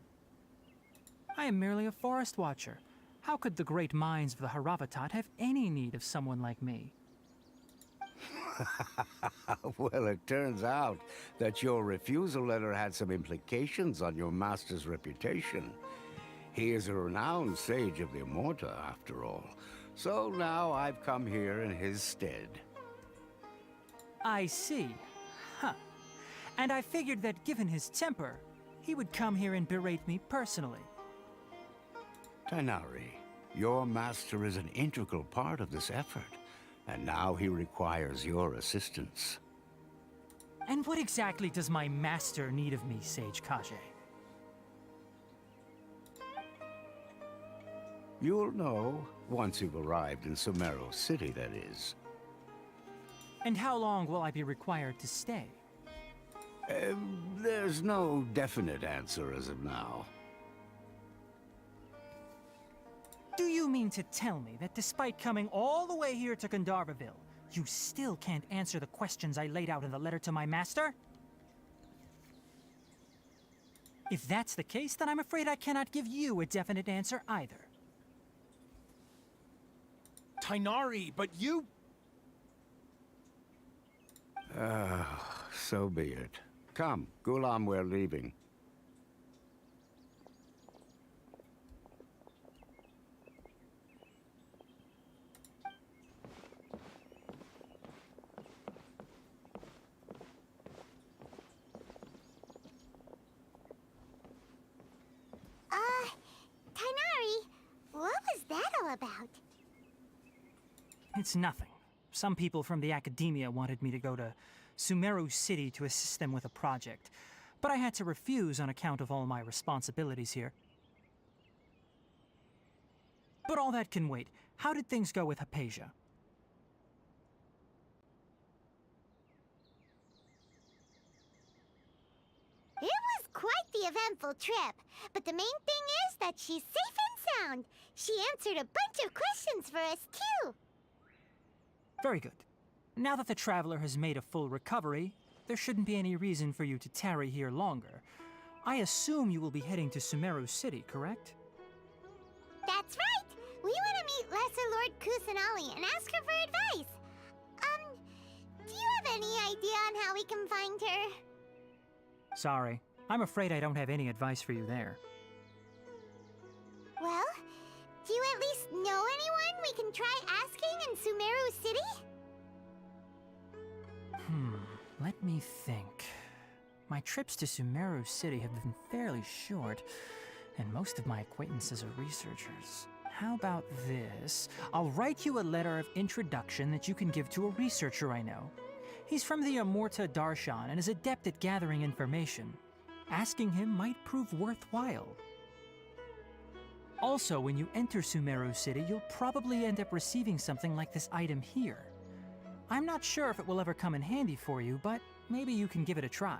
D: I am merely a forest watcher. How could the great minds of the Haravatat have any need of someone like me?
L: Well, it turns out that your refusal letter had some implications on your master's reputation. He is a renowned sage of the Immorta, after all. So now I've come here in his stead.
D: I see. Huh. And I figured that given his temper, he would come here and berate me personally.
L: Tighnari, your master is an integral part of this effort, and now he requires your assistance.
D: And what exactly does my master need of me, Sage Kage?
L: You'll know once you've arrived in Sumeru City, that is.
D: And how long will I be required to stay?
L: There's no definite answer as of now.
D: Do you mean to tell me that despite coming all the way here to Gandharville, you still can't answer the questions I laid out in the letter to my master? If that's the case, then I'm afraid I cannot give you a definite answer either.
K: Tighnari, but you...
L: So be it. Come, Gulam, we're leaving.
B: Tighnari, what was that all about?
D: It's nothing. Some people from the academia wanted me to go to Sumeru City to assist them with a project, but I had to refuse on account of all my responsibilities here. But all that can wait. How did things go with Hypatia?
B: It was quite the eventful trip, but the main thing is that she's safe and sound. She answered a bunch of questions for us, too.
D: Very good. Now that the traveler has made a full recovery, there shouldn't be any reason for you to tarry here longer. I assume you will be heading to Sumeru City, correct?
B: That's right! We want to meet Lesser Lord Kusanali and ask her for advice. Do you have any idea on how we can find her?
D: Sorry. I'm afraid I don't have any advice for you there.
B: Well, do you at least know anyone we can try asking in Sumeru City?
D: Let me think. My trips to Sumeru City have been fairly short, and most of my acquaintances are researchers. How about this? I'll write you a letter of introduction that you can give to a researcher I know. He's from the Immorta Darshan and is adept at gathering information. Asking him might prove worthwhile. Also, when you enter Sumeru City, you'll probably end up receiving something like this item here. I'm not sure if it will ever come in handy for you, but maybe you can give it a try.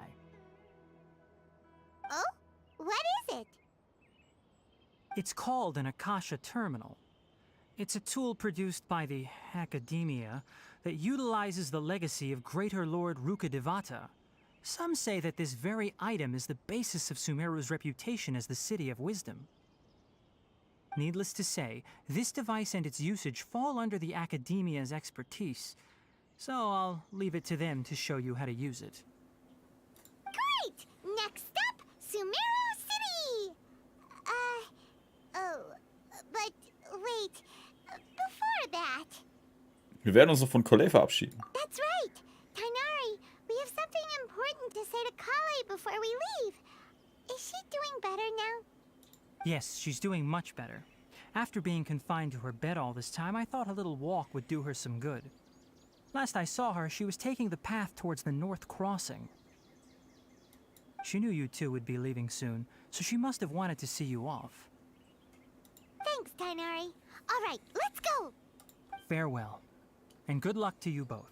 B: Oh? What is it?
D: It's called an Akasha Terminal. It's a tool produced by the academia that utilizes the legacy of Greater Lord Rukkhadevata. Some say that this very item is the basis of Sumeru's reputation as the City of Wisdom. Needless to say, this device and its usage fall under the academia's expertise, so I'll leave it to them to show you how to use it.
B: Great! Next up, Sumeru City! But wait, before that...
A: Wir werden uns noch von Colette verabschieden.
B: That's right! Tighnari, we have something important to say to Kale before we leave. Is she doing better now?
D: Yes, she's doing much better. After being confined to her bed all this time, I thought a little walk would do her some good. Last I saw her, she was taking the path towards the North Crossing. She knew you two would be leaving soon, so she must have wanted to see you off.
B: Thanks, Tighnari. All right, let's go!
D: Farewell, and good luck to you both.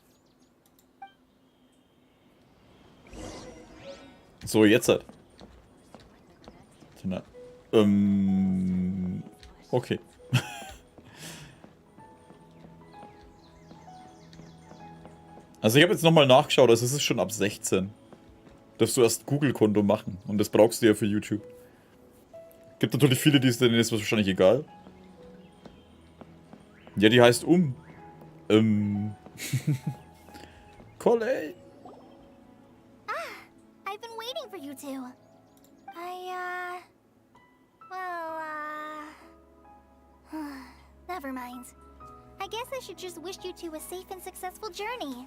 A: So, jetzt halt. Okay. Also ich habe jetzt nochmal nachgeschaut, also es ist schon ab 16. Darfst du erst Google-Konto machen. Und das brauchst du ja für YouTube. Gibt natürlich viele, denen ist wahrscheinlich egal. Ja, die heißt Kolle.
C: I've been waiting for you two. Never mind. I guess I should just wish you two a safe and successful journey.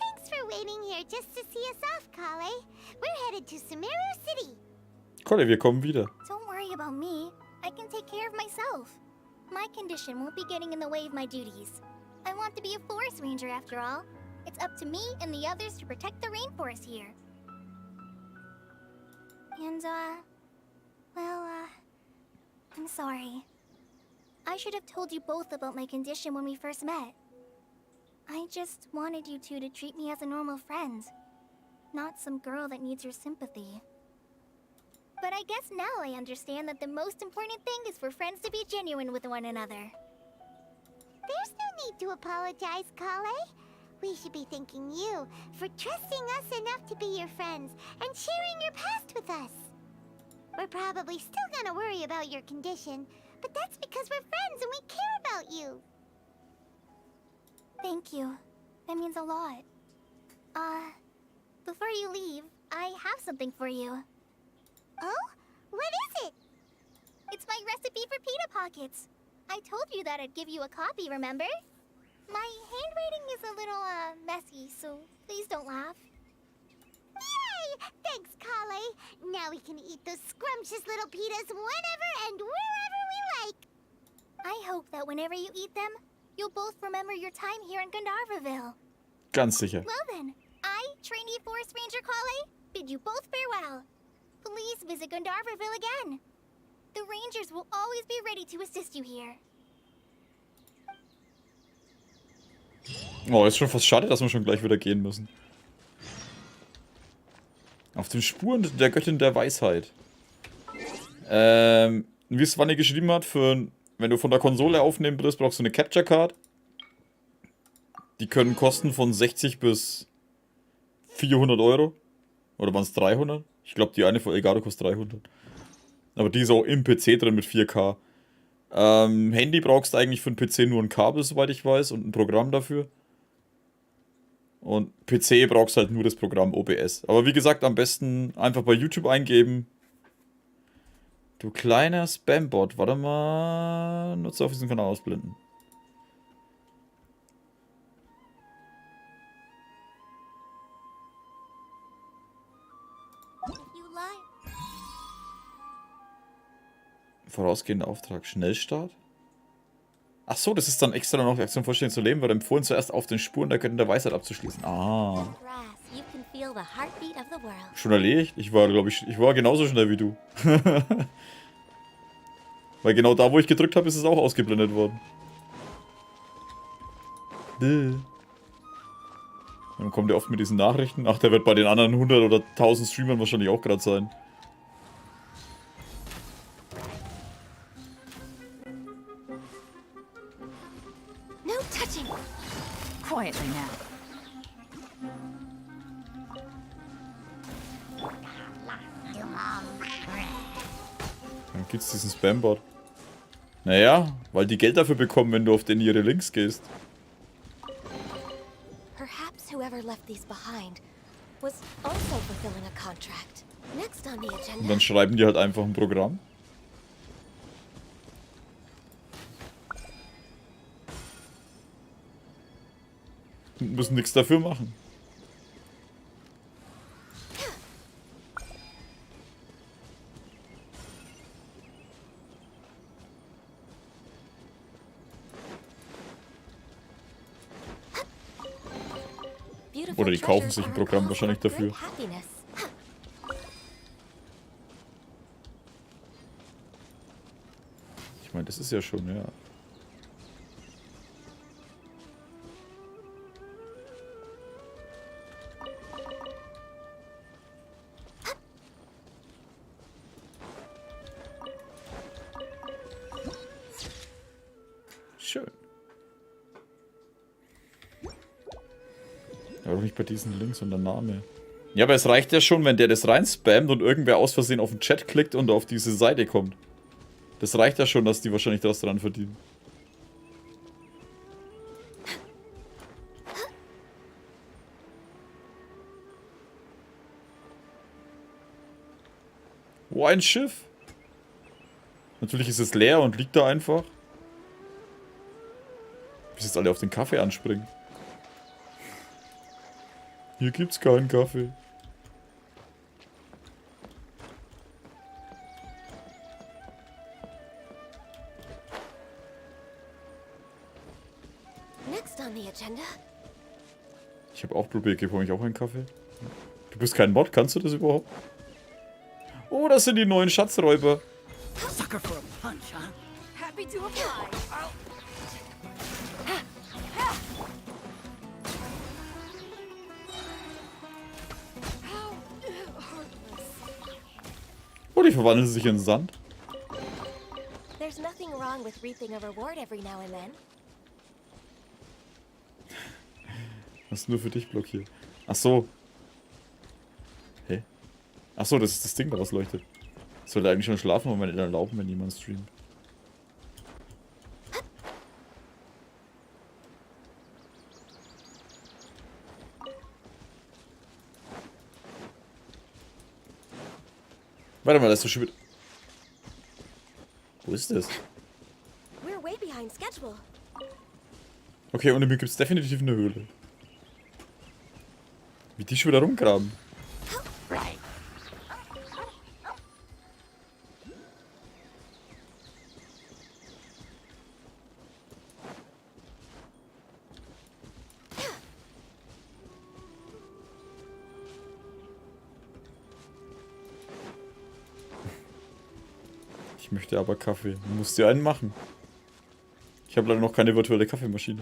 B: Thanks for waiting here just to see us off, Kale. We're headed to Sumeru City.
A: Kolle, wir kommen wieder.
C: Don't worry about me. I can take care of myself. My condition won't be getting in the way of my duties. I want to be a forest ranger after all. It's up to me and the others to protect the rainforest here. And, I'm sorry. I should have told you both about my condition when we first met. I just wanted you two to treat me as a normal friend, not some girl that needs your sympathy. But I guess now I understand that the most important thing is for friends to be genuine with one another.
B: There's no need to apologize, Kale. We should be thanking you for trusting us enough to be your friends and sharing your past with us. We're probably still gonna worry about your condition, but that's because we're friends and we care about you.
C: Thank you. That means a lot. Before you leave, I have something for you.
B: Oh? What is it?
C: It's my recipe for pita pockets. I told you that I'd give you a copy, remember? My handwriting is a little, messy, so please don't laugh.
B: Yay! Thanks, Kale. Now we can eat those scrumptious little pitas whenever and wherever we like.
C: I hope that whenever you eat them, you'll both remember your time here in Gandharvaville.
A: Ganz sicher.
C: Well then, I, trainee Forest Ranger Kale, bid you both farewell. Please visit Gandharvaville again. The Rangers will always be ready to assist you here.
A: Oh, ist schon fast schade, dass wir schon gleich wieder gehen müssen. Auf den Spuren der Göttin der Weisheit. Wie es Wanne geschrieben hat, wenn du von der Konsole aufnehmen willst, brauchst du eine Capture Card. Die können kosten von 60 bis 400 Euro. Oder waren es 300? Ich glaube, die eine von Elgato kostet 300. Aber die ist auch im PC drin mit 4K. Handy brauchst du eigentlich für den PC nur ein Kabel, soweit ich weiß, und ein Programm dafür. Und PC brauchst halt nur das Programm OBS. Aber wie gesagt, am besten einfach bei YouTube eingeben. Du kleiner Spambot. Warte mal. Nutze auf diesen Kanal ausblenden. Vorausgehender Auftrag. Schnellstart? Ach so, das ist dann extra noch Aktion vollständig zu leben, wird empfohlen, zuerst auf den Spuren der Göttin der Weisheit abzuschließen. Ah. Schon erledigt? Ich war, glaube ich, genauso schnell wie du. Weil genau da, wo ich gedrückt habe, ist es auch ausgeblendet worden. Dann kommt er oft mit diesen Nachrichten. Ach, der wird bei den anderen 100 oder 1000 Streamern wahrscheinlich auch gerade sein.
F: Quietly now.
A: Dann gibt's diesen Spambot. Naja, weil die Geld dafür bekommen, wenn du auf den ihre Links gehst.
F: Perhaps whoever left these behind was also fulfilling a contract. Next on the agenda.
A: Und dann schreiben die halt einfach ein Programm. Und müssen nichts dafür machen. Oder die kaufen sich ein Programm wahrscheinlich dafür. Ich meine, das ist ja schon, ja. Schön. Aber doch nicht bei diesen Links und der Name. Ja, aber es reicht ja schon, wenn der das reinspammt und irgendwer aus Versehen auf den Chat klickt und auf diese Seite kommt. Das reicht ja schon, dass die wahrscheinlich das dran verdienen. Oh, ein Schiff. Natürlich ist es leer und liegt da einfach. Bis jetzt alle auf den Kaffee anspringen. Hier gibt's keinen Kaffee.
F: Next on the agenda.
A: Ich habe auch probiert, bekomme ich auch einen Kaffee? Du bist kein Mod, kannst du das überhaupt? Oh, das sind die neuen Schatzräuber.
J: Sucker for a punch, huh?
F: Happy to apply.
A: Oh, die verwandeln sich in Sand.
F: There's nothing wrong with reaping a reward every now and then.
A: Das ist nur für dich blockiert. Ach so. Hä? Ach so, das ist das Ding, da was leuchtet. Ich sollte eigentlich schon schlafen, aber meine Eltern erlauben, wenn jemand streamt. Warte mal, das ist doch schon wieder... Wo ist das?
F: We're way behind schedule.
A: Okay, unter mir gibt es definitiv eine Höhle. Wie die schon wieder rumgraben. Ich möchte aber Kaffee. Du musst dir einen machen. Ich habe leider noch keine virtuelle Kaffeemaschine.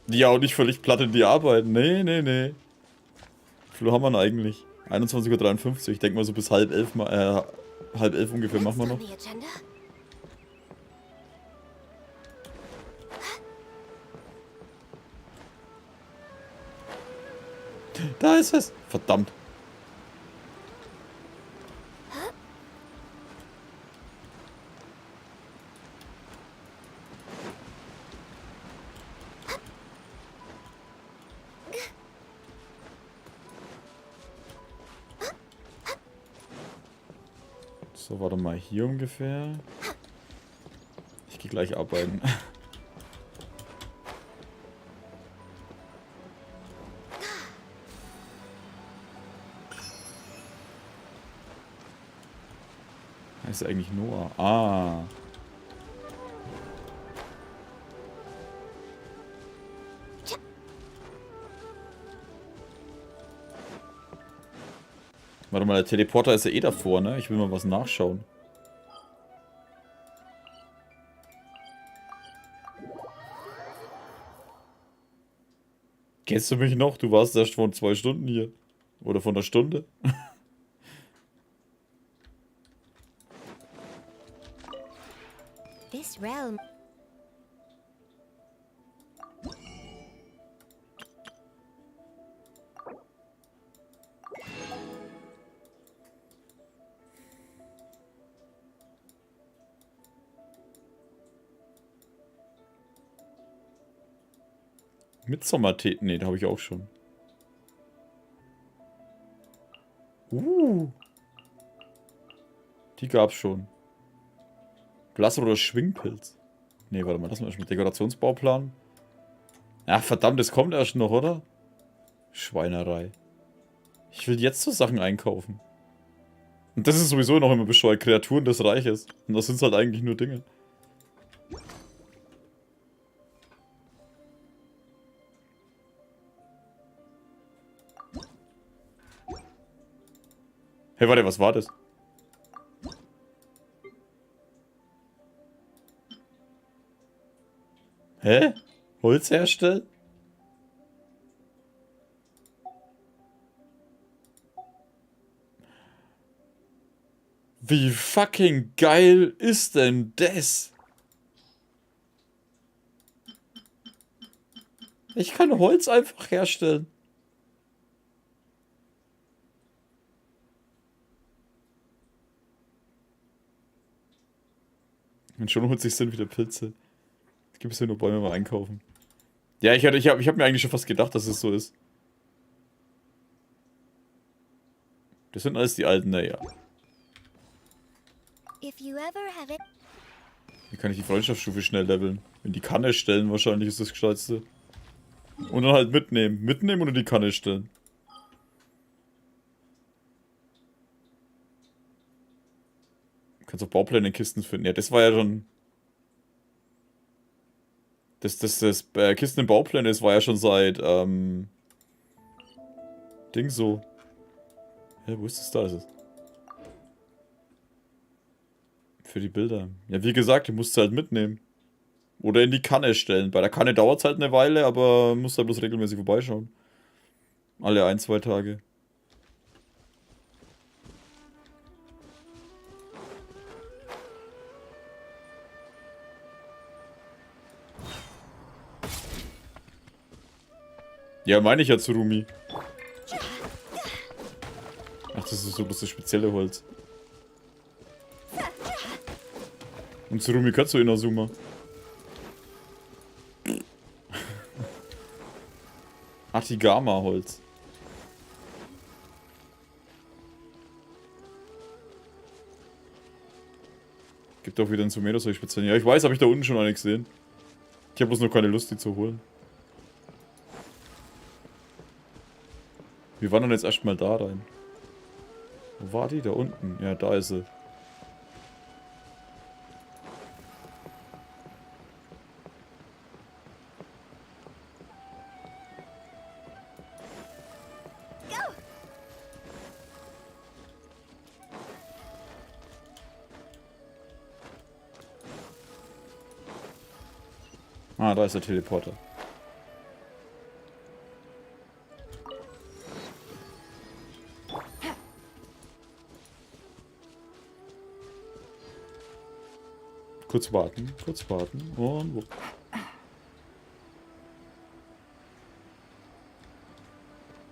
A: Ja, und nicht völlig platt in die Arbeit. Nee, nee, nee. Wie viel haben wir denn eigentlich? 21:53 Uhr. Ich denke mal so bis halb elf ungefähr machen wir noch. Da ist es. Verdammt. So, warte mal, hier ungefähr. Ich gehe gleich arbeiten. Heißt eigentlich Noah. Ah. Warte mal, der Teleporter ist ja eh davor, ne? Ich will mal was nachschauen. Kennst du mich noch? Du warst erst vor 2 Stunden hier. Oder vor einer Stunde.
F: This realm.
A: Midsommertee. Ne, da habe ich auch schon. Die gab's schon. Blass oder Schwingpilz. Ne, warte mal, lass mal erstmal Dekorationsbauplan. Ach, verdammt, das kommt erst noch, oder? Schweinerei. Ich will jetzt so Sachen einkaufen. Und das ist sowieso noch immer bescheuert. Kreaturen des Reiches. Und das sind halt eigentlich nur Dinge. Hey, warte, was war das? Hä? Holz herstellen? Wie fucking geil ist denn das? Ich kann Holz einfach herstellen. Und schon holt sich Sinn wieder Pilze. Es gibt ja nur Bäume mal einkaufen. Ja, ich hab mir eigentlich schon fast gedacht, dass es so ist. Das sind alles die alten, naja. Wie kann ich die Freundschaftsstufe schnell leveln? In die Kanne stellen wahrscheinlich ist das Gescheitste. Und dann halt mitnehmen. Mitnehmen und in die Kanne stellen. Du kannst auch Baupläne in Kisten finden. Ja, das war ja schon... Das Kisten in Baupläne, das war ja schon seit, Ding so. Hä, wo ist das da? Ist es? Für die Bilder. Ja, wie gesagt, die musst du halt mitnehmen. Oder in die Kanne stellen. Bei der Kanne dauert es halt eine Weile, aber musst da bloß regelmäßig vorbeischauen. Alle 1-2 Tage. Ja, meine ich ja Tsurumi. Ach, das ist so bloß das spezielle Holz. Und Tsurumi kannst du Inazuma. Atigama-Holz. Gibt auch wieder ein Sumeru, soll ich speziell. Ja, ich weiß, habe ich da unten schon eine gesehen. Ich habe bloß noch keine Lust, die zu holen. Wir wandern jetzt erstmal da rein. Wo war die? Da unten. Ja, da ist sie. Ah, da ist der Teleporter. Kurz warten und wo?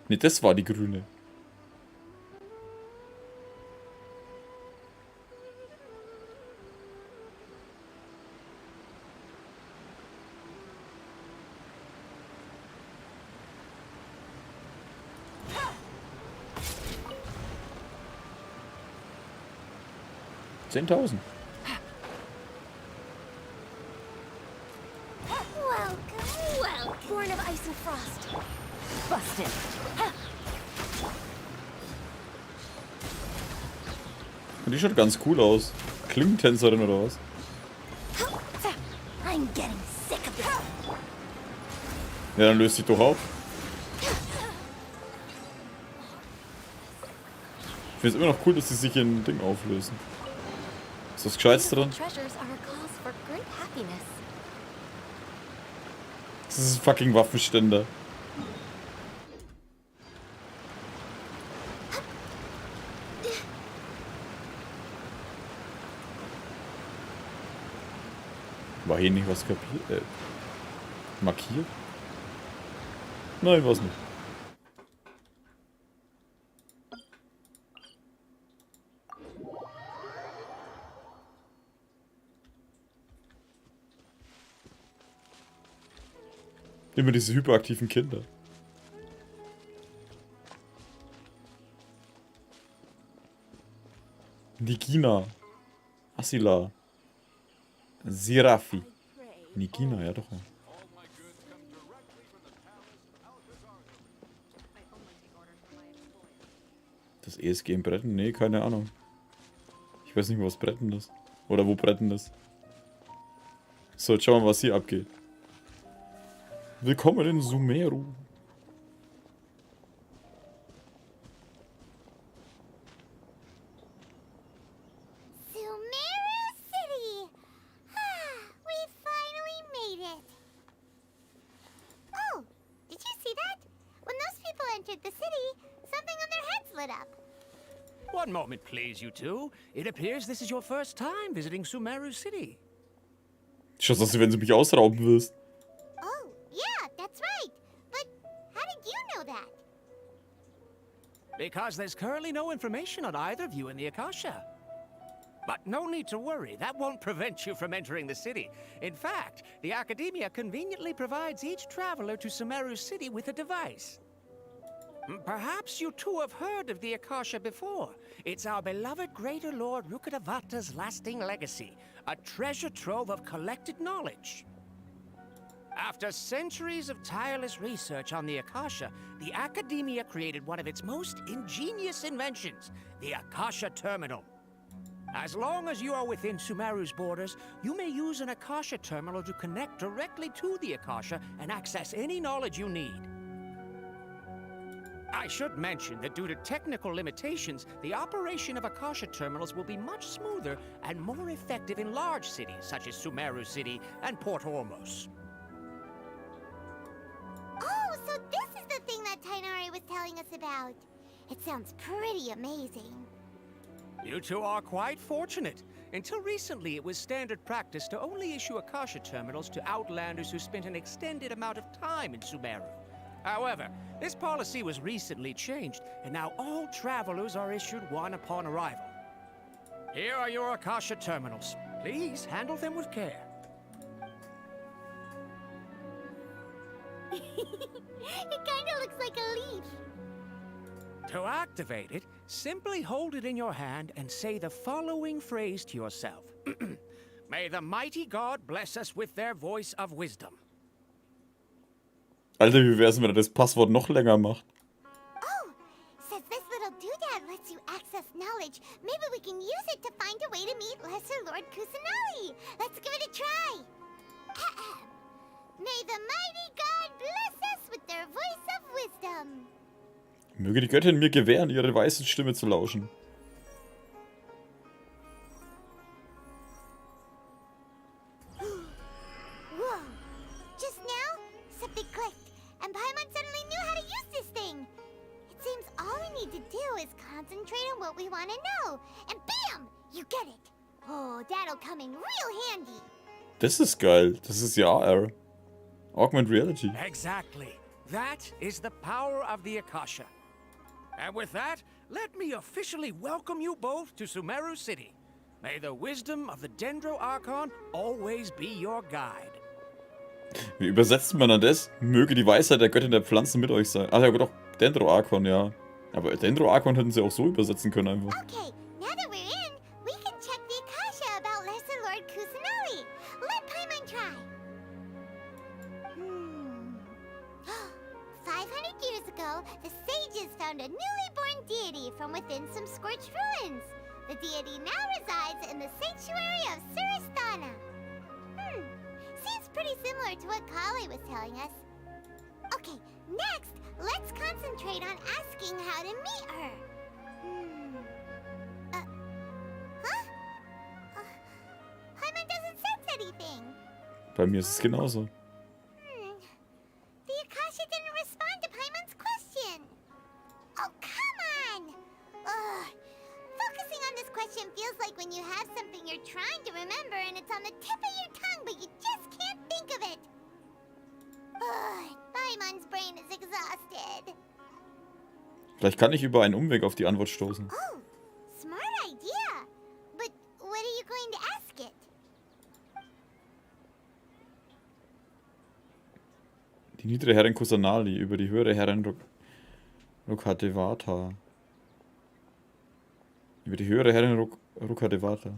A: Ne, das war die grüne. $10.000.
F: Born of ice and frost.
M: Busted.
A: Die schaut ganz cool aus. Klingentänzerin oder was?
F: I'm getting sick of this.
A: Ja, dann löst sich doch auf. Ich finde es immer noch cool, dass sie sich in ein Ding auflösen. Ist das Gescheites dran? Das ist ein fucking Waffenständer. War hier nicht was kapiert? Markiert? Nein, war's nicht. Immer diese hyperaktiven Kinder. Nigina. Asila. Sirafi. Nigina, ja doch. Das ESG im Bretten? Nee, keine Ahnung. Ich weiß nicht mehr, was Bretten ist. Oder wo Bretten ist. So, jetzt schauen wir mal, was hier abgeht. Willkommen in Sumeru.
B: Sumeru City! We finally made it! Oh, did you see that? When those people entered the city, something on their heads lit up.
H: One moment, please, you two. It appears this is your first time visiting Sumeru City.
A: Schaut aus, wenn du mich ausrauben willst.
B: Oh, yeah, that's right. But how did you know that?
H: Because there's currently no information on either of you in the Akasha. But no need to worry, that won't prevent you from entering the city. In fact, the Academia conveniently provides each traveler to Sumeru City with a device. Perhaps you two have heard of the Akasha before. It's our beloved Greater Lord Rukkhadevata's lasting legacy, a treasure trove of collected knowledge. After centuries of tireless research on the Akasha, the Academia created one of its most ingenious inventions, the Akasha Terminal. As long as you are within Sumeru's borders, you may use an Akasha Terminal to connect directly to the Akasha and access any knowledge you need. I should mention that due to technical limitations, the operation of Akasha Terminals will be much smoother and more effective in large cities such as Sumeru City and Port Ormos.
B: Oh, so this is the thing that Tainari was telling us about. It sounds pretty amazing.
H: You two are quite fortunate. Until recently, it was standard practice to only issue Akasha Terminals to outlanders who spent an extended amount of time in Sumeru. However, this policy was recently changed, and now all travelers are issued one upon arrival. Here are your Akasha Terminals. Please handle them with care.
B: It kinda looks like a leaf.
H: To activate it, simply hold it in your hand and say the following phrase to yourself. May the mighty God bless us with their voice of wisdom.
A: Alter, wie wär's, wenn er das Passwort noch länger macht?
B: Oh, since this little doodad lets you access knowledge, maybe we can use it to find a way to meet Lesser Lord Kusanali. Let's give it a try. May the mighty God bless us with their voice of wisdom.
A: Möge die Göttin mir gewähren, ihre weiße Stimme zu lauschen.
B: Whoa! Just now, something clicked, and Paimon suddenly knew how to use this thing. It seems all we need to do is concentrate on what we want to know, and bam! You get it. Oh, that'll come in real handy.
A: Das ist geil. Das ist ja AR. Augmented Reality.
H: Exactly. That is the power of the Akasha. And with that, let me officially welcome you both to Sumeru City. May the wisdom of the Dendro Archon always be your guide.
A: Wie übersetzt man dann das? Möge die Weisheit der Göttin der Pflanzen mit euch sein. Ach ja, doch, Dendro Archon, ja. Aber Dendro Archon hätten sie auch so übersetzen können einfach.
B: Okay, now that we're in, we can check the Akasha about Lesser Lord Kusanali. Let Paimon try. 500 years ago, the sages found a newly born deity from within some scorched ruins. The deity now resides in the sanctuary of Suristana. Seems pretty similar to what Kali was telling us. Okay, next, let's concentrate on asking how to meet her. Paimon doesn't sense anything.
A: Bei mir ist es genauso.
B: The Akasha didn't respond to Paimon's question. Oh, come on! Ugh. Focusing on this question feels like when you have something you're trying to remember and it's on the tip of your tongue, but you just can't think of it. Ugh. Paimon's brain is exhausted.
A: Vielleicht kann ich über einen Umweg auf die Antwort stoßen.
B: Oh, smart idea. But what are you going to ask it?
A: Die niedere Herrin Kusanali über die höhere Herrin Rukkhadevata. Über die höhere Herrin Rukkhadevata.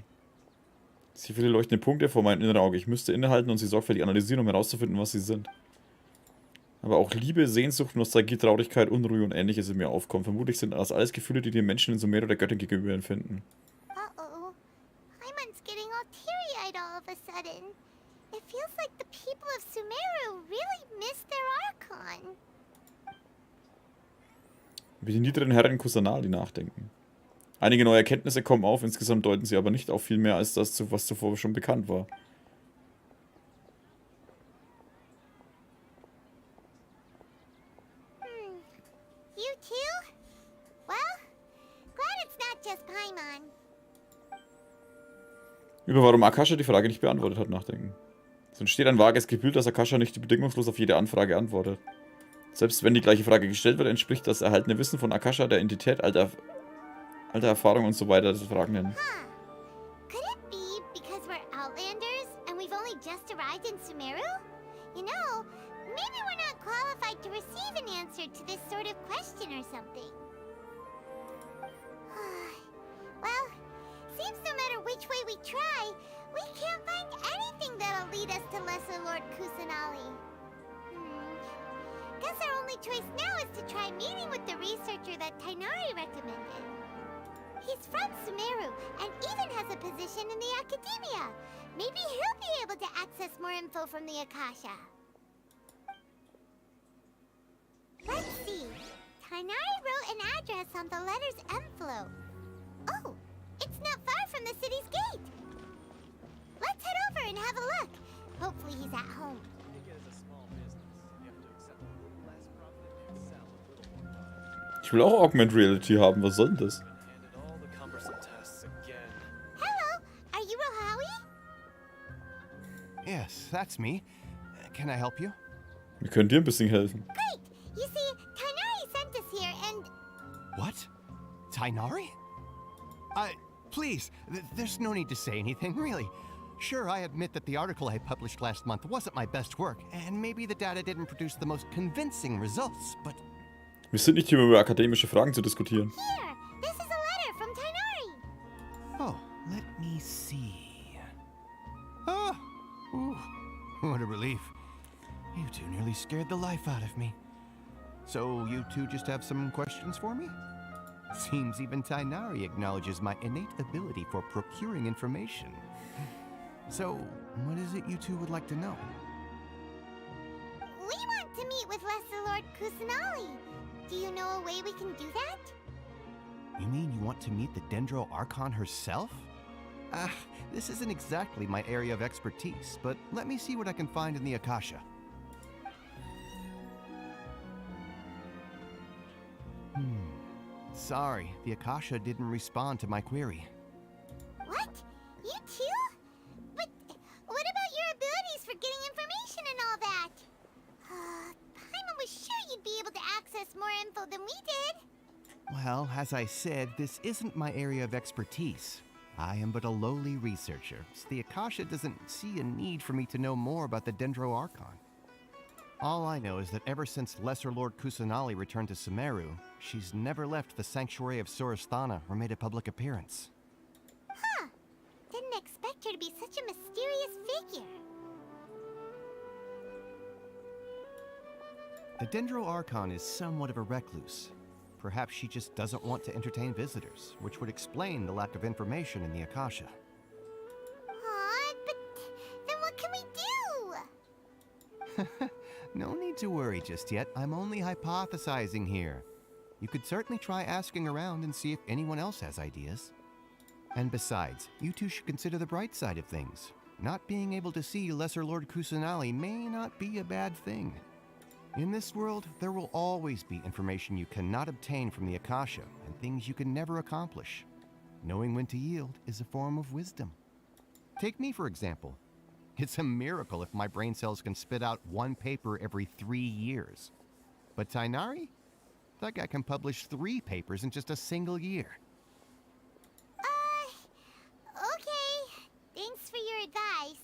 A: Sie viele leuchtende Punkte vor meinem inneren Auge. Ich müsste innehalten und sie sorgfältig analysieren, um herauszufinden, was sie sind. Aber auch Liebe, Sehnsucht, Nostalgie, Traurigkeit, Unruhe und ähnliches in mir aufkommen. Vermutlich sind das alles Gefühle, die die Menschen in Sumeru der Göttin gegenüber empfinden.
B: Uh-oh. Paimon's getting all teary-eyed all of a sudden. It feels like the people of Sumeru really miss their Archon.
A: Wie die niederen Herren Kusanali nachdenken. Einige neue Erkenntnisse kommen auf, insgesamt deuten sie aber nicht auf viel mehr als das, was zuvor schon bekannt war.
B: You too? Well, glad it's not just Paimon.
A: Über warum Akasha die Frage nicht beantwortet hat, nachdenken. Es entsteht ein vages Gefühl, dass Akasha nicht bedingungslos auf jede Anfrage antwortet. Selbst wenn die gleiche Frage gestellt wird, entspricht das erhaltene Wissen von Akasha der Entität, alter Erfahrung und so weiter des Fragenden.
B: Could it be because we're Outlanders and we've only just arrived in Sumeru? You know, maybe we're not qualified to receive an answer to this sort of question or something. Well, seems no matter which way we try, we can't find anything that'll lead us to Lesser Lord Kusanali. Guess our only choice now is to try meeting with the researcher that Tainari recommended. He's from Sumeru and even has a position in the Academia. Maybe he'll be able to access more info from the Akasha. Let's see. Tainari wrote an address on the letter's envelope. Oh, it's not far from the city's gate. Let's head over and have a look. Hopefully he's at home.
A: Ich will auch Augmented Reality haben, was soll denn das?
B: Hello, are you Rohawi?
M: Yes, that's me. Can I help you?
A: Wir können dir ein bisschen helfen.
B: Great! You see, Tainari sent us here and...
M: What? Tainari? Please, there's no need to say anything, really. Sure, I admit that the article I published last month wasn't my best work, and maybe the data didn't produce the most convincing results, but...
A: Wir sind nicht hier, um über akademische Fragen zu diskutieren.
B: Here, this is a letter from Tainari.
M: Oh, let me see. Oh, ooh, what a relief. You two nearly scared the life out of me. So you two just have some questions for me? Seems even Tainari acknowledges my innate ability for procuring information. So, what is it you two would like to know?
B: We want to meet with Lesser Lord Kusanali. Do you know a way we can do that?
M: You mean you want to meet the Dendro Archon herself? This isn't exactly my area of expertise, but let me see what I can find in the Akasha. Sorry, the Akasha didn't respond to my query.
B: What? You too? But what about your abilities for getting information and all that? Paimon was sure you'd be able to access more info than we did.
M: Well, as I said, this isn't my area of expertise. I am but a lowly researcher, so the Akasha doesn't see a need for me to know more about the Dendro Archon. All I know is that ever since Lesser Lord Kusanali returned to Sumeru, she's never left the Sanctuary of Sorasthana or made a public appearance.
B: Huh. Didn't expect her to be such a mysterious figure.
M: The Dendro Archon is somewhat of a recluse. Perhaps she just doesn't want to entertain visitors, which would explain the lack of information in the Akasha.
B: Aw, but then what can we do?
M: No need to worry just yet. I'm only hypothesizing here. You could certainly try asking around and see if anyone else has ideas. And besides, you two should consider the bright side of things. Not being able to see Lesser Lord Kusanali may not be a bad thing. In this world, there will always be information you cannot obtain from the Akasha and things you can never accomplish. Knowing when to yield is a form of wisdom. Take me, for example. It's a miracle if my brain cells can spit out one paper every 3 years. But Tainari? That guy can publish 3 papers in just a single year.
B: Okay. Thanks for your advice.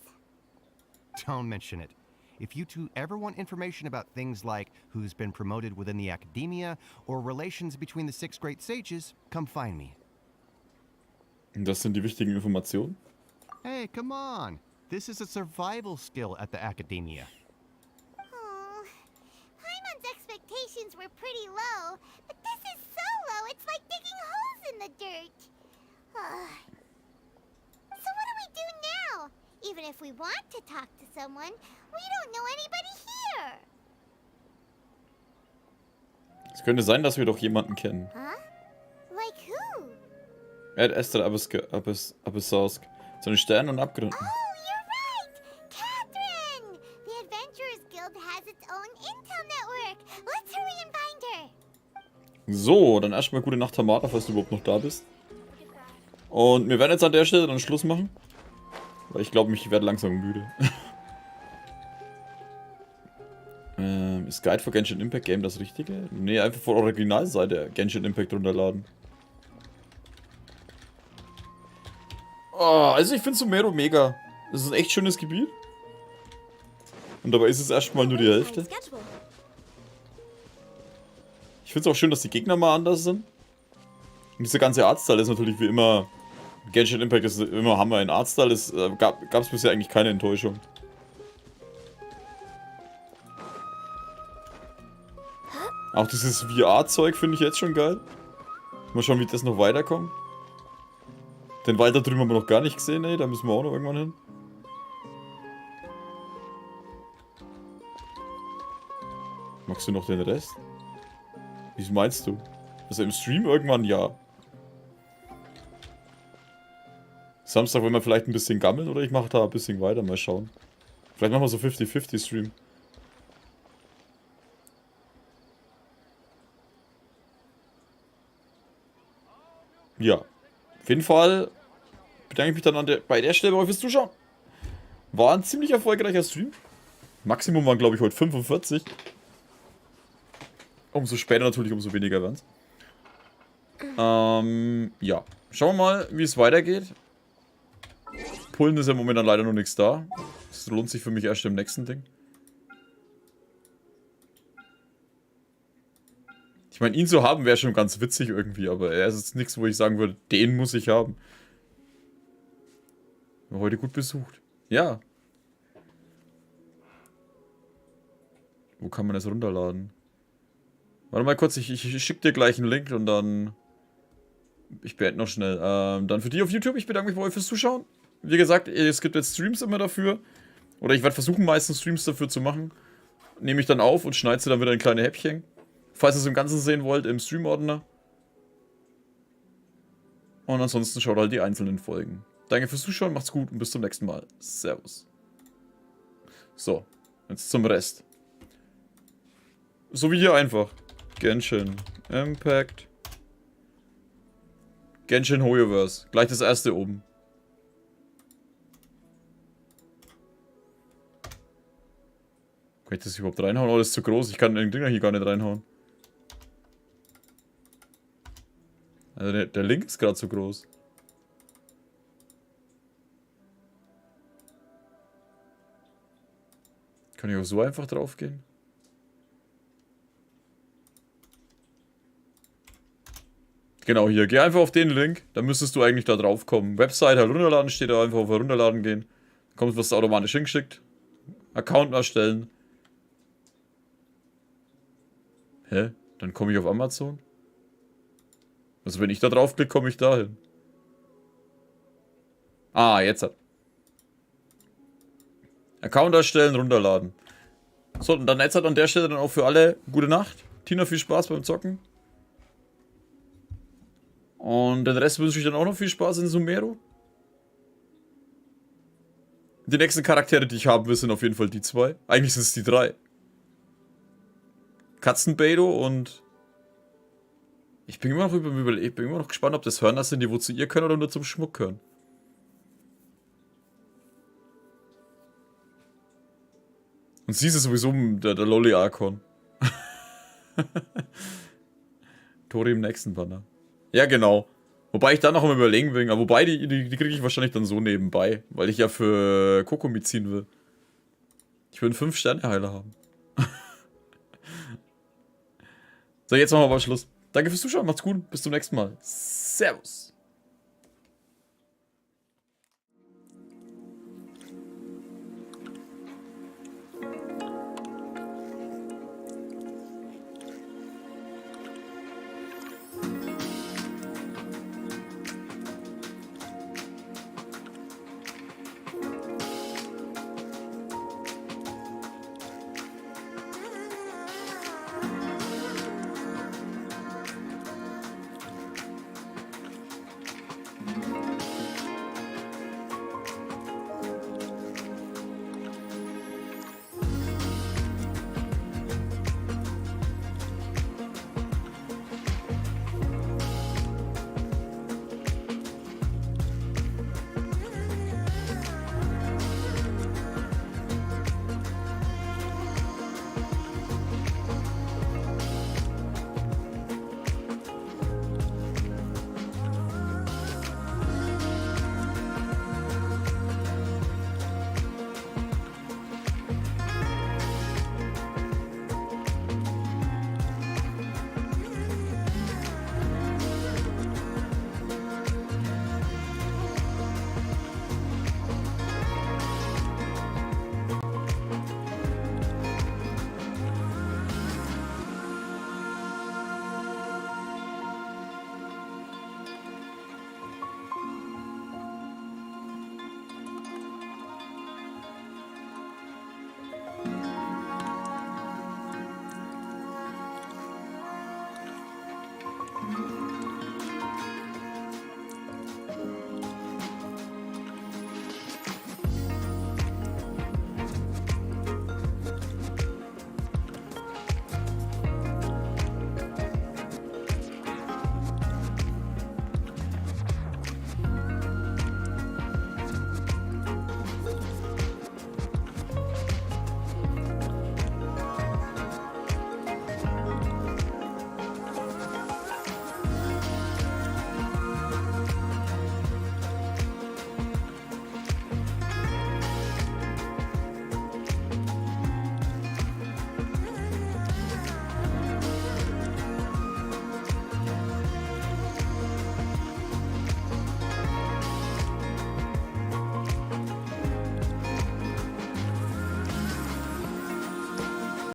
M: Don't mention it. If you two ever want information about things like who's been promoted within the Academia or relations between the 6 great sages, come find me.
A: Und das sind die wichtigen Informationen?
M: Hey, come on. This is a survival skill at the Academia.
B: Oh, Paimon's expectations were pretty low, but this is so low it's like digging holes in the dirt. So what do we do now? Even if we want to talk to someone, we don't know anybody here.
A: Es könnte sein, dass wir doch jemanden kennen.
B: Huh? Like who?
A: Esther Abyssalsk. Zu den Sternen und Abgründen.
B: Oh, you're right! Catherine! The Adventurers Guild has its own intel network. Let's hurry and find her.
A: So, dann erstmal gute Nacht, Tamara, falls du überhaupt noch da bist. Und wir werden jetzt an der Stelle dann Schluss machen. Weil ich glaube, ich werde langsam müde. Ist Guide for Genshin Impact Game das Richtige? Nee, einfach von der Originalseite Genshin Impact runterladen. Oh, also ich finde Sumeru mega. Das ist ein echt schönes Gebiet. Und dabei ist es erstmal nur die Hälfte. Ich finde es auch schön, dass die Gegner mal anders sind. Und dieser ganze Artstyle ist natürlich wie immer... Genshin Impact ist immer Hammer in Artstyle. Es gab es bisher eigentlich keine Enttäuschung. Auch dieses VR-Zeug finde ich jetzt schon geil. Mal schauen, wie das noch weiterkommt. Den Wald da drüben haben wir noch gar nicht gesehen, ey. Da müssen wir auch noch irgendwann hin. Magst du noch den Rest? Wie meinst du? Also im Stream irgendwann ja. Samstag wollen wir vielleicht ein bisschen gammeln oder ich mache da ein bisschen weiter, mal schauen. Vielleicht machen wir so 50-50 Stream. Ja. Auf jeden Fall bedanke ich mich dann bei der Stelle bei euch fürs Zuschauen. War ein ziemlich erfolgreicher Stream. Maximum waren, glaube ich, heute 45. Umso später natürlich, umso weniger werden es. Ja. Schauen wir mal, wie es weitergeht. Pullen ist ja momentan leider noch nichts da. Das lohnt sich für mich erst im nächsten Ding. Ich meine, ihn zu haben wäre schon ganz witzig irgendwie, aber er ist jetzt nichts, wo ich sagen würde, den muss ich haben. War heute gut besucht. Ja. Wo kann man das runterladen? Warte mal kurz, ich schicke dir gleich einen Link und dann... Ich beende noch schnell. Dann für die auf YouTube, ich bedanke mich bei euch fürs Zuschauen. Wie gesagt, es gibt jetzt Streams immer dafür. Oder ich werde versuchen, meistens Streams dafür zu machen. Nehme ich dann auf und schneide sie dann wieder in kleine Häppchen. Falls ihr es im Ganzen sehen wollt, im Stream-Ordner. Und ansonsten schaut halt die einzelnen Folgen. Danke fürs Zuschauen, macht's gut und bis zum nächsten Mal. Servus. So, jetzt zum Rest. So wie hier einfach. Genshin Impact. Genshin Hoyoverse. Gleich das erste oben. Kann ich das überhaupt reinhauen? Oh, das ist zu groß. Ich kann den Dinger hier gar nicht reinhauen. Also der Link ist gerade zu groß. Kann ich auch so einfach drauf gehen? Genau, hier. Geh einfach auf den Link. Dann müsstest du eigentlich da drauf kommen. Website herunterladen steht da. Einfach auf herunterladen gehen. Kommt was automatisch hingeschickt. Account erstellen. Hä? Dann komme ich auf Amazon? Also wenn ich da draufklicke, komme ich dahin. Ah, jetzt hat. Account erstellen, runterladen. So, und dann jetzt hat an der Stelle dann auch für alle gute Nacht. Tina, viel Spaß beim Zocken. Und den Rest wünsche ich dann auch noch viel Spaß in Sumeru. Die nächsten Charaktere, die ich haben will, sind auf jeden Fall die zwei. Eigentlich sind es die drei. Katzenbedo und... Ich bin immer noch gespannt, ob das Hörner sind, die wo zu ihr können oder nur zum Schmuck können. Und sie ist sowieso der Lolly-Arkon. Tori im nächsten Banner. Ja, genau. Wobei ich da noch mal überlegen will. Aber wobei, die kriege ich wahrscheinlich dann so nebenbei. Weil ich ja für Kokomi ziehen will. Ich will einen 5-Sterne-Heiler haben. So, jetzt machen wir aber Schluss. Danke fürs Zuschauen, macht's gut, bis zum nächsten Mal. Servus.